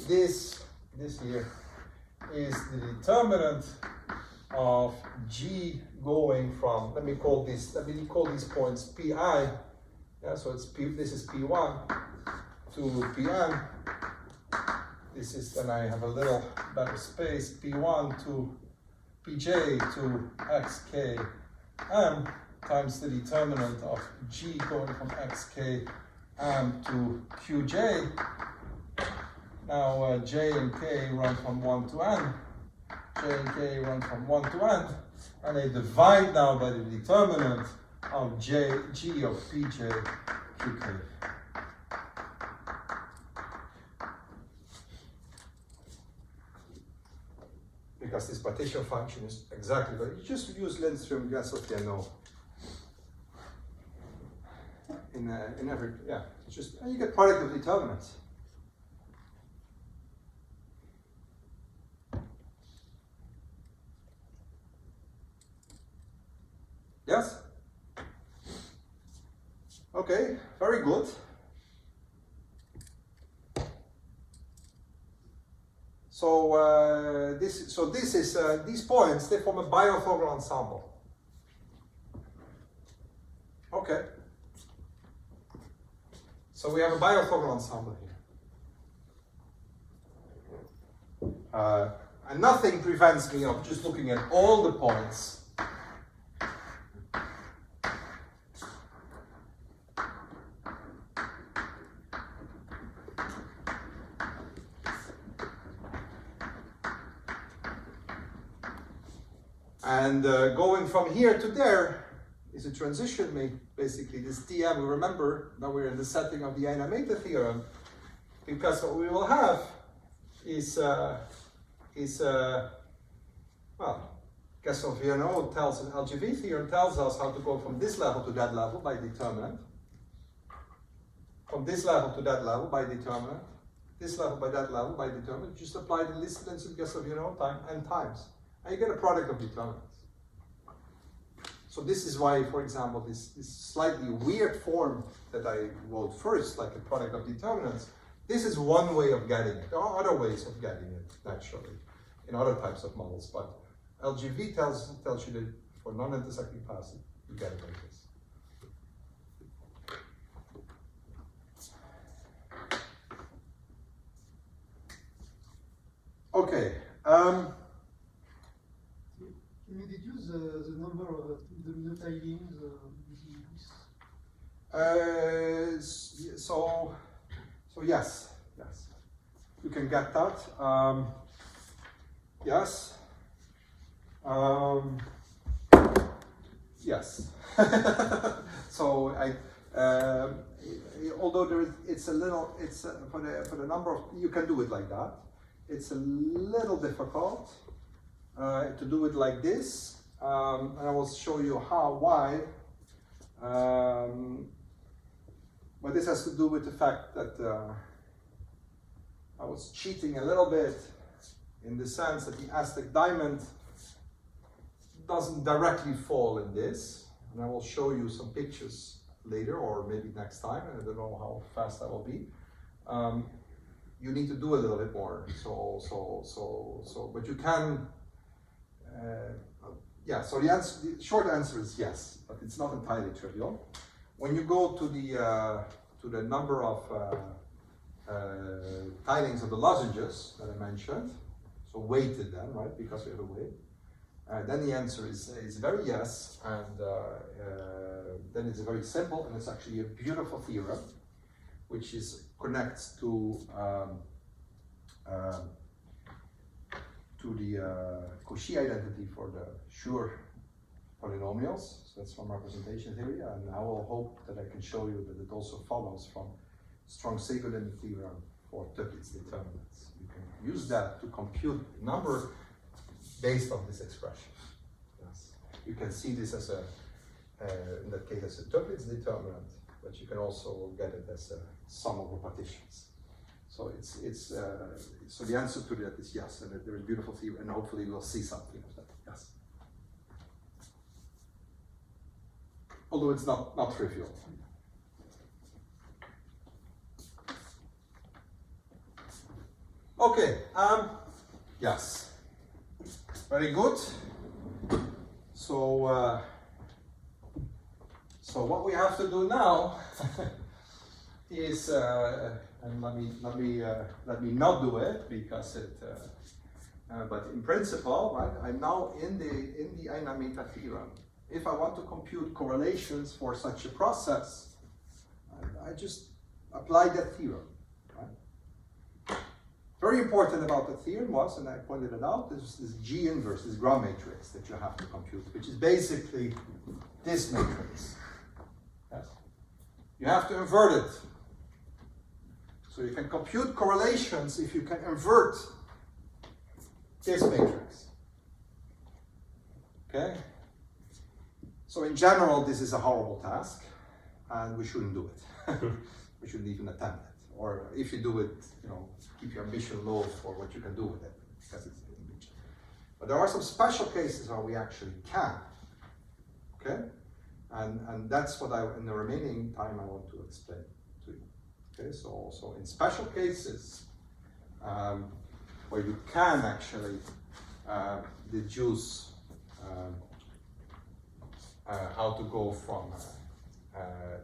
This here is the determinant of g going from, let me call these points pi. Yeah, so it's p, this is p1 to pn. This is, then I have a little better space, p1 to pj to xkm times the determinant of g going from xkm to qj. Now j and k run from 1 to n, j and k run from 1 to n, and I divide now by the determinant of G of Pj Qk. Because this partition function is exactly what you just use Lindström, Gasol-Piano in every, yeah, it's just, and you get product of determinants. Yes? Okay, very good. So this is these points, they form a biorthogonal ensemble. Okay. So we have a biorthogonal ensemble here. And nothing prevents me of just looking at all the points. And going from here to there is a transition made, basically this Tm. We remember that we're in the setting of the Einameta theorem, because what we will have is well, Gasol-Viernot tells an LGV theorem tells us how to go from this level to that level by determinant, from this level to that level by determinant, this level by that level by determinant. Just apply the distance of Gasol-Viernot time n times, and you get a product of determinants. So this is why, for example, this slightly weird form that I wrote first, like a product of determinants, this is one way of getting it. There are other ways of getting it, naturally, in other types of models, but LGV tells you that for non-intersecting paths, you get it like this. Okay. Can you deduce the number of the tilings using this? So yes, you can get that. Yes. Yes. So although it's for the number of, you can do it like that. It's a little difficult to do it like this, and I will show you why. But this has to do with the fact that I was cheating a little bit in the sense that the Aztec Diamond doesn't directly fall in this, and I will show you some pictures later or maybe next time, and I don't know how fast that will be. You need to do a little bit more, but you can. Yeah, so the short answer is yes, but it's not entirely trivial. When you go to the number of tilings of the lozenges that I mentioned, so weighted then, right, because we have a weight, then the answer is very yes, and then it's very simple, and it's actually a beautiful theorem, which connects to the Cauchy identity for the Schur polynomials. So that's from representation theory, and I will hope that I can show you that it also follows from Strong-Seguelin theorem for Duits determinants. You can use that to compute number based on this expression. Yes. You can see this as in that case, as a Duits determinant, but you can also get it as a sum over partitions. So so the answer to that is yes, and there is beautiful theory, and hopefully we'll see something of that. Yes. Although it's not trivial. Okay. Yes. Very good. So what we have to do now is, and let me not do it because but in principle, right? I'm now in the Einameta theorem. If I want to compute correlations for such a process, I just apply that theorem, right? Very important about the theorem was, and I pointed it out, is this G inverse, this ground matrix that you have to compute, which is basically this matrix. Yes? You have to invert it. So you can compute correlations if you can invert this matrix. Okay? So in general, this is a horrible task, and we shouldn't do it. We shouldn't even attempt it. Or if you do it, keep your ambition low for what you can do with it, because it's ambition. But there are some special cases where we actually can. Okay? And that's what in the remaining time I want to explain to you. Okay, so in special cases where you can actually deduce how to go from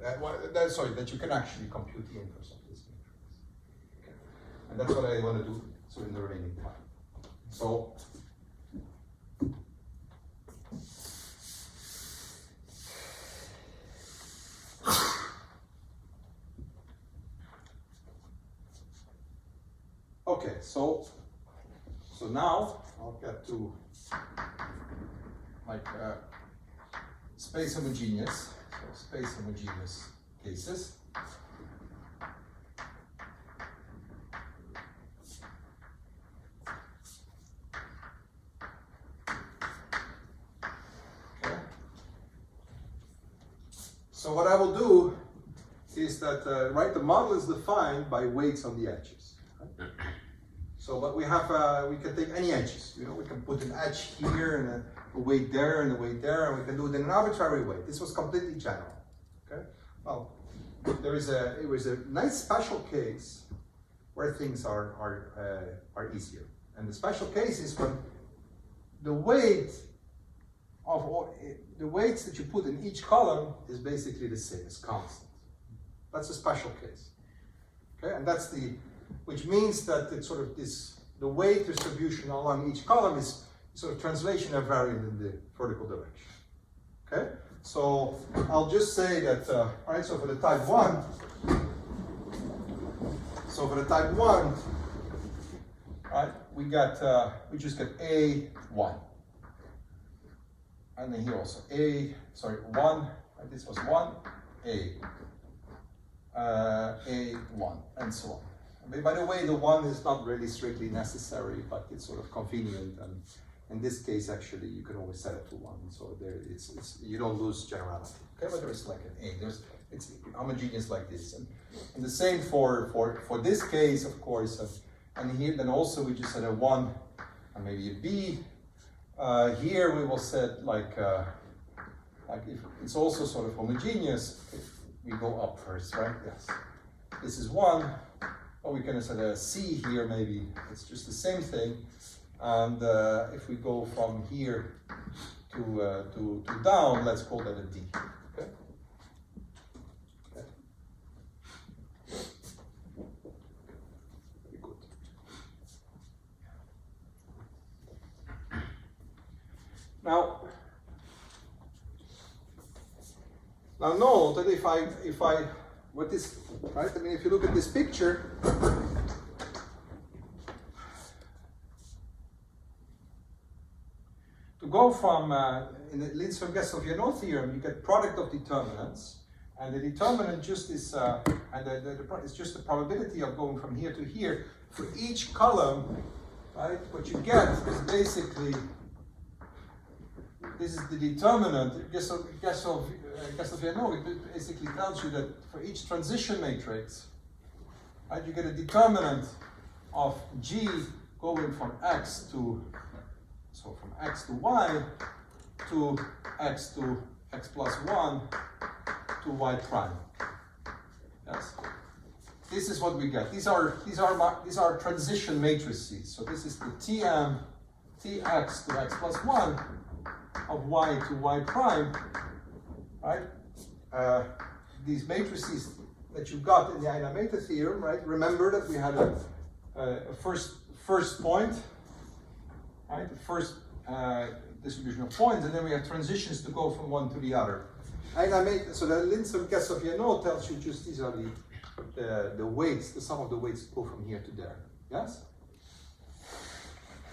that you can actually compute the inverse of this matrix. Okay. And that's what I want to do in the remaining time. So okay, so now I'll get to space homogeneous. So space homogeneous cases. Okay. So what I will do is that the model is defined by weights on the edges. Right? So, but we have we can take any edges. We can put an edge here and a weight there and a weight there, and we can do it in an arbitrary way. This was completely general. Okay. Well, it was a nice special case where things are easier, and the special case is when the weight of the weights that you put in each column is basically the same, it's constant. That's a special case. Okay, and that's which means that it's sort of the weight distribution along each column is sort of translation invariant in the vertical direction. Okay, so I'll just say that, all right, so for the type 1, right, we just get A1. And then here also 1, right, this was 1, A1, and so on. By the way, the 1 is not really strictly necessary, but it's sort of convenient, and in this case, actually, you can always set it to 1, so there you don't lose generality. Okay, but there's like an A. It's homogeneous like this, and the same for this case, of course. And here, then also we just set a 1 and maybe a B. Here we will set like if it's also sort of homogeneous. If we go up first, right? Yes. This is 1. Or we can set a C here, maybe it's just the same thing. And if we go from here to down, let's call that a D. Okay. Okay. Very good. Now note that if I what is right? I mean, if you look at this picture, to go from in the Linz-Gesell-Viennot theorem, you get product of determinants, and the determinant just is it's just the probability of going from here to here for each column. Right? What you get is basically this is the determinant. Gesell-Viennot basically tells you that for each transition matrix, right, you get a determinant of G going from X to X to Y to X plus 1 to Y prime. Yes, this is what we get. These are transition matrices. So this is the Tm Tx to X plus 1 of Y to Y prime. Right? These matrices that you got in the Einameta theorem, right? Remember that we had a first point, right? The first distribution of points, and then we have transitions to go from one to the other. So the Linz-Gesell-Viennot tells you just these are the weights, the sum of the weights go from here to there. Yes?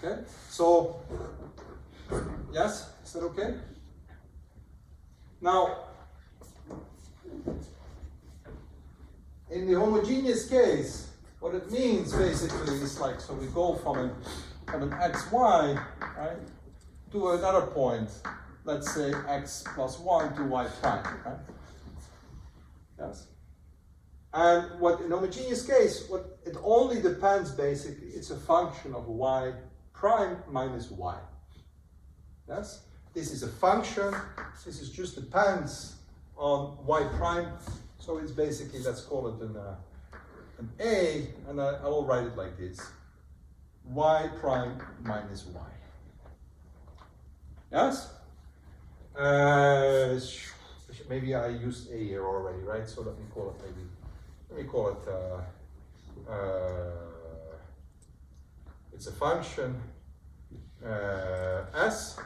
Okay, so yes, is that okay? Now, in the homogeneous case, what it means basically is like, so we go from an xy, right, to another point, let's say x plus 1 to y prime, right? Yes. And what in homogeneous case, what it only depends basically, it's a function of y prime minus y. Yes? This is a function, this is just depends on y prime, so it's basically, let's call it an a, and I will write it like this, y prime minus y. Yes? Maybe I used a here already, right? So let me call it maybe, let me call it, it's a function s,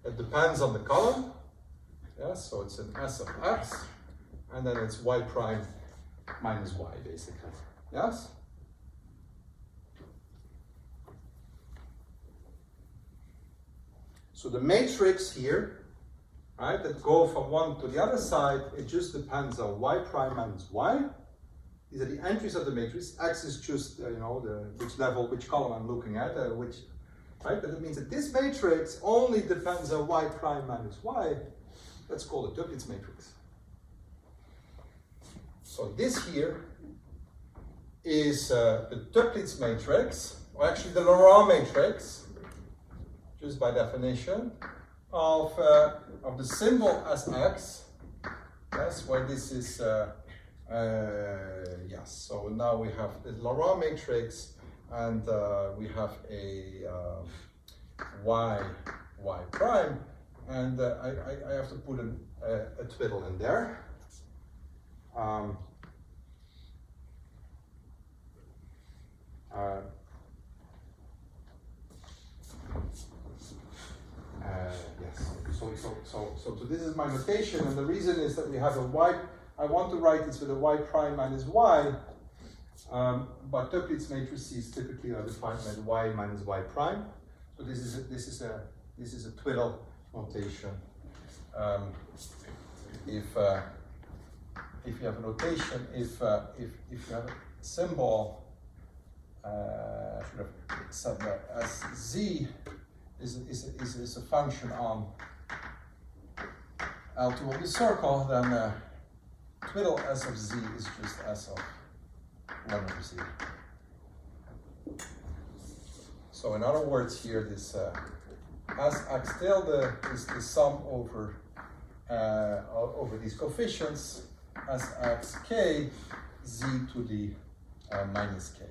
it depends on the column, yes, so it's an s of x, and then it's y prime minus y basically, yes? So the matrix here, right, that go from one to the other side, it just depends on y prime minus y. These are the entries of the matrix. X is just, you know, which level, which column I'm looking at, right? But it means that this matrix only depends on y prime minus y. Let's call it Duits matrix. So this here is the Duits matrix, or actually the Lauréat matrix, just by definition, of the symbol as x. Yes, where this is. Yes, so now we have the Lauréat matrix, and we have a y prime, and I have to put a twiddle in there. Yes, so this is my notation, and the reason is that we have a y. I want to write this with a y prime minus y, but Duits matrices typically are defined by y minus y prime. So this is a twiddle notation. If you have a notation, if you have a symbol, should have said that as z is a function on L2 of the circle, then twiddle s of z is just s of 1 over z. So in other words here, this as x tilde is the sum over these coefficients as x k z to the minus k.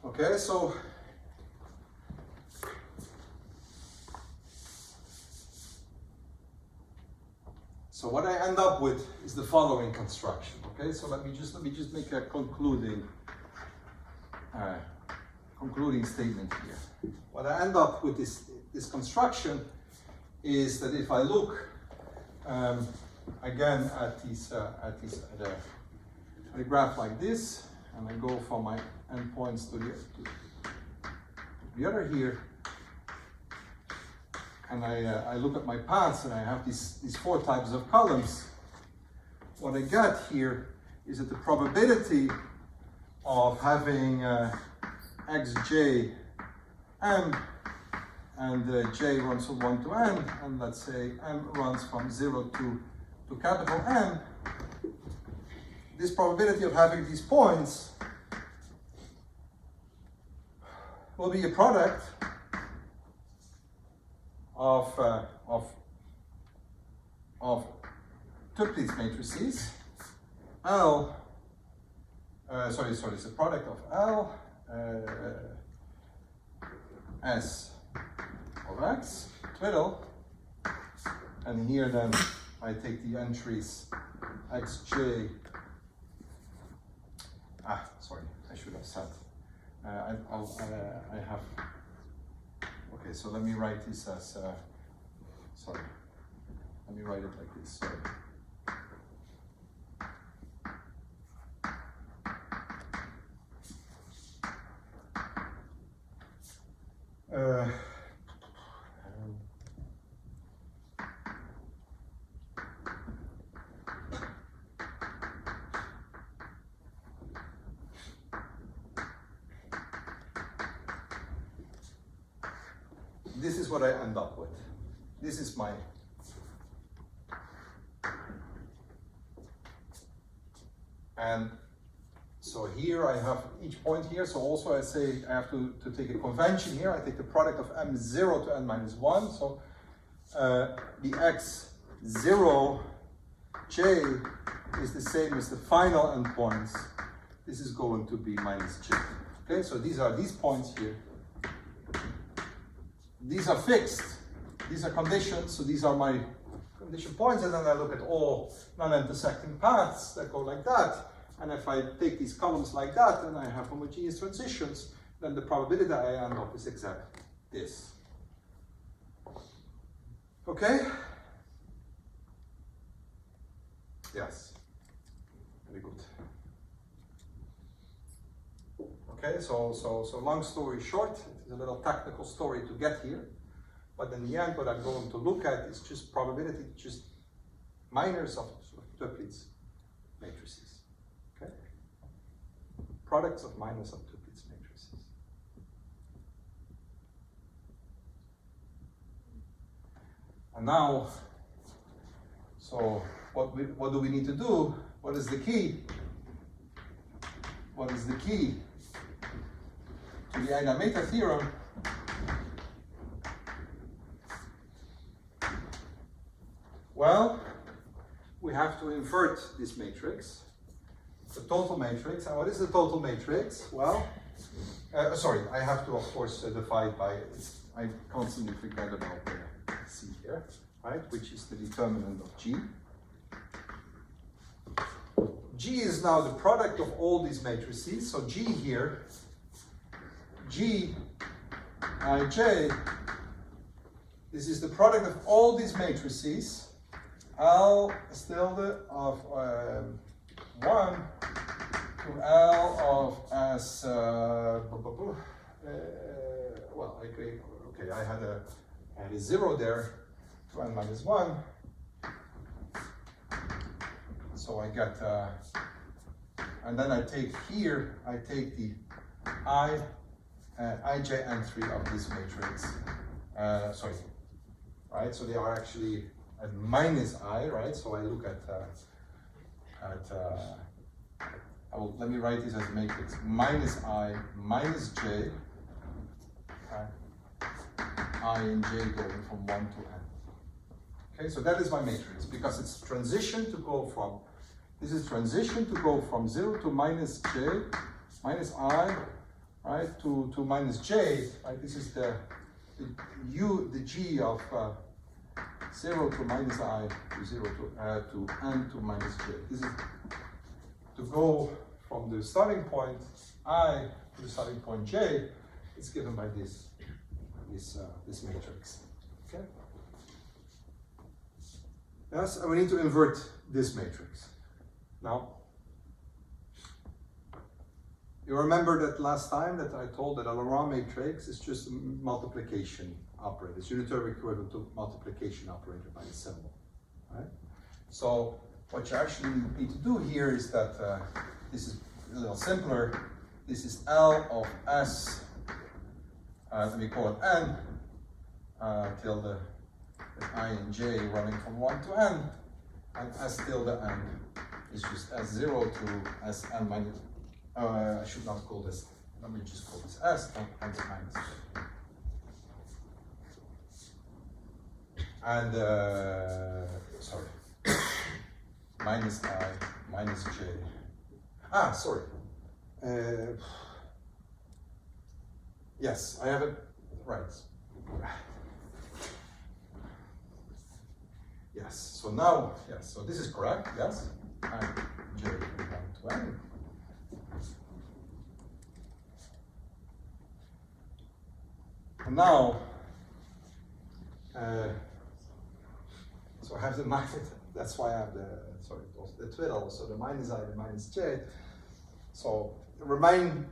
Okay, so what I end up with is the following construction. Okay, so let me just make a concluding statement here. What I end up with this construction is that if I look again at a graph like this, and I go from my endpoints to the other here, and I look at my paths, and I have these 4 types of columns. what I got here is that the probability of having xj m, and j runs from 1 to n, and let's say m runs from 0 to capital M, this probability of having these points will be a product of Duits matrices L. Sorry, it's a product of L S of X twiddle, and here then I take the entries xj. Sorry, I should have said. I have. Okay, so let me write this as. Sorry. Let me write it like this. Sorry. This is what I end up with. This is my and so here I have each point here. So also I say I have to take a convention here. I take the product of m0 to n minus 1. So the x0 j is the same as the final endpoints. This is going to be minus j. Okay, so these are these points here. These are fixed, these are conditions, so these are my condition points, and then I look at all non-intersecting paths that go like that, and if I take these columns like that, and I have homogeneous transitions, then the probability that I end up is exactly this. Okay? Yes. Very good. Okay, so long story short, it's a little technical story to get here, but in the end, what I'm going to look at is just probability, just minors of Duits matrices. Okay, products of minors of Duits matrices. And now, so what do we need to do? What is the key? What is the key to the Einar-Meta theorem? Well, we have to invert this matrix, the total matrix. And what is the total matrix? Well, sorry, I have to, of course, divide by, I constantly forget about the C here, right, which is the determinant of G. G is now the product of all these matrices, so G here, G ij, this is the product of all these matrices, L tilde of 1 to L of S, well, okay, I had a 0 there, to n minus 1, so I get, and then I take here, I take the ij entry of this matrix, sorry, right, so they are actually at minus I, right, so I look at let me write this as a matrix, minus I, minus j, I and j going from 1 to n. Okay, so that is my matrix, because it's transition to go from, this is transition to go from 0 to minus j, minus I, right, to minus j, right, this is the g of 0 to minus I to 0 to n to minus j. This is to go from the starting point I to the starting point j. It's given by this matrix. Okay. Yes, and we need to invert this matrix. Now, you remember that last time that I told that a Lauréat matrix is just a multiplication operator. It's unitary equivalent to multiplication operator by a symbol, right? So what you actually need to do here is that this is a little simpler. This is L of S, let me call it N, till the I and J running from 1 to N, and S tilde N is just S0 to Sn minus, I should not call this, let me just call this S, and minus J. And, sorry, minus I, minus J. Ah, sorry. Yes, I have it right. Yes, so now, yes, so this is correct, yes. And J from 1 to N. And now, so I have the minus, that's why I have the twiddle, so the minus I, the minus J. So remind,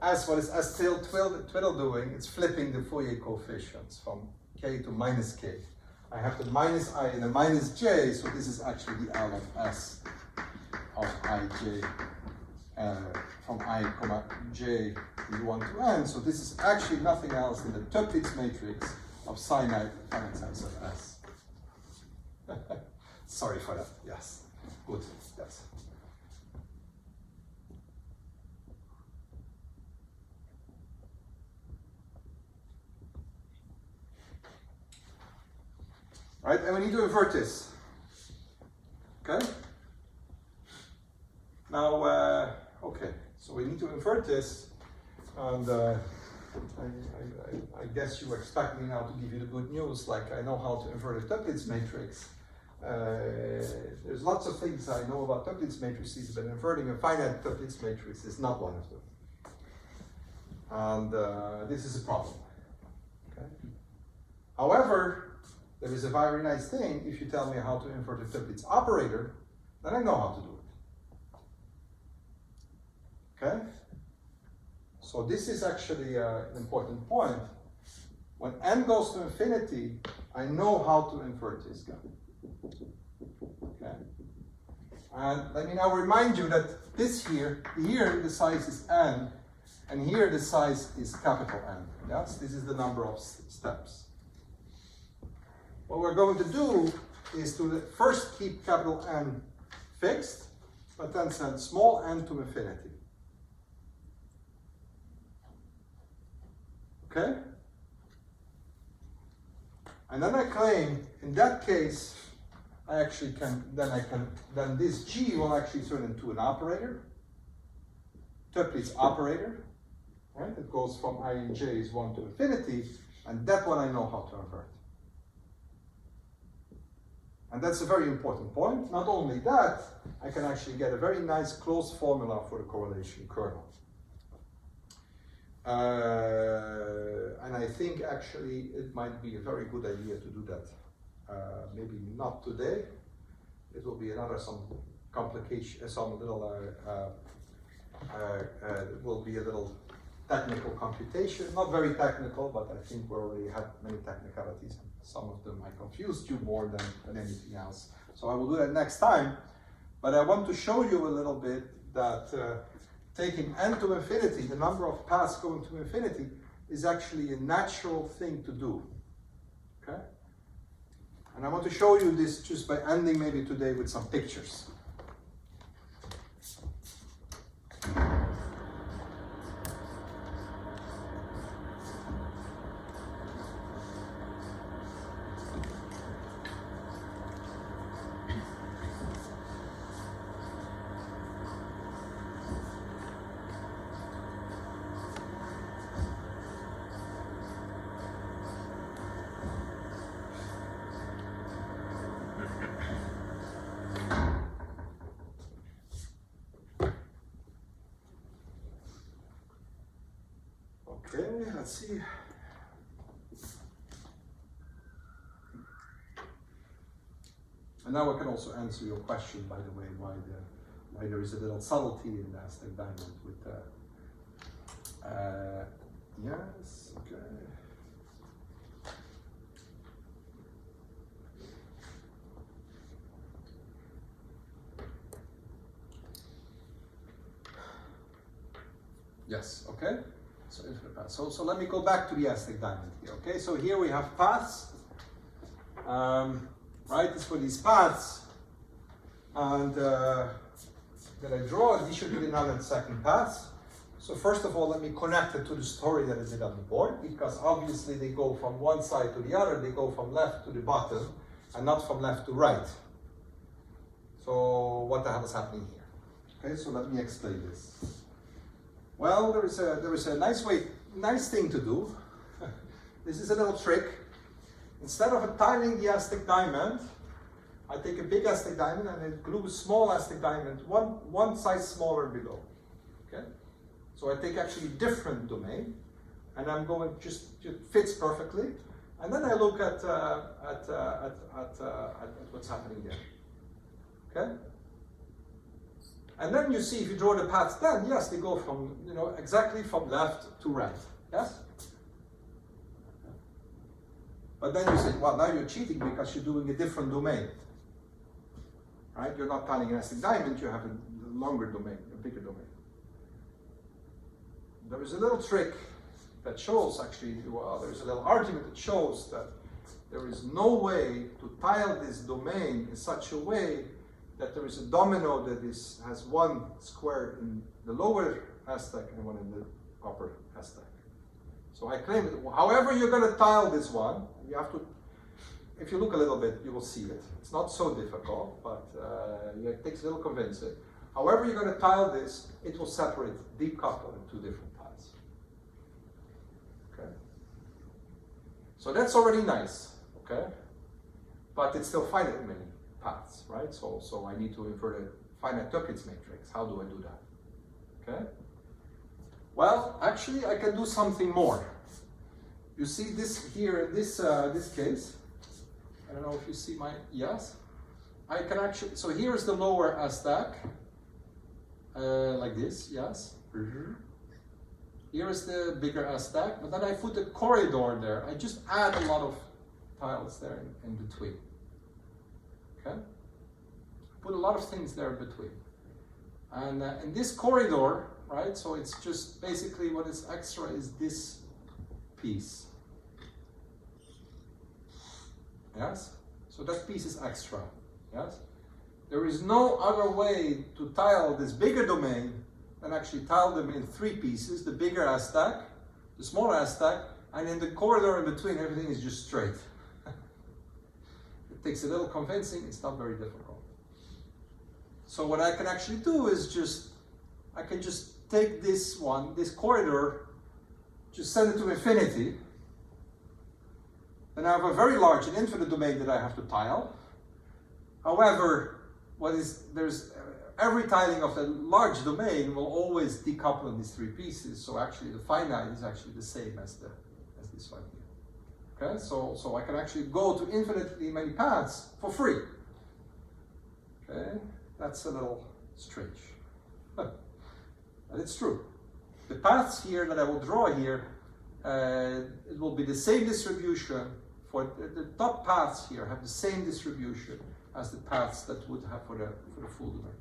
as what is S twiddle doing, it's flipping the Fourier coefficients from K to minus K. I have the minus I and the minus J, so this is actually the L of S of Ij from I comma J is 1 to N. So this is actually nothing else than the Duits matrix of finite sets of S. Sorry for that, yes. Good, yes. Right, and we need to invert this. Okay? Now, okay, so we need to invert this, and I guess you expect me now to give you the good news, like I know how to invert a Duits matrix. There's lots of things I know about Duits matrices, but inverting a finite Duits matrix is not one of them. And this is a problem. Okay? However, there is a very nice thing. If you tell me how to invert a Duits operator, then I know how to do it. Okay? So this is actually an important point. When n goes to infinity, I know how to invert this guy. Okay? And let me now remind you that this here the size is n, and here the size is capital N. Yes, this is the number of steps. What we're going to do is to first keep capital N fixed, but then send small n to infinity. Okay? And then I claim, in that case, then this G will actually turn into an operator, Duits operator, right? It goes from I and J is 1 to infinity, and that one I know how to invert. And that's a very important point. Not only that, I can actually get a very nice closed formula for the correlation kernel. And I think actually it might be a very good idea to do that. Maybe not today. It will be another some complication, some little, it will be a little technical computation. Not very technical, but I think we already had many technicalities. Some of them I confused you more than anything else. So I will do that next time. But I want to show you a little bit that taking n to infinity, the number of paths going to infinity, is actually a natural thing to do. Okay? And I want to show you this just by ending maybe today with some pictures. Okay, let's see. And now I can also answer your question, by the way, why there is a little subtlety in the Aztec Diamond with yes, okay. Yes, okay? So infinite paths. So let me go back to the Aztec Diamond here, okay? So here we have paths, right? It's for these paths. And then I draw, these should be the 102nd paths. So first of all, let me connect it to the story that I did on the board, because obviously they go from one side to the other, they go from left to the bottom, and not from left to right. So what the hell is happening here? Okay, so let me explain this. Well, there is a nice thing to do. This is a little trick. Instead of tiling the Aztec Diamond, I take a big Aztec Diamond and I glue a small Aztec Diamond one size smaller below. Okay? So I take actually a different domain, and I'm going just fits perfectly, and then I look at what's happening there. Okay? And then you see if you draw the paths, then yes, they go from exactly from left to right. Yes. But then you say, well, now you're cheating because you're doing a different domain. Right? You're not tiling an Aztec Diamond, you have a longer domain, a bigger domain. There is a little trick that shows actually, well, there's a little argument that shows that there is no way to tile this domain in such a way that there is a domino that has one square in the lower Aztec and one in the upper Aztec. So I claim that however you're going to tile this one, you have to, if you look a little bit, you will see it. It's not so difficult, but it takes a little convincing. However you're going to tile this, it will separate, decouple in two different paths. Okay? So that's already nice, okay? But it's still finite many paths, right? So I need to invert a finite Duits matrix. How do I do that? Okay? Well, actually, I can do something more. You see this here, this case. I don't know if you see my, yes. I can actually, so here is the lower Aztec, like this, yes. Here is the bigger Aztec, but then I put a corridor there. I just add a lot of tiles there in between. Okay? Put a lot of things there in between. And in this corridor, right, so it's just basically what is extra is this piece. Yes? So that piece is extra. Yes? There is no other way to tile this bigger domain than actually tile them in three pieces, the bigger Aztec, the smaller Aztec, and in the corridor in between everything is just straight. It takes a little convincing, it's not very difficult. So what I can actually do is I can just take this one, this corridor, just send it to infinity. Then I have a very large and infinite domain that I have to tile. However, every tiling of a large domain will always decouple in these three pieces. So actually the finite is actually the same as this one here. Okay, so I can actually go to infinitely many paths for free. Okay, that's a little strange. But it's true. The paths here that I will draw here, it will be the same distribution for the top paths here have the same distribution as the paths that would have for the full domain.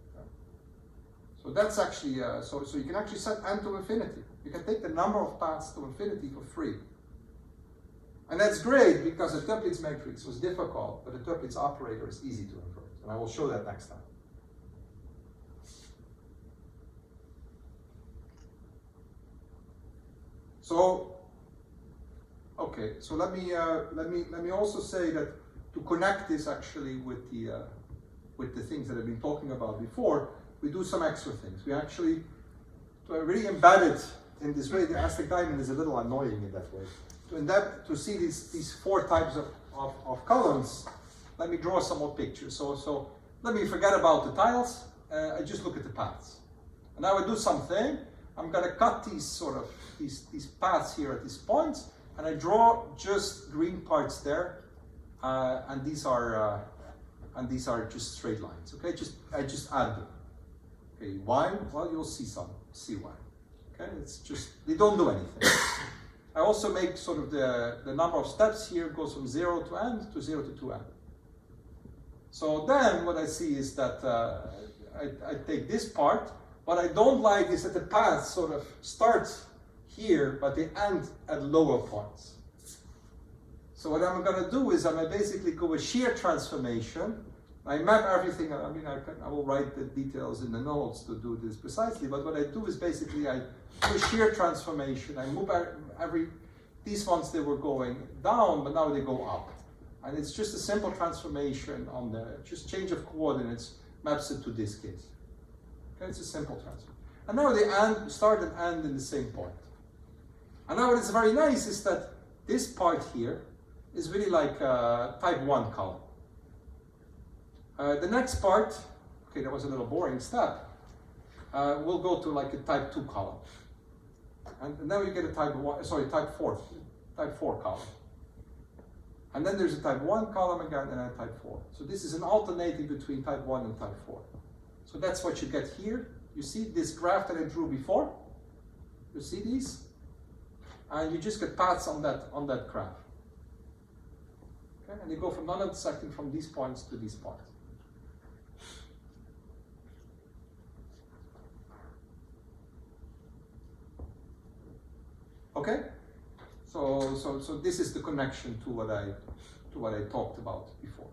So that's actually, so you can actually set n to infinity. You can take the number of paths to infinity for free. And that's great because the Duits matrix was difficult, but the Duits operator is easy to invert. And I will show that next time. So, okay, so let me also say that to connect this actually with the things that I've been talking about before, we do some extra things. We actually really embed it in this way. The Aztec Diamond is a little annoying in that way. To see these four types of columns, let me draw some more pictures. So let me forget about the tiles. I just look at the paths. And now I do something. I'm going to cut these paths here at these points, and I draw just green parts there, and these are just straight lines. Okay, I just add them. Okay, why? Well, you'll see why. Okay, it's just they don't do anything. I also make sort of the number of steps here goes from 0 to n to 0 to 2n. So then what I see is that I take this part, What I don't like is that the paths sort of start here, but they end at lower points. So what I'm going to do is I basically go with shear transformation. I map everything. I mean, I will write the details in the notes to do this precisely. But what I do is basically I do a shear transformation. I move these ones, they were going down, but now they go up. And it's just a simple transformation on just change of coordinates maps it to this case. Okay, it's a simple transfer. And now they start and end in the same point. And now what is very nice is that this part here is really like a type 1 column. The next part, okay, that was a little boring step, we'll go to like a type 2 column. And then we get a type 4 column. And then there's a type 1 column again and a type 4. So this is an alternating between type 1 and type 4. So that's what you get here. You see this graph that I drew before? You see these? And you just get paths on that graph. Okay? And they go from non-intersecting from these points to these points. Okay? So this is the connection to what I talked about before.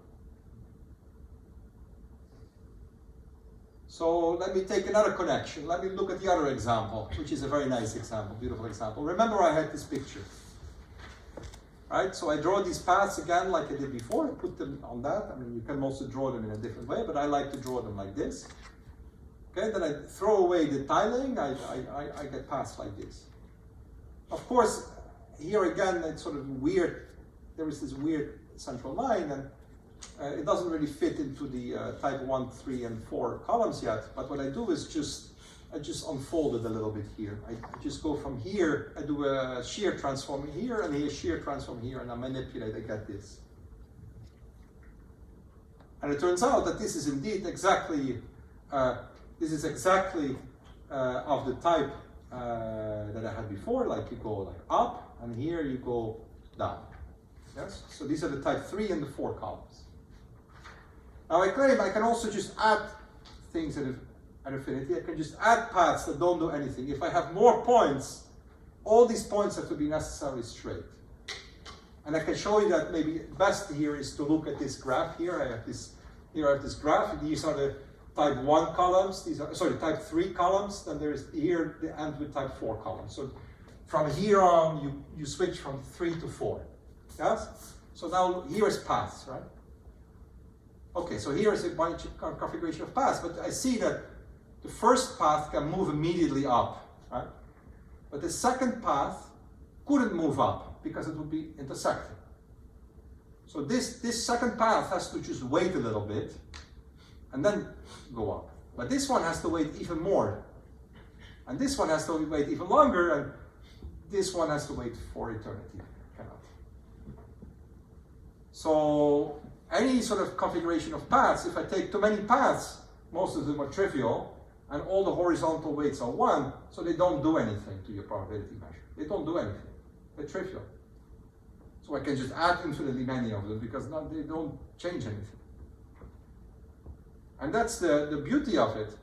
So let me take another connection. Let me look at the other example, which is a very nice example, beautiful example. Remember I had this picture. Right? So I draw these paths again like I did before. I put them on that. I mean, you can also draw them in a different way, but I like to draw them like this. Okay, then I throw away the tiling. I get paths like this. Of course, here again, it's sort of weird. There is this weird central line, and it doesn't really fit into the type 1, 3, and 4 columns yet. But what I do is I just unfold it a little bit here. I just go from here, I do a shear transform here, and a shear transform here, and I manipulate, I get this. And it turns out that this is indeed exactly, of the type that I had before, like you go like up, and here you go down. Yes? So these are the type 3 and the 4 columns. Now I claim I can also just add things at infinity. I can just add paths that don't do anything. If I have more points, all these points have to be necessarily straight. And I can show you that maybe best here is to look at this graph here. I have this graph. These are the type 1 columns. These are type 3 columns. Then there is here the end with type 4 columns. So from here on, you switch from 3 to 4. Yes? So now here is paths, right? Okay, so here is a bunch of configuration of paths, but I see that the first path can move immediately up, right? But the second path couldn't move up because it would be intersecting. So this second path has to just wait a little bit and then go up. But this one has to wait even more. And this one has to wait even longer, and this one has to wait for eternity. Cannot. So any sort of configuration of paths, if I take too many paths, most of them are trivial, and all the horizontal weights are 1, so they don't do anything to your probability measure. They don't do anything. They're trivial. So I can just add infinitely many of them because they don't change anything. And that's the beauty of it.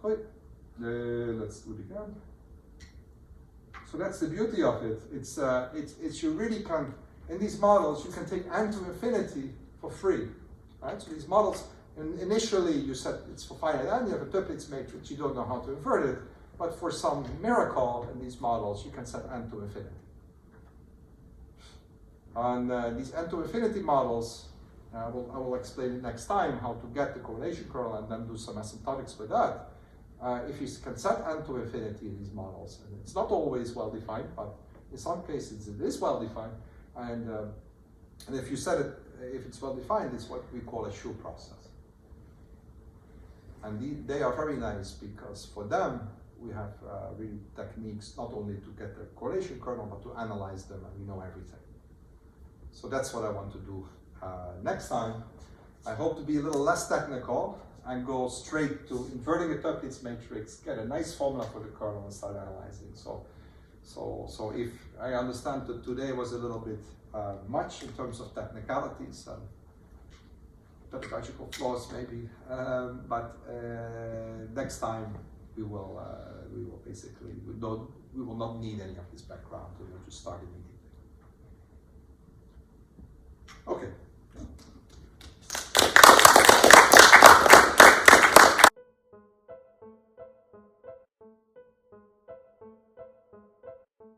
Let's do it again. So that's the beauty of it. It's you really can, in these models, you can take n to infinity for free. Right? So these models, initially you said it's for finite n, you have a Duits matrix, you don't know how to invert it, but for some miracle in these models, you can set n to infinity. And these n to infinity models, I will explain it next time how to get the correlation kernel and then do some asymptotics with that. If you can set n to infinity in these models, and it's not always well defined, but in some cases it is well defined, and if you set it, if it's well defined, it's what we call a shoe process. And they are very nice because for them we have really techniques not only to get the correlation kernel but to analyze them, and we know everything. So that's what I want to do next time. I hope to be a little less technical and go straight to inverting a Duits matrix, get a nice formula for the kernel and start analyzing. So if I understand that today was a little bit much in terms of technicalities and pedagogical flaws maybe, but next time we will basically, we will not need any of this background. We will just start immediately. Okay.